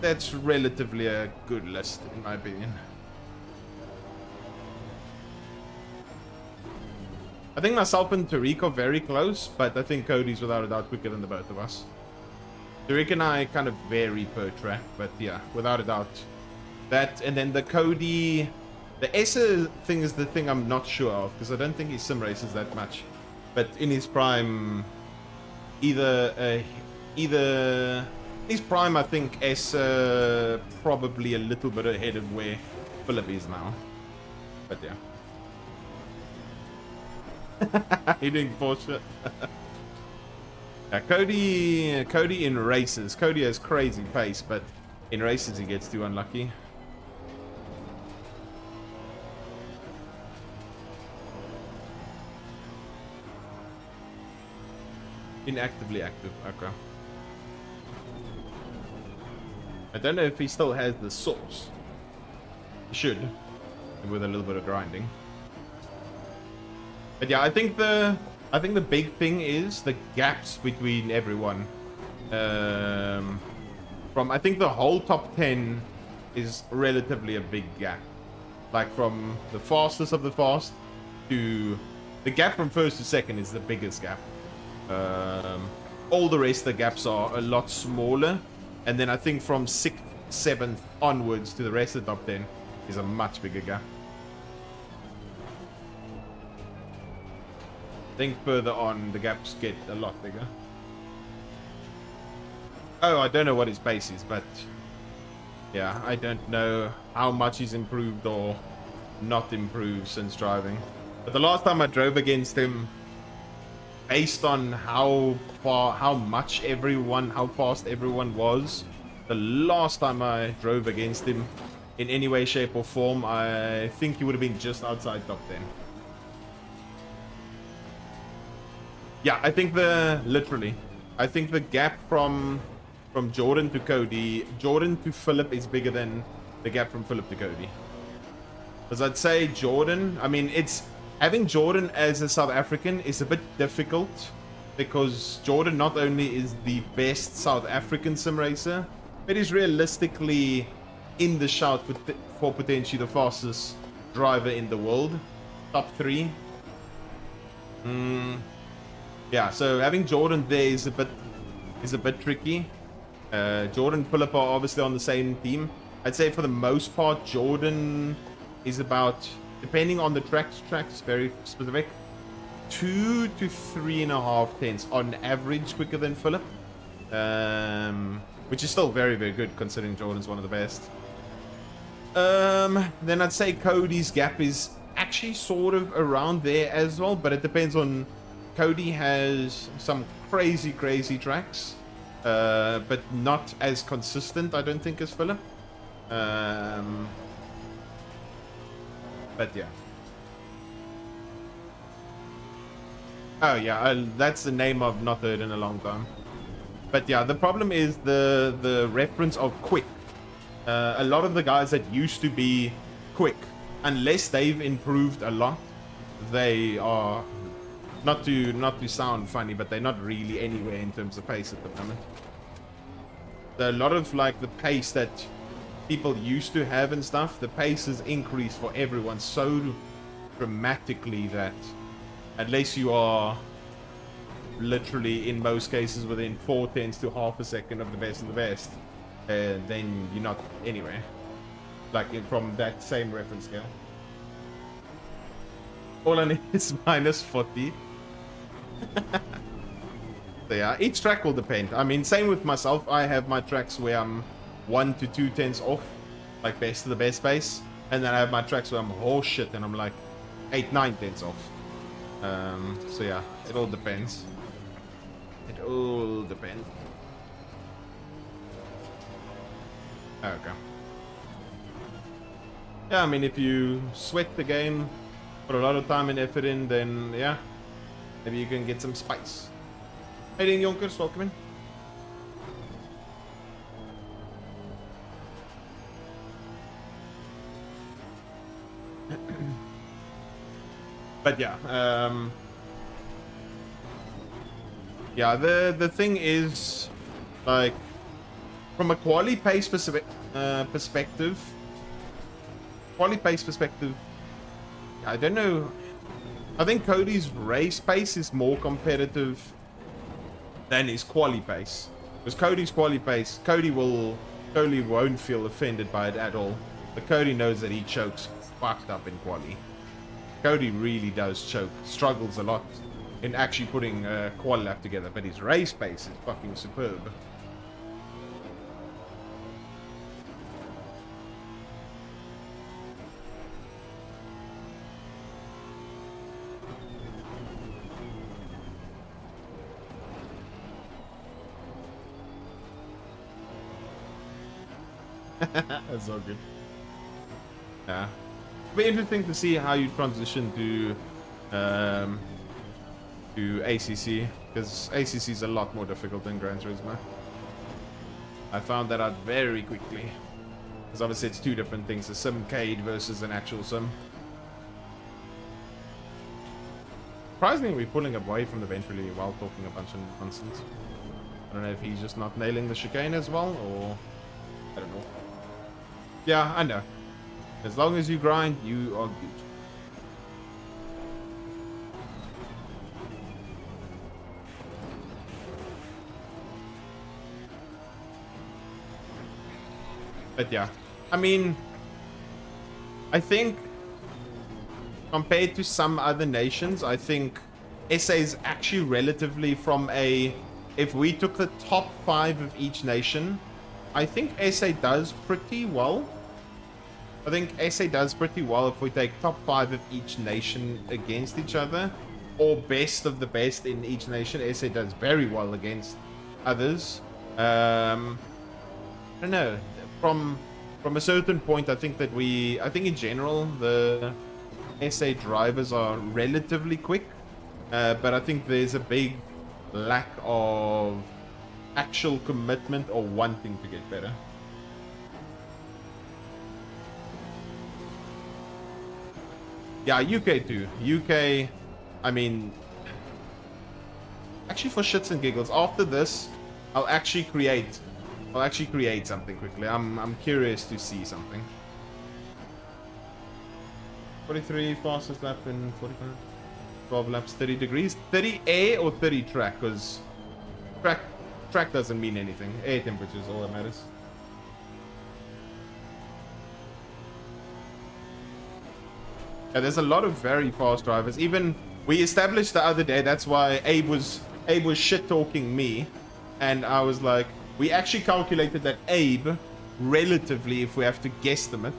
That's relatively a good list, in my opinion. I think myself and Tariq are very close, but I think Cody's without a doubt quicker than the both of us. Tariq and I kind of vary per track, but yeah, without a doubt. That, and then the Cody... The Essa thing is the thing I'm not sure of, because I don't think he sim races that much. But in his prime, either his prime, I think Essa probably a little bit ahead of where Philip is now. But yeah. He doing Porsche. Yeah, Cody in races. Cody has crazy pace, but in races he gets too unlucky. Inactively active, okay. I don't know if he still has the sauce. He should, with a little bit of grinding. But yeah, I think the big thing is the gaps between everyone. From I think the whole top 10 is relatively a big gap. Like from the fastest of the fast to the gap from first to second is the biggest gap. All the rest of the gaps are a lot smaller, and then I think from 6th, 7th onwards to the rest of the top 10 is a much bigger gap. I think further on the gaps get a lot bigger. Oh, I don't know what his base is, but yeah, I don't know how much he's improved or not improved since driving. But the last time I drove against him, based on how fast everyone was, the last time I drove against him in any way, shape, or form, I think he would have been just outside top 10. Yeah, I think I think the gap from Jordan to Cody, Jordan to Philip is bigger than the gap from Philip to Cody. Because I'd say Jordan, I mean, having Jordan as a South African is a bit difficult because Jordan not only is the best South African sim racer, but is realistically in the shout for potentially the fastest driver in the world, top 3. Yeah, so having Jordan there is a bit tricky. Jordan and Philip are obviously on the same team. I'd say for the most part, Jordan is about, depending on the tracks very specific, 2 to 3.5 tenths on average quicker than Philip, which is still very, very good considering Jordan's one of the best. Then I'd say Cody's gap is actually sort of around there as well, but it depends on. Cody has some crazy tracks, but not as consistent, I don't think, as Philip. But yeah. Oh yeah, that's the name I've not heard in a long time. But yeah, the problem is the reference of quick. A lot of the guys that used to be quick, unless they've improved a lot, they are, not to sound funny, but they're not really anywhere in terms of pace at the moment. So a lot of like the pace that people used to have and stuff, the pace has increased for everyone so dramatically that unless you are literally in most cases within 4 tenths to half a second of the best of the best, then you're not anywhere like from that same reference scale. All I need is minus 40. So yeah, each track will depend. I mean, same with myself. I have my tracks where I'm 1 to 2 tenths off, like best of the best pace, and then I have my tracks where I'm horse shit and I'm like 8-9 tenths off. So yeah, it all depends. It all depends. Okay. Yeah, I mean, if you sweat the game, put a lot of time and effort in, then yeah, maybe you can get some spice. Hey, Ding Yonkers, welcome in. But yeah, yeah, the thing is, like, from a quality pace perspective, I don't know. I think Cody's race pace is more competitive than his quali pace. Because Cody's quali pace, Cody won't feel offended by it at all. But Cody knows that he chokes fucked up in quali. Cody really does choke, struggles a lot in actually putting a quali lap together, but his race pace is fucking superb. That's all good. Yeah. It'll be interesting to see how you transition to ACC, because ACC is a lot more difficult than Gran Turismo. I found that out very quickly, because obviously it's two different things: a simcade versus an actual sim. Surprisingly, we're pulling away from the bench really while talking a bunch of nonsense. I don't know if he's just not nailing the chicane as well, or I don't know. Yeah, I know. As long as you grind, you are good. But yeah, I mean, I think compared to some other nations, I think SA is actually relatively from a... If we took the top 5 of each nation, I think SA does pretty well. I think SA does pretty well if we take top 5 of each nation against each other. or best of the best in each nation. SA does very well against others. I don't know. From a certain point, I think in general the SA drivers are relatively quick, but I think there's a big lack of actual commitment or wanting to get better. Yeah, UK too. UK, I mean, actually for shits and giggles, after this, I'll actually create something quickly. I'm curious to see something. 43 fastest lap in 45. 12 laps, 30 degrees. 30 air or 30 track? Because track doesn't mean anything. Air temperature is all that matters. Yeah, there's a lot of very fast drivers. Even we established the other day. That's why Abe was shit talking me, and I was like, we actually calculated that Abe, relatively, if we have to guesstimate,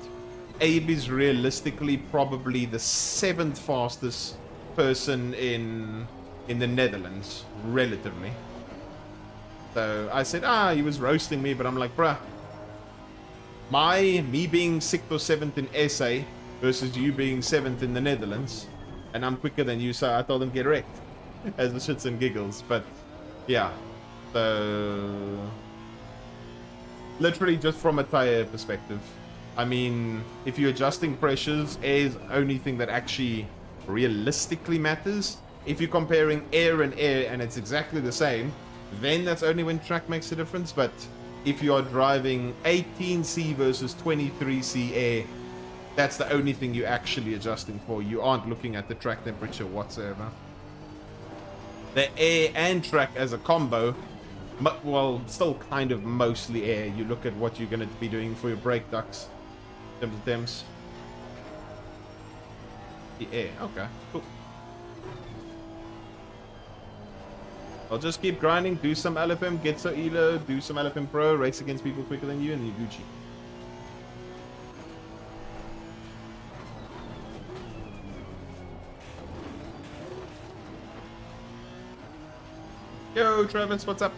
Abe is realistically probably the 7th fastest person in the Netherlands, relatively. So I said, he was roasting me, but I'm like, bruh, me being 6th or 7th in SA versus you being 7th in the Netherlands, and I'm quicker than you, so I told him get wrecked, as the shits and giggles. But yeah, so literally just from a tire perspective, I mean, if you're adjusting pressures, air is the only thing that actually realistically matters. If you're comparing air and air and it's exactly the same, then that's only when track makes a difference. But if you are driving 18C versus 23C air, that's the only thing you're actually adjusting for. You aren't looking at the track temperature whatsoever. The air and track as a combo, well, still kind of mostly air. You look at what you're going to be doing for your brake ducts. Temps. The air. Okay, cool. I'll just keep grinding, do some LFM, get some ELO, do some LFM Pro, race against people quicker than you, and you're Gucci. Yo, Travis, what's up?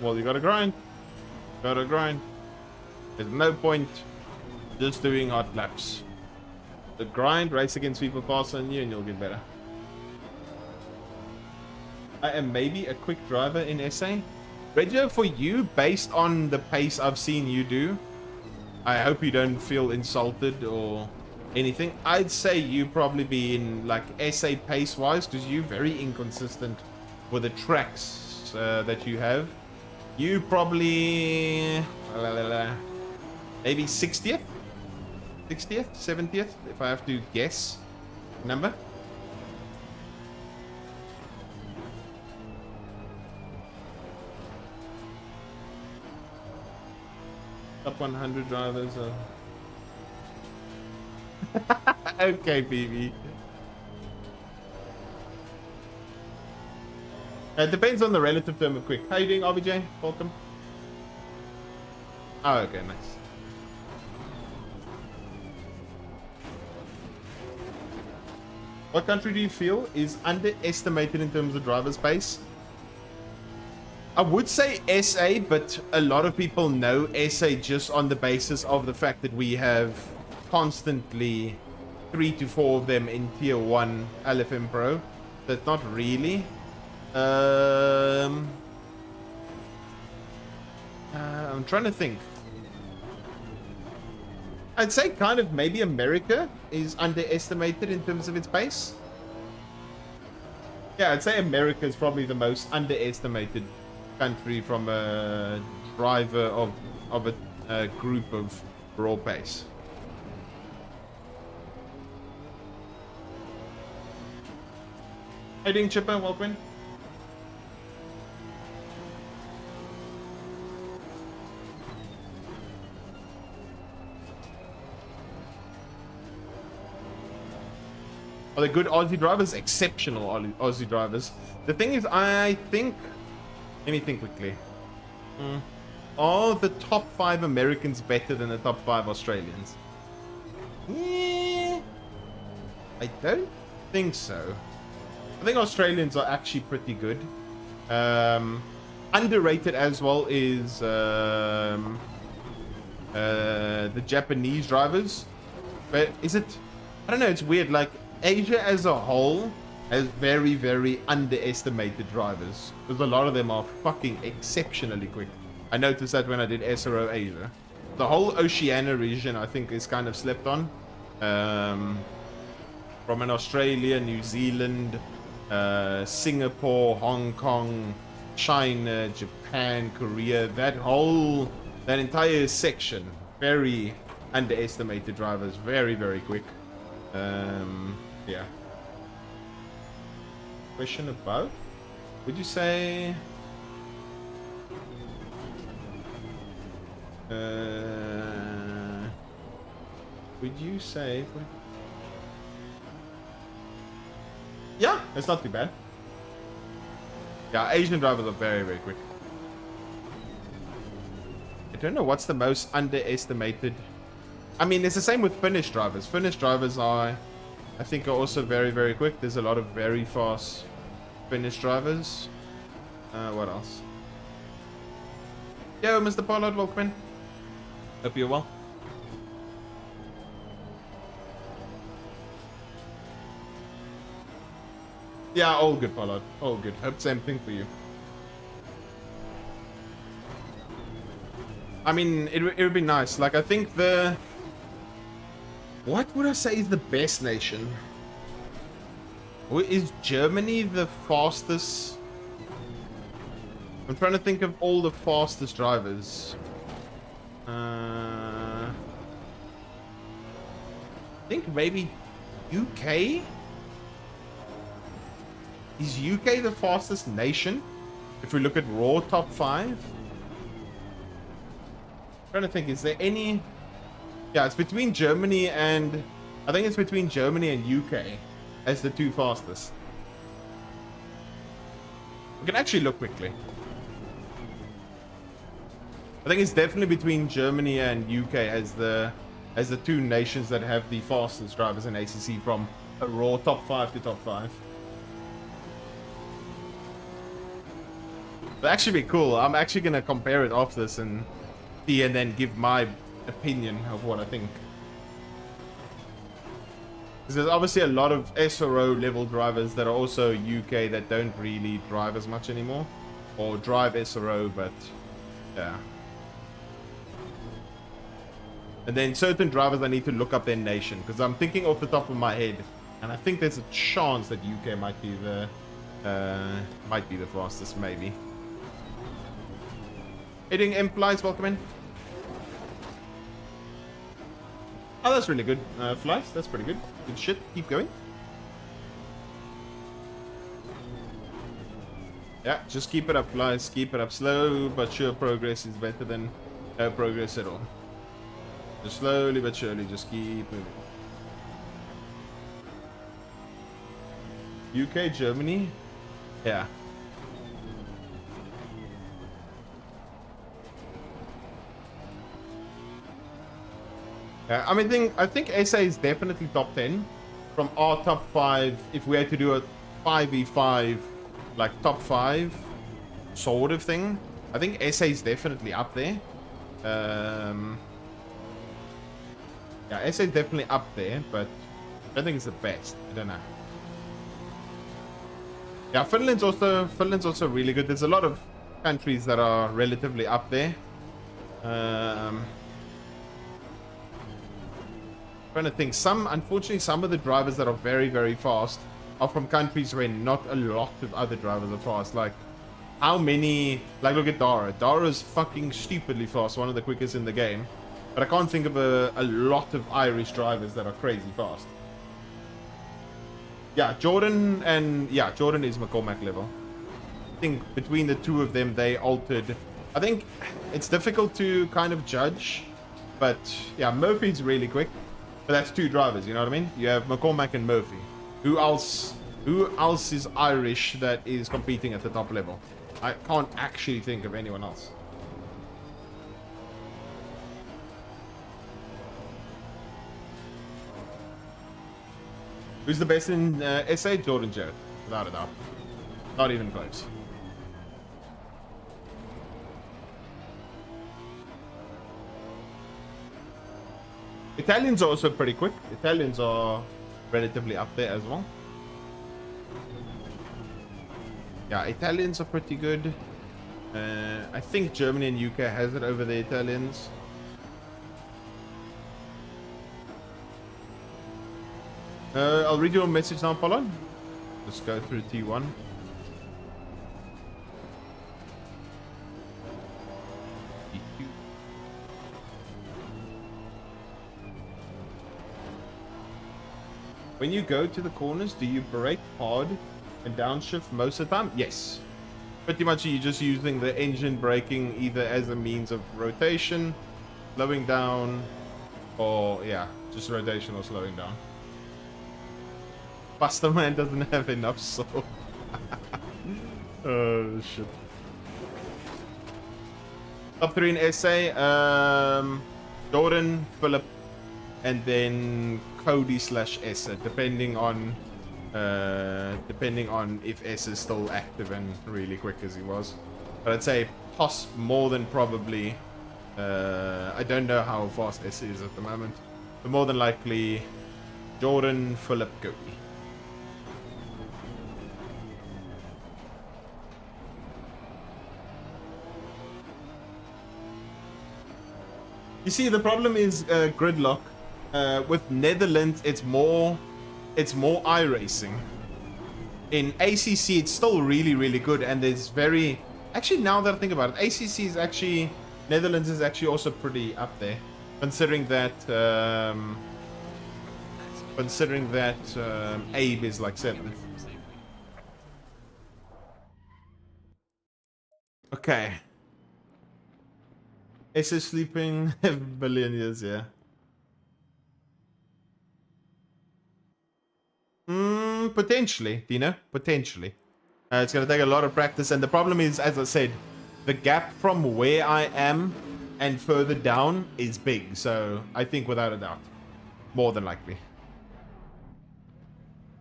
Well, you gotta grind. Gotta grind. There's no point just doing hot laps. The grind, race against people faster than you, and you'll get better. I am maybe a quick driver in SA. Reggio, for you, based on the pace I've seen you do, I hope you don't feel insulted or anything. I'd say you probably be in like SA pace-wise, because you're very inconsistent with the tracks that you have. You probably maybe 60th, 70th, if I have to guess number. Top 100 drivers. Okay, PB. It depends on the relative term of quick. How you doing, RBJ? Welcome. Oh, okay, nice. What country do you feel is underestimated in terms of driver space? I would say SA, but a lot of people know SA just on the basis of the fact that we have constantly 3 to 4 of them in tier 1 LFM Pro. That's not really. I'm trying to think. I'd say kind of maybe America is underestimated in terms of its pace. Yeah, I'd say America is probably the most underestimated country from a driver of a group of raw pace. How you doing, Chipper? Welcome. Are they good Aussie drivers? Exceptional Aussie drivers. The thing is, I think... Let me think quickly. Are the top 5 Americans better than the top 5 Australians? I don't think so. I think Australians are actually pretty good. Underrated as well is the Japanese drivers. But is it... I don't know, it's weird. Like, Asia as a whole has very, very underestimated drivers. Because a lot of them are fucking exceptionally quick. I noticed that when I did SRO Asia. The whole Oceania region, I think, is kind of slept on. From an Australia, New Zealand, Singapore, Hong Kong, China, Japan, Korea, that entire section, very underestimated drivers, very, very quick. Yeah. Question about? Would you say... would you say... Yeah, it's not too bad. Yeah, Asian drivers are very, very quick. I don't know what's the most underestimated. I mean, it's the same with Finnish drivers. Finnish drivers are, I think, are also very, very quick. There's a lot of very fast Finnish drivers. What else? Yo, Mr. Pollard, welcome in. Hope you're well. Yeah, all good, Pollard. All good. Hope same thing for you. I mean, it would be nice. Like, I think the... What would I say is the best nation? Is Germany the fastest? I'm trying to think of all the fastest drivers. I think maybe UK? Is UK the fastest nation? If we look at raw top 5? I'm trying to think, is there any... Yeah, it's between Germany and... I think it's between Germany and UK as the 2 fastest. We can actually look quickly. I think it's definitely between Germany and UK as the 2 nations that have the fastest drivers in ACC from a raw top 5 to top 5. It'll actually be cool. I'm actually going to compare it after this and see, and then give my opinion of what I think. Because there's obviously a lot of SRO level drivers that are also UK that don't really drive as much anymore. Or drive SRO, but yeah. And then certain drivers I need to look up their nation. Because I'm thinking off the top of my head. And I think there's a chance that UK might be the fastest, maybe. Hitting implies, welcome in. Oh, that's really good. Flies, that's pretty good. Good shit. Keep going. Yeah, just keep it up, Flies. Keep it up. Slow but sure progress is better than no progress at all. Just slowly but surely, just keep moving. UK, Germany? Yeah. I mean, I think SA is definitely top 10 from our top 5. If we had to do a 5v5, like top 5 sort of thing, I think SA is definitely up there. Yeah, SA is definitely up there, but I don't think it's the best. I don't know. Yeah, Finland's also really good. There's a lot of countries that are relatively up there. Trying to think. Unfortunately, some of the drivers that are very, very fast are from countries where not a lot of other drivers are fast. Like, how many... Like, look at Dara. Dara's fucking stupidly fast, one of the quickest in the game. But I can't think of a lot of Irish drivers that are crazy fast. Yeah, Jordan is McCormack level. I think between the 2 of them, they altered. I think it's difficult to kind of judge. But, yeah, Murphy's really quick. But that's 2 drivers, you know what I mean? You have McCormack and Murphy. Who else? Who else is Irish that is competing at the top level? I can't actually think of anyone else. Who's the best in SA? Jordan Jarrett, without a doubt. Not even close. Italians are also pretty quick. Italians are relatively up there as well. Yeah, Italians are pretty good. I think Germany and UK has it over the Italians. I'll read your message now, Paulo. Let's go through T1. T2. When you go to the corners, do you brake hard and downshift most of the time? Yes. Pretty much you're just using the engine braking either as a means of rotation, slowing down, or yeah, just rotation or slowing down. Buster Man doesn't have enough soul. Oh shit. Top 3 in SA, Jordan, Philip, and then Cody / Essa, depending on if S is still active and really quick as he was. But I'd say more than probably. I don't know how fast S is at the moment, but more than likely Jordan, Philip, Cody. You see, the problem is gridlock. With Netherlands, it's more iRacing. In ACC, it's still really, really good, and there's very... Actually, now that I think about it, ACC is actually... Netherlands is actually also pretty up there, considering that... Abe is like 7th. Okay. S is sleeping a billion years, yeah. Potentially, Dino. Potentially. It's going to take a lot of practice. And the problem is, as I said, the gap from where I am and further down is big. So I think without a doubt. More than likely.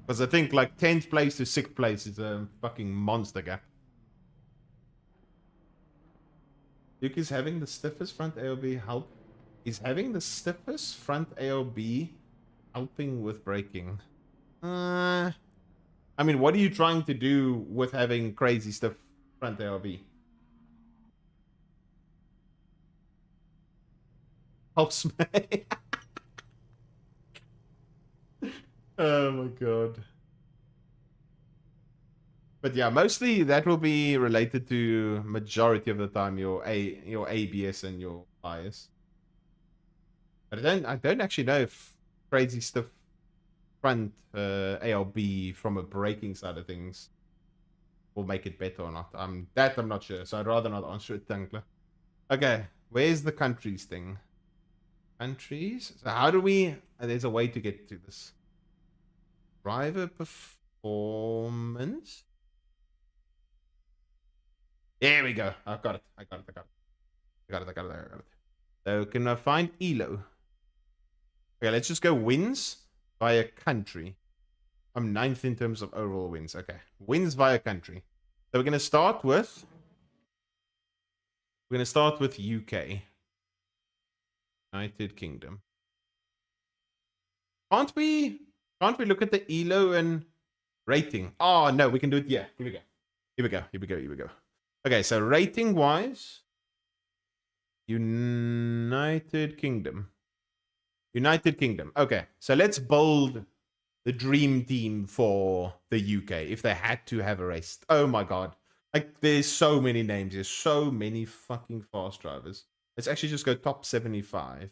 Because I think like 10th place to 6th place is a fucking monster gap. Duke is having the stiffest front AOB help. He's having the stiffest front AOB helping with braking. I mean, what are you trying to do with having crazy stuff front ARB? Helps me. Oh my god. But yeah, mostly that will be related to majority of the time your ABS and your bias. But I don't actually know if crazy stuff front ALB from a braking side of things will make it better or not. I'm not sure, so I'd rather not answer it, Tankler. Okay, where's the countries thing? Countries? So how do we... there's a way to get to this. Driver performance? There we go. I've got it. I got it. So can I find ELO? Okay, let's just go wins via country. I'm 9th in terms of overall wins. Okay, wins via country. So we're gonna start with UK. United Kingdom. Can't we look at the ELO and rating? Oh no, we can do it. Yeah, here we go. Okay, so rating wise, United Kingdom. Okay, so let's build the dream team for the UK if they had to have a race. Oh my god. Like, there's so many names. There's so many fucking fast drivers. Let's actually just go top 75.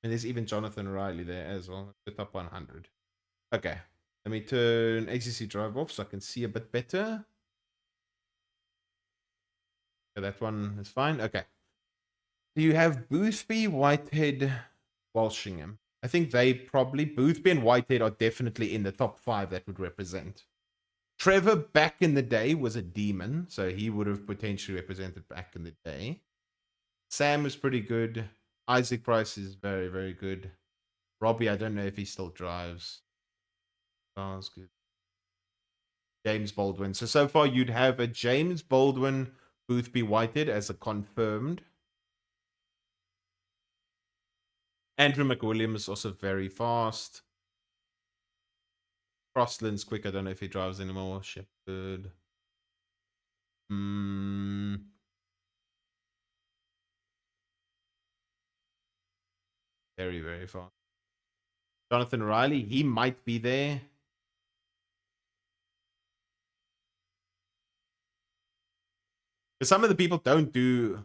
And there's even Jonathan Riley there as well. The top 100. Okay. Let me turn ACC drive off so I can see a bit better. Okay, that one is fine. Okay. So you have Boothby, Whitehead, Walshingham. I think they probably, Boothby and Whitehead are definitely in the top 5 that would represent. Trevor back in the day was a demon, so he would have potentially represented back in the day. Sam was pretty good. Isaac Price is very, very good. Robbie, I don't know if he still drives. Sounds good. James Baldwin. So far you'd have a James Baldwin, Boothby Whitehead as a confirmed. Andrew McWilliams is also very fast. Crossland's quick. I don't know if he drives anymore. Shepard. Very, very fast. Jonathan Riley, he might be there. But some of the people don't do,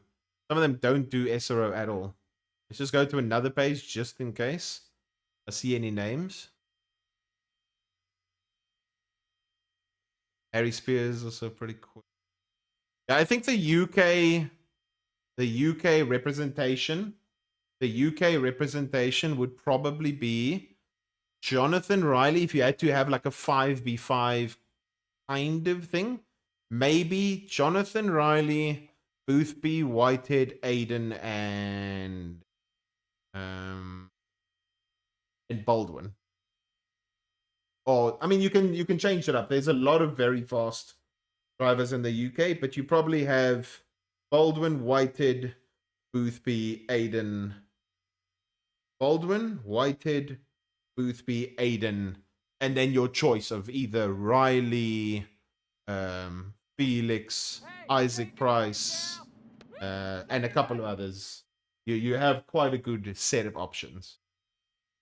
some of them don't do SRO at all. Let's just go to another page just in case I see any names. Harry Spears also pretty quick. Yeah, I think the UK representation would probably be Jonathan Riley if you had to have like a 5v5 kind of thing. Maybe Jonathan Riley, Boothby, Whitehead, Aiden, and Baldwin. Or I mean, you can change it up. There's a lot of very fast drivers in the UK, but you probably have Baldwin, Whitehead, Boothby, Aiden. Baldwin, Whitehead, Boothby, Aiden, and then your choice of either Riley, Felix, Isaac Price, and a couple of others. You have quite a good set of options.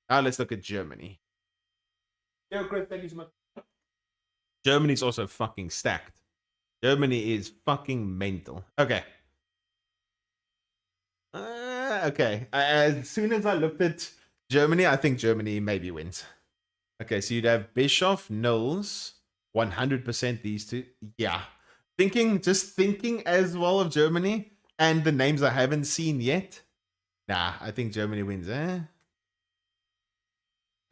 Now let's look at Germany. Yeah, great. Thank you so much. Germany's also fucking stacked. Germany is fucking mental. Okay. Okay. As soon as I looked at Germany, I think Germany maybe wins. Okay, so you'd have Bischoff, Knowles, 100% these two. Yeah. Just thinking as well of Germany and the names I haven't seen yet. Nah, I think Germany wins, eh?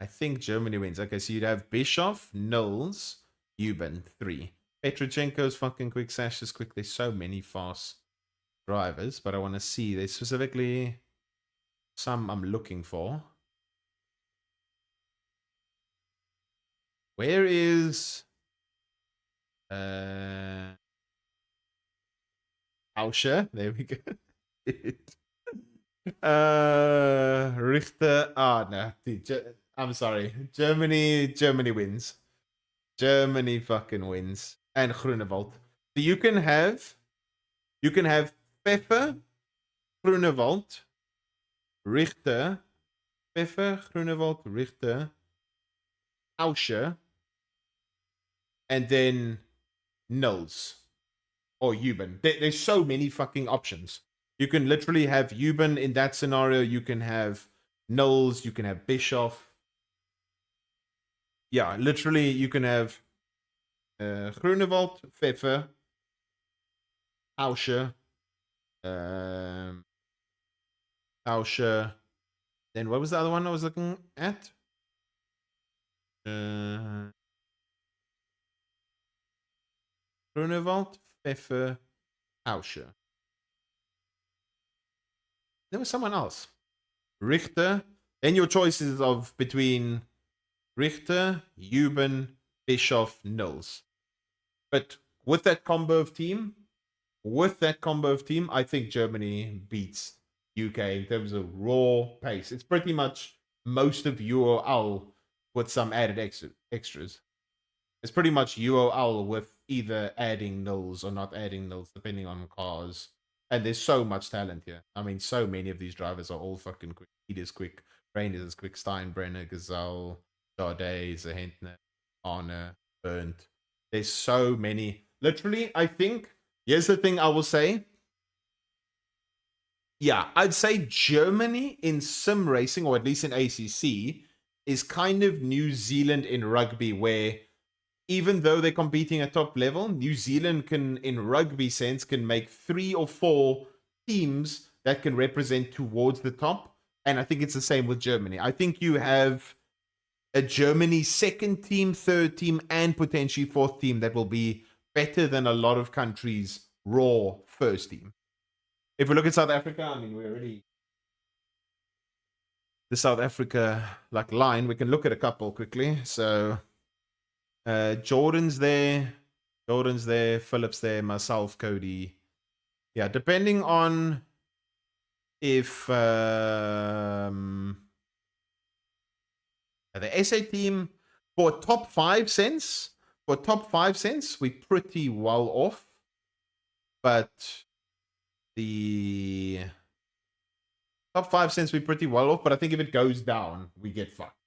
I think Germany wins. Okay, so you'd have Bischoff, Knowles, Euban, 3. Petrochenko's fucking quick, Sash is quick. There's so many fast drivers, but I want to see. There's specifically some I'm looking for. Where is Auscher? There we go. Richter. No. Dude, I'm sorry. Germany wins. Germany fucking wins. And Grunewald. So you can have Pfeffer, Grunewald, Richter, Pfeffer, Grunewald, Richter, Auscher, and then Knowles or Euban. There's so many fucking options. You can literally have Euban in that scenario. You can have Knowles. You can have Bischoff. Yeah, literally, you can have Grunewald, Pfeffer, Auscher, Auscher. Then what was the other one I was looking at? Grunewald, Pfeffer, Auscher. There was someone else. Richter. Then your choices of between Richter, Euban, Bischoff, Knowles. But with that combo of team, I think Germany beats UK in terms of raw pace. It's pretty much most of UOL with some added extras. It's pretty much UOL with either adding Knowles or not adding Knowles, depending on cars. And there's so much talent here. I mean, so many of these drivers are all fucking quick. Heat is quick. Reigns is quick. Steinbrenner, Gazelle, Jardé, Zahentner, Arne, Burnt. There's so many. Literally, I think, here's the thing I will say. Yeah, I'd say Germany in sim racing, or at least in ACC, is kind of New Zealand in rugby, where even though they're competing at top level, New Zealand can, in rugby sense, can make 3 or 4 teams that can represent towards the top. And I think it's the same with Germany. I think you have a Germany second team, third team, and potentially fourth team that will be better than a lot of countries' raw first team. If we look at South Africa, I mean, we're already the South Africa like line. We can look at a couple quickly. So Jordan's there, Phillips there, myself, Cody. Yeah, depending on if the SA team for top 5 cents, we're pretty well off. But the top 5 cents, we're pretty well off. But I think if it goes down, we get fucked.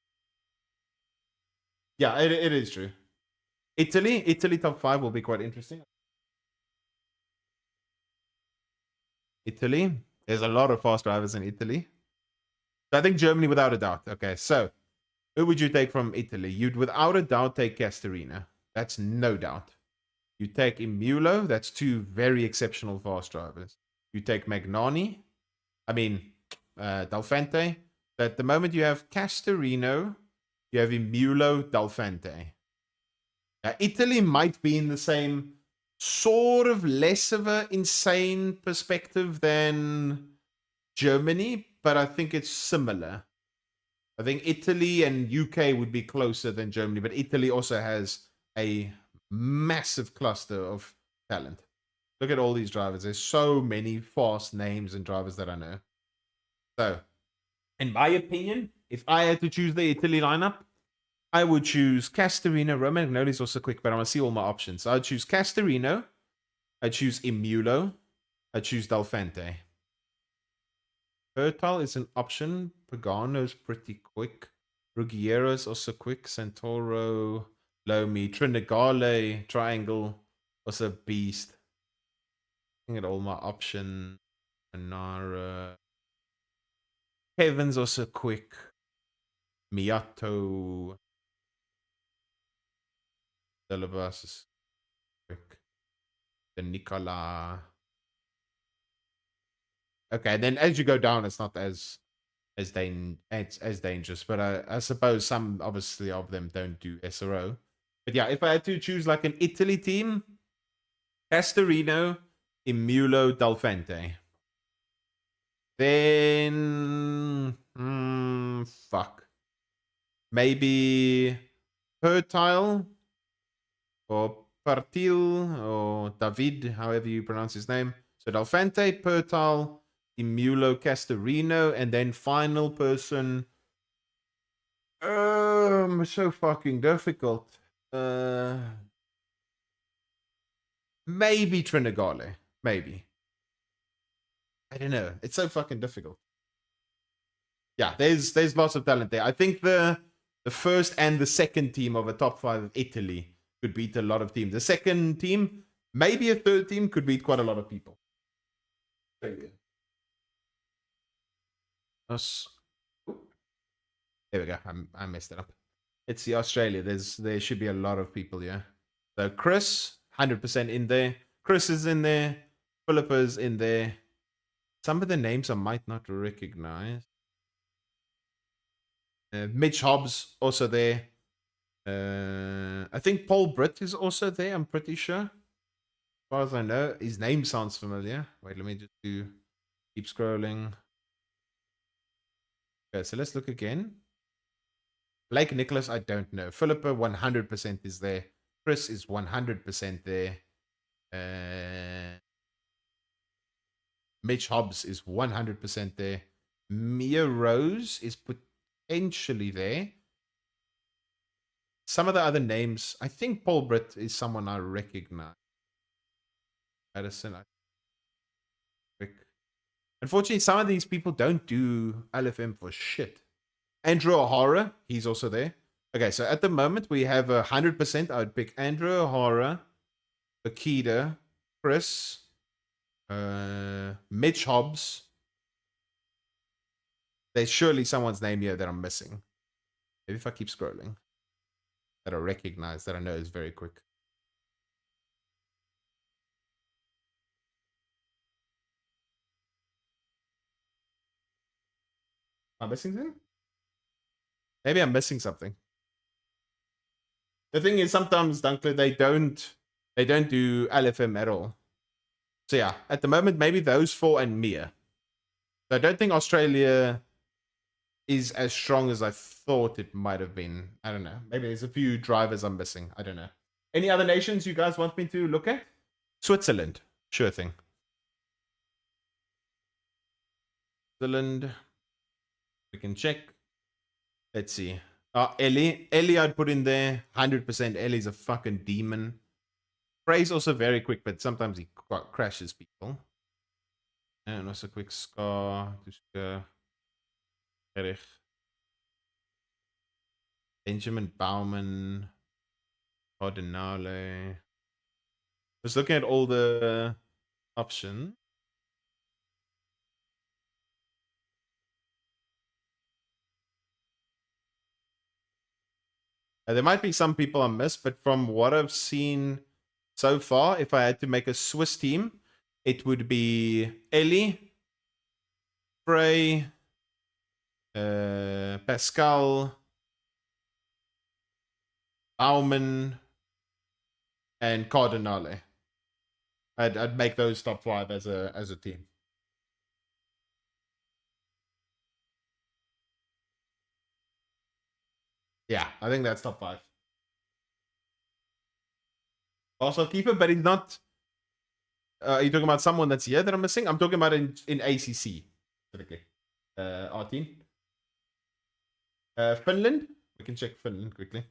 Yeah, it is true. Italy top 5 will be quite interesting. Italy, there's a lot of fast drivers in Italy. So I think Germany without a doubt. Okay, so who would you take from Italy? You'd without a doubt take Castorina. That's no doubt. You take Imulo. That's two very exceptional fast drivers. You take Magnani. Dalfante. At the moment, you have Castorino. You have Imulo, Dalfante. Italy might be in the same sort of less of an insane perspective than Germany, but I think it's similar. I think Italy and UK would be closer than Germany, but Italy also has a massive cluster of talent. Look at all these drivers. There's so many fast names and drivers that I know. So, in my opinion, if I had to choose the Italy lineup, I would choose Castorino. Roman Magnoli is also quick, but I want to see all my options. So I'd choose Castorino. I'd choose Imulo. I'd choose Dalfante. Fertile is an option. Pagano's pretty quick. Ruggiero's also quick. Santoro, Lomi, Trinigale, Triangle, also beast. Looking at all my options. Anara. Kevin's also quick. Miato. Delabas is quick. The Nicola. Okay, then as you go down, it's not as dangerous. But I suppose some obviously of them don't do SRO. But yeah, if I had to choose like an Italy team, Castorino, Imulo, Dalfante. Then fuck. Maybe Fertile or Partil or David, however you pronounce his name. So Dalfante, Fertile, Imulo, Castorino, and then final person. So fucking difficult. Maybe Trinigale. Maybe. I don't know. It's so fucking difficult. Yeah, there's lots of talent there. I think the first and the second team of a top 5 of Italy could beat a lot of teams. The second team, maybe a third team, could beat quite a lot of people. Us. There we go. I messed it up. It's the Australia. There should be a lot of people here. So Chris, 100% in there. Chris is in there. Philippa's in there. Some of the names I might not recognize. Mitch Hobbs also there. I think Paul Britt is also there. I'm pretty sure. As far as I know, his name sounds familiar. Wait, let me just keep scrolling. Okay, so let's look again. Blake Nicholas, I don't know. Philippa, 100% is there. Chris is 100% there. Mitch Hobbs is 100% there. Mia Rose is potentially there. Some of the other names, I think Paul Britt is someone I recognize. Addison, unfortunately, some of these people don't do LFM for shit. Andrew O'Hara, he's also there. Okay, so at the moment we have 100%. I would pick Andrew O'Hara, Akita, Chris, Mitch Hobbs. There's surely someone's name here that I'm missing. Maybe if I keep scrolling, that I recognize, that I know is very quick. Am I missing something? Maybe I'm missing something. The thing is, sometimes, Dunkler, they don't do LFM at all. So yeah, at the moment, maybe those four and Mia. So I don't think Australia is as strong as I thought it might have been. I don't know. Maybe there's a few drivers I'm missing. I don't know. Any other nations you guys want me to look at? Switzerland. Sure thing. Switzerland. We can check. Let's see. Ellie. Ellie I'd put in there. 100% Ellie's a fucking demon. Frey's also very quick, but sometimes he crashes people. And also quick Scar. Erich. Benjamin Bauman. Cardinale. Just looking at all the options. There might be some people I missed, but from what I've seen so far, if I had to make a Swiss team, it would be Ellie, Frey, Pascal, Bauman, and Cardinale. I'd make those top 5 as a team. Yeah, I think that's top 5. Also keeper, but he's not. Are you talking about someone that's here that I'm missing? I'm talking about in ACC specifically. Our team. Finland. We can check Finland quickly.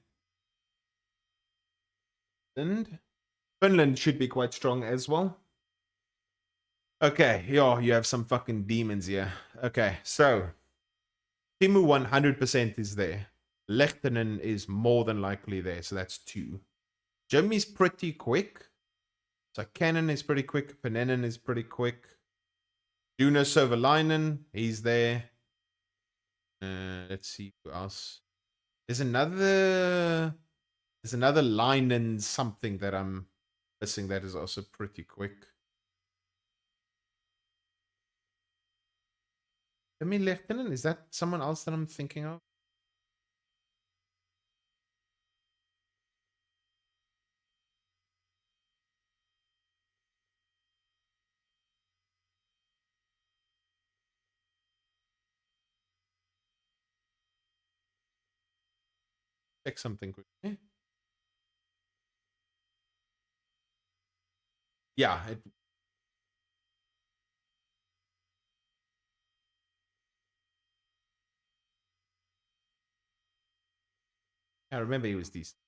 Finland should be quite strong as well. Okay, yo, you have some fucking demons here. Okay, so Timu 100% is there. Lehtinen is more than likely there, so that's 2. Jimmy's pretty quick. So Cannon is pretty quick. Penenen is pretty quick. Juno Sovalainen, he's there. Let's see who else. There's another Linen something that I'm missing that is also pretty quick. Jimmy Lehtinen, is that someone else that I'm thinking of? Check something quickly. Yeah, I remember he was decent.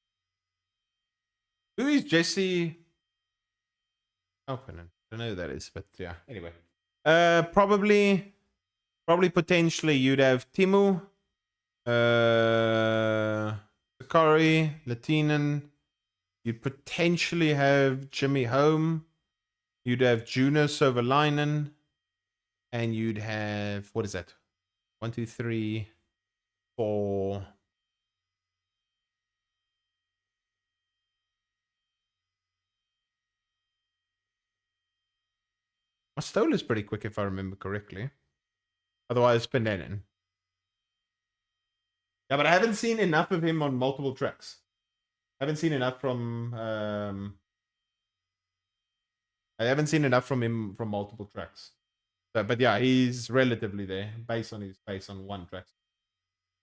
Who is Jesse Alpinen? I don't know who that is, but yeah. Anyway, probably potentially you'd have Timu, Sakari, Latinen. You'd potentially have Jimmy Home. You'd have Juno Sovalainen. And you'd have, what is that? 1, 2, 3, 4. Mastola's pretty quick if I remember correctly. Otherwise, Penenen. Yeah, but I haven't seen enough of him on multiple tracks. I haven't seen enough from I haven't seen enough from him from multiple tracks. So, but yeah, he's relatively there based on his pace on one track.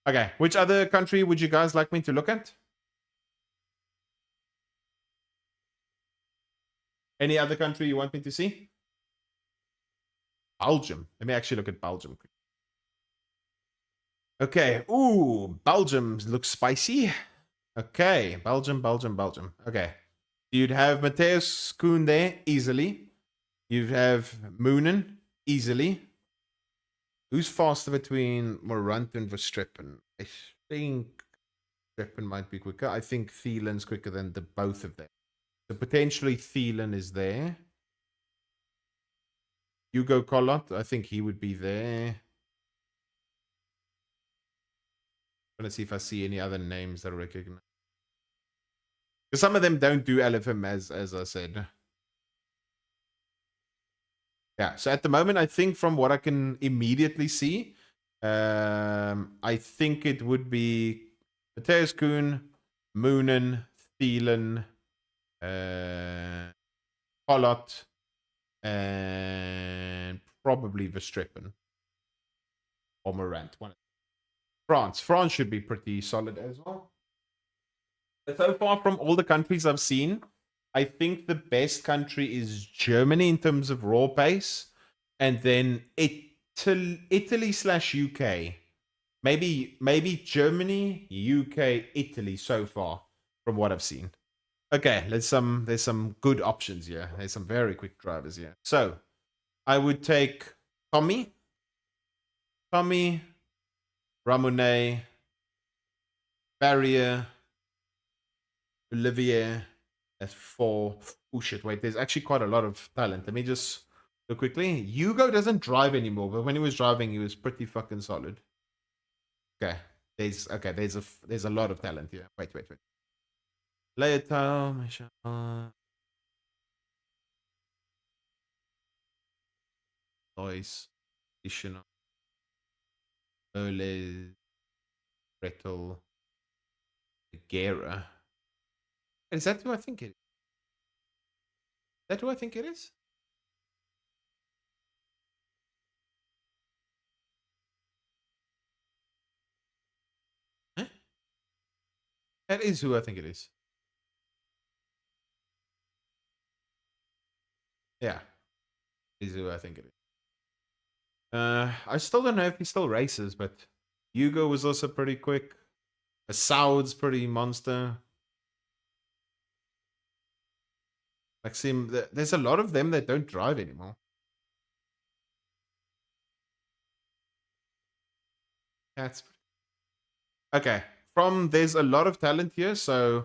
Okay, which other country would you guys like me to look at? Any other country you want me to see? Belgium. Let me actually look at Belgium. Okay. Ooh, Belgium looks spicy. Okay, Belgium. Okay. You'd have Matthias Kuhn there easily. You'd have Moonen easily. Who's faster between Morant and Verstappen? I think Verstappen might be quicker. I think Thielen's quicker than the both of them. So potentially Thielen is there. Hugo Collot, I think he would be there. Let's see if I see any other names that I recognize. Because some of them don't do LFM as I said. Yeah, so at the moment, I think from what I can immediately see, I think it would be Mateus Kuhn, Moonen, Thielen, Pollard, and probably Verstappen or Morant. France. France should be pretty solid as well. So far from all the countries I've seen, I think the best country is Germany in terms of raw pace, and then Italy slash UK. Maybe Germany, UK, Italy so far from what I've seen. Okay, there's some good options here. There's some very quick drivers here. So I would take Tommy, Ramonet, Barrier, Olivier as 4. Oh shit, wait, there's actually quite a lot of talent. Let me just look quickly. Hugo doesn't drive anymore, but when he was driving, he was pretty fucking solid. Okay. There's a lot of talent here. Wait. Leotal, Michel, Lois, Ishino, Ole, Gretel, Guerra. Is that who I think it is? Is that who I think it is? Huh? That is who I think it is. Yeah, is who I think it is. I still don't know if he still races, but Hugo was also pretty quick. Saud's pretty monster. Maxim, there's a lot of them that don't drive anymore. That's okay. There's a lot of talent here, so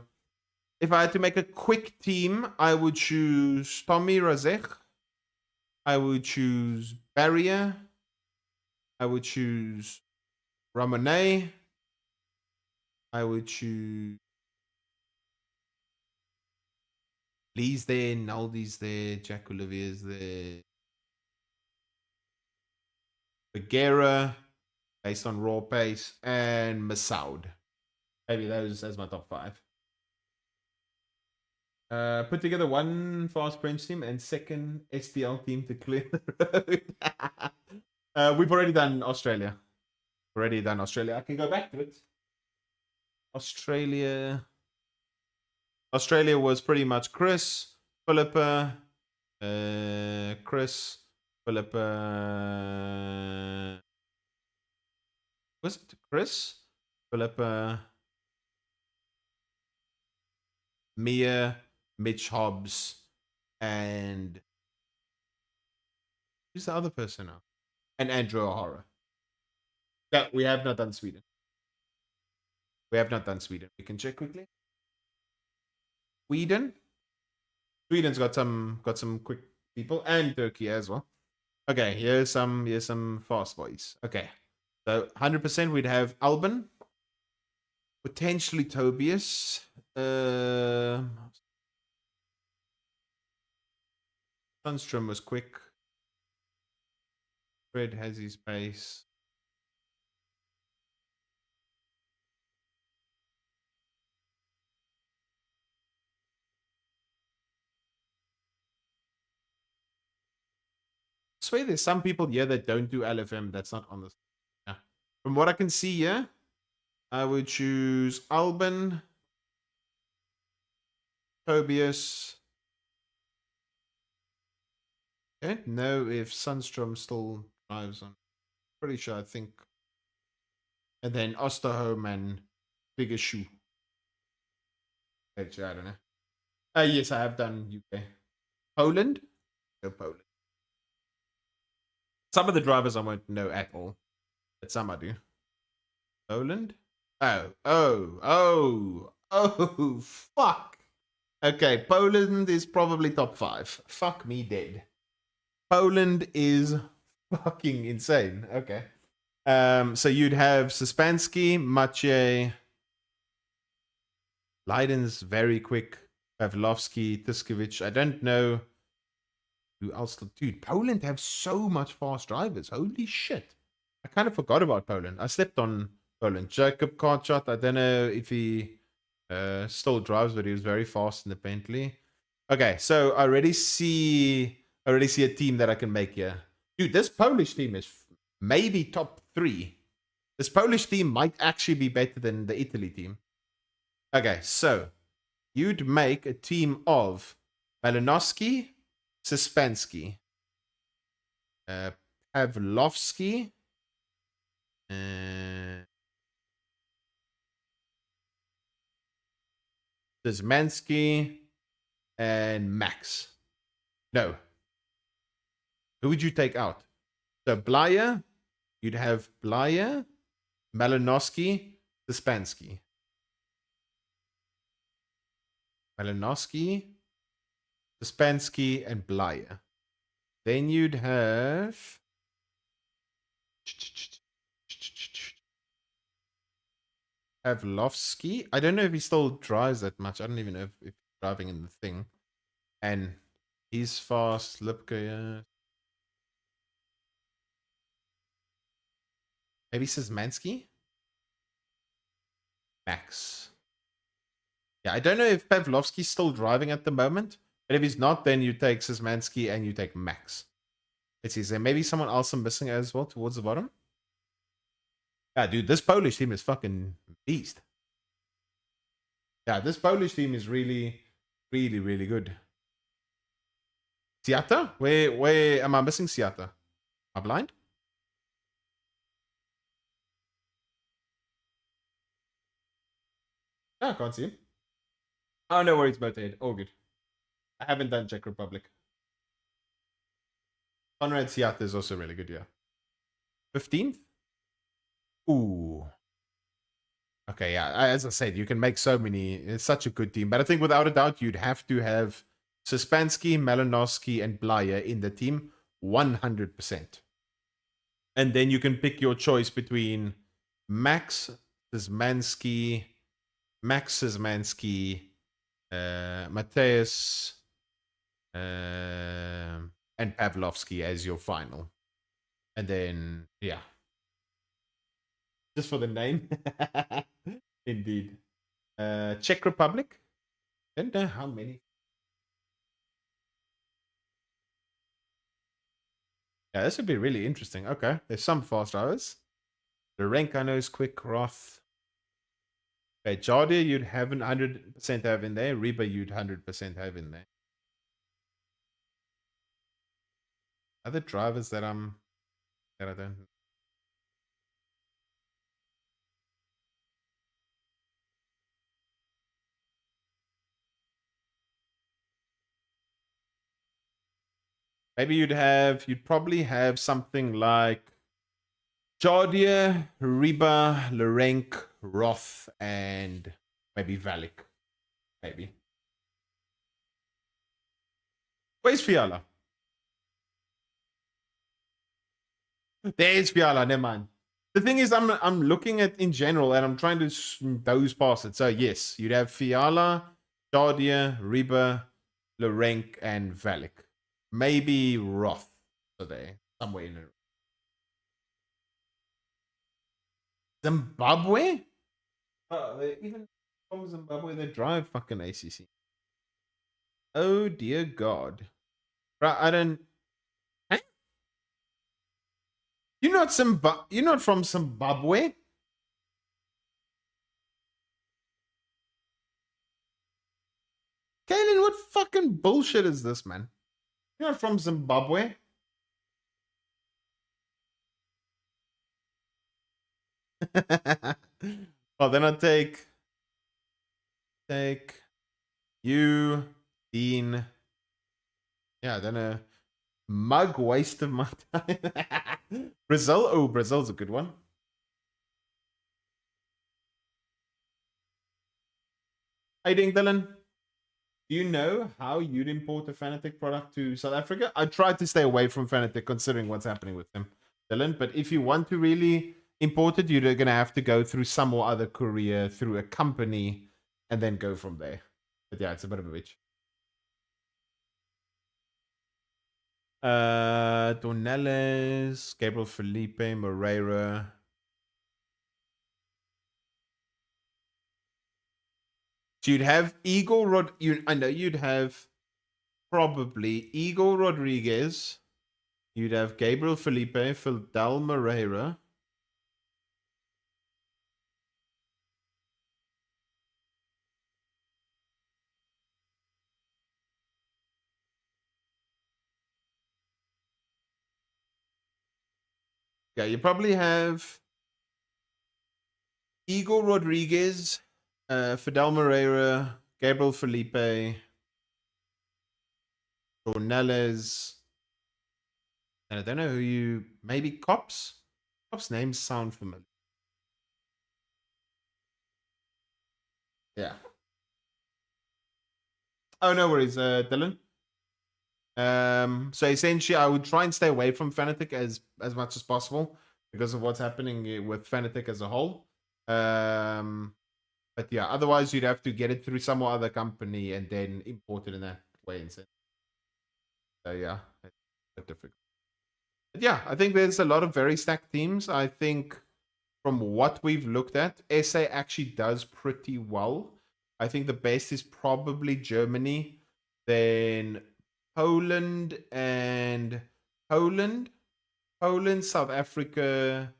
if I had to make a quick team, I would choose Tommy Razek. I would choose Barrier. I would choose Ramonet. I would choose Lee's there, Naldi's there, Jack Olivier's there. Bagheera, based on raw pace, and Masoud. Maybe those as my top 5. Put together one fast French team and second STL team to clear the road. We've already done Australia. I can go back to it. Australia was pretty much Chris, Philippa, Chris, Philippa. Was it Chris? Philippa, Mia, Mitch Hobbs, and who's the other person now? And Andrew O'Hara. Yeah, we have not done Sweden. We can check quickly. Sweden's got some quick people, and Turkey as well. Okay, here's some fast boys. Okay, so 100% we'd have Albin, potentially Tobias. Sundstrom was quick. Fred has his pace. I swear there's some people here that don't do LFM that's not on this. Yeah. From what I can see here, I would choose Albin, Tobias. I don't know if Sundstrom still drives on. Pretty sure, I think. And then Osterholm and Bigger Shoe. Actually, I don't know. Yes, I have done UK. Poland? No, Poland. Some of the drivers I won't know at all, but some I do. Poland? Oh, fuck. Okay, Poland is probably top 5. Fuck me dead. Poland is fucking insane. Okay. So you'd have Suspansky, Maciej, Leiden's very quick, Pavlovsky, Tuskovic. I don't know who else. Dude, Poland have so much fast drivers. Holy shit. I kind of forgot about Poland. I slept on Poland. Jacob Karchot, I don't know if he still drives, but he was very fast in the Bentley. Okay, so I already see a team that I can make here. Dude, this Polish team is maybe top 3. This Polish team might actually be better than the Italy team. Okay, so you'd make a team of Malinowski, Suspensky, uh, Pavlovsky, uh, Zmansky, and Max. No. Who would you take out? So Blyer, you'd have Blyer, Malinowski, Suspensky. Malinowski, Suspensky, and Blyer. Then you'd have Pavlovsky. I don't know if he still drives that much. I don't even know if he's driving in the thing. And he's fast. Lipka. Maybe Szymanski? Max. Yeah, I don't know if Pavlovsky's still driving at the moment. But if he's not, then you take Szymanski and you take Max. Let's see. Is there maybe someone else I'm missing as well towards the bottom? Yeah, dude, this Polish team is fucking beast. Yeah, this Polish team is really, really, really good. Siata? Where am I missing Siata? Am I blind? No, I can't see him. Oh, no worries about it. All good. I haven't done Czech Republic. Conrad Siata is also really good, yeah. 15th? Ooh. Okay, yeah. As I said, you can make so many. It's such a good team. But I think without a doubt, you'd have to have Suspensky, Malinowski, and Blyer in the team 100%. And then you can pick your choice between Max Szymanski, Mateus, and Pavlovsky as your final. And then, yeah. Just for the name. Indeed. Czech Republic. Don't know how many. Yeah, this would be really interesting. Okay, there's some fast drivers. The rank I know is quick. Roth. Okay, Jardia you'd have 100% have in there. Reba you'd 100% have in there. Other drivers that I don't. Maybe you'd probably have something like Jardia, Reba, Lorenk, Roth, and maybe Valik. Maybe. Where's Fiala? There's Fiala, never mind. The thing is, I'm looking at in general, and I'm trying to doze past it. So yes, you'd have Fiala, Jardia, Reba, Lorenk, and Valik. Maybe Roth. So there, somewhere in there. Zimbabwe? Even from Zimbabwe, they drive fucking ACC. Oh dear God. Right, I don't. Huh? You're not from Zimbabwe? Kaylin, what fucking bullshit is this, man? You're not from Zimbabwe? Well, then I'll take you, Dean. Yeah, then a mug waste of my time. Brazil? Oh, Brazil's a good one. How you doing, Dylan? Do you know how you'd import a Fanatec product to South Africa? I tried to stay away from Fanatec considering what's happening with them, Dylan. But if you want to really import it, you're going to have to go through some or other courier, through a company, and then go from there. But yeah, it's a bit of a bitch. Dornelles, Gabriel Felipe, Moreira. So you'd have Igor I know you'd have probably Igor Rodriguez. You'd have Gabriel Felipe, Fidel Moreira. Yeah, you probably have Igor Rodriguez, Fidel Moreira, Gabriel Felipe, Dornelles. And I don't know who you. Maybe Cops? Cops' names sound familiar. Yeah. Oh, no worries, Dylan. So essentially, I would try and stay away from Fnatic as much as possible because of what's happening with Fnatic as a whole. But yeah, otherwise you'd have to get it through some other company and then import it in that way instead. So yeah, it's a bit difficult. But yeah, I think there's a lot of very stacked teams. I think from what we've looked at, SA actually does pretty well. I think the best is probably Germany, then Poland and Poland, Poland, South Africa,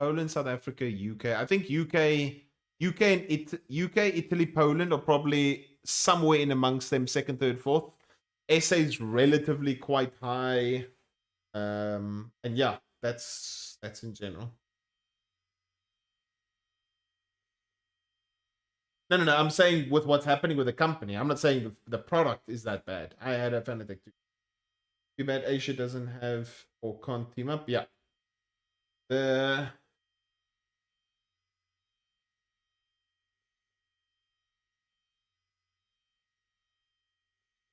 Poland, South Africa, UK. I think UK, Italy, Poland are probably somewhere in amongst them, second, third, fourth. SA is relatively quite high, and yeah, that's in general. No. I'm saying with what's happening with the company. I'm not saying the product is that bad. I had a Fnatic too. Too bad Asia doesn't have or can't team up. Yeah. The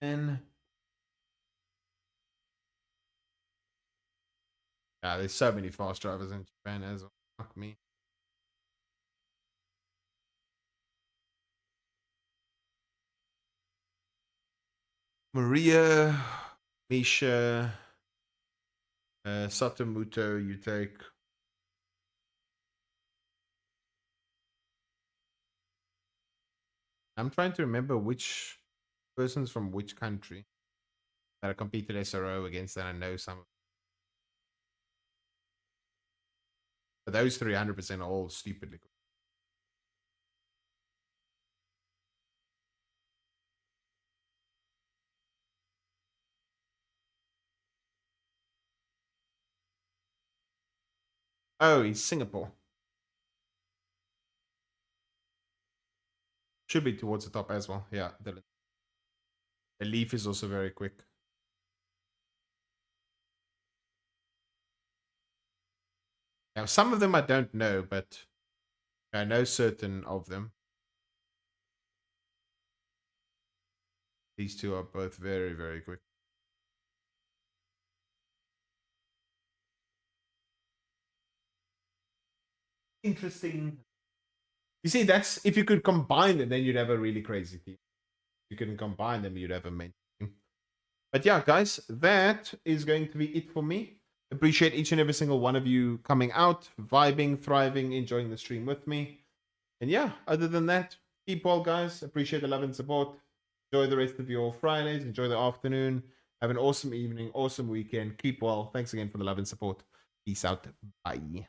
and yeah, there's so many fast drivers in Japan as well. Fuck me. Maria, Misha, Satomuto, you take. I'm trying to remember which persons from which country that I competed SRO against that I know some of. But those 300% are all stupidly good. Oh, he's Singapore. Should be towards the top as well. Yeah, the leaf is also very quick. Now, some of them I don't know, but I know certain of them. These two are both very, very quick. Interesting. You see, that's if you could combine them, then you'd have a really crazy team. If you couldn't combine them, you'd have a main team. But yeah, guys, that is going to be it for me. Appreciate each and every single one of you coming out, vibing, thriving, enjoying the stream with me. And yeah, other than that, keep well, guys. Appreciate the love and support. Enjoy the rest of your Fridays. Enjoy the afternoon. Have an awesome evening, awesome weekend. Keep well. Thanks again for the love and support. Peace out. Bye.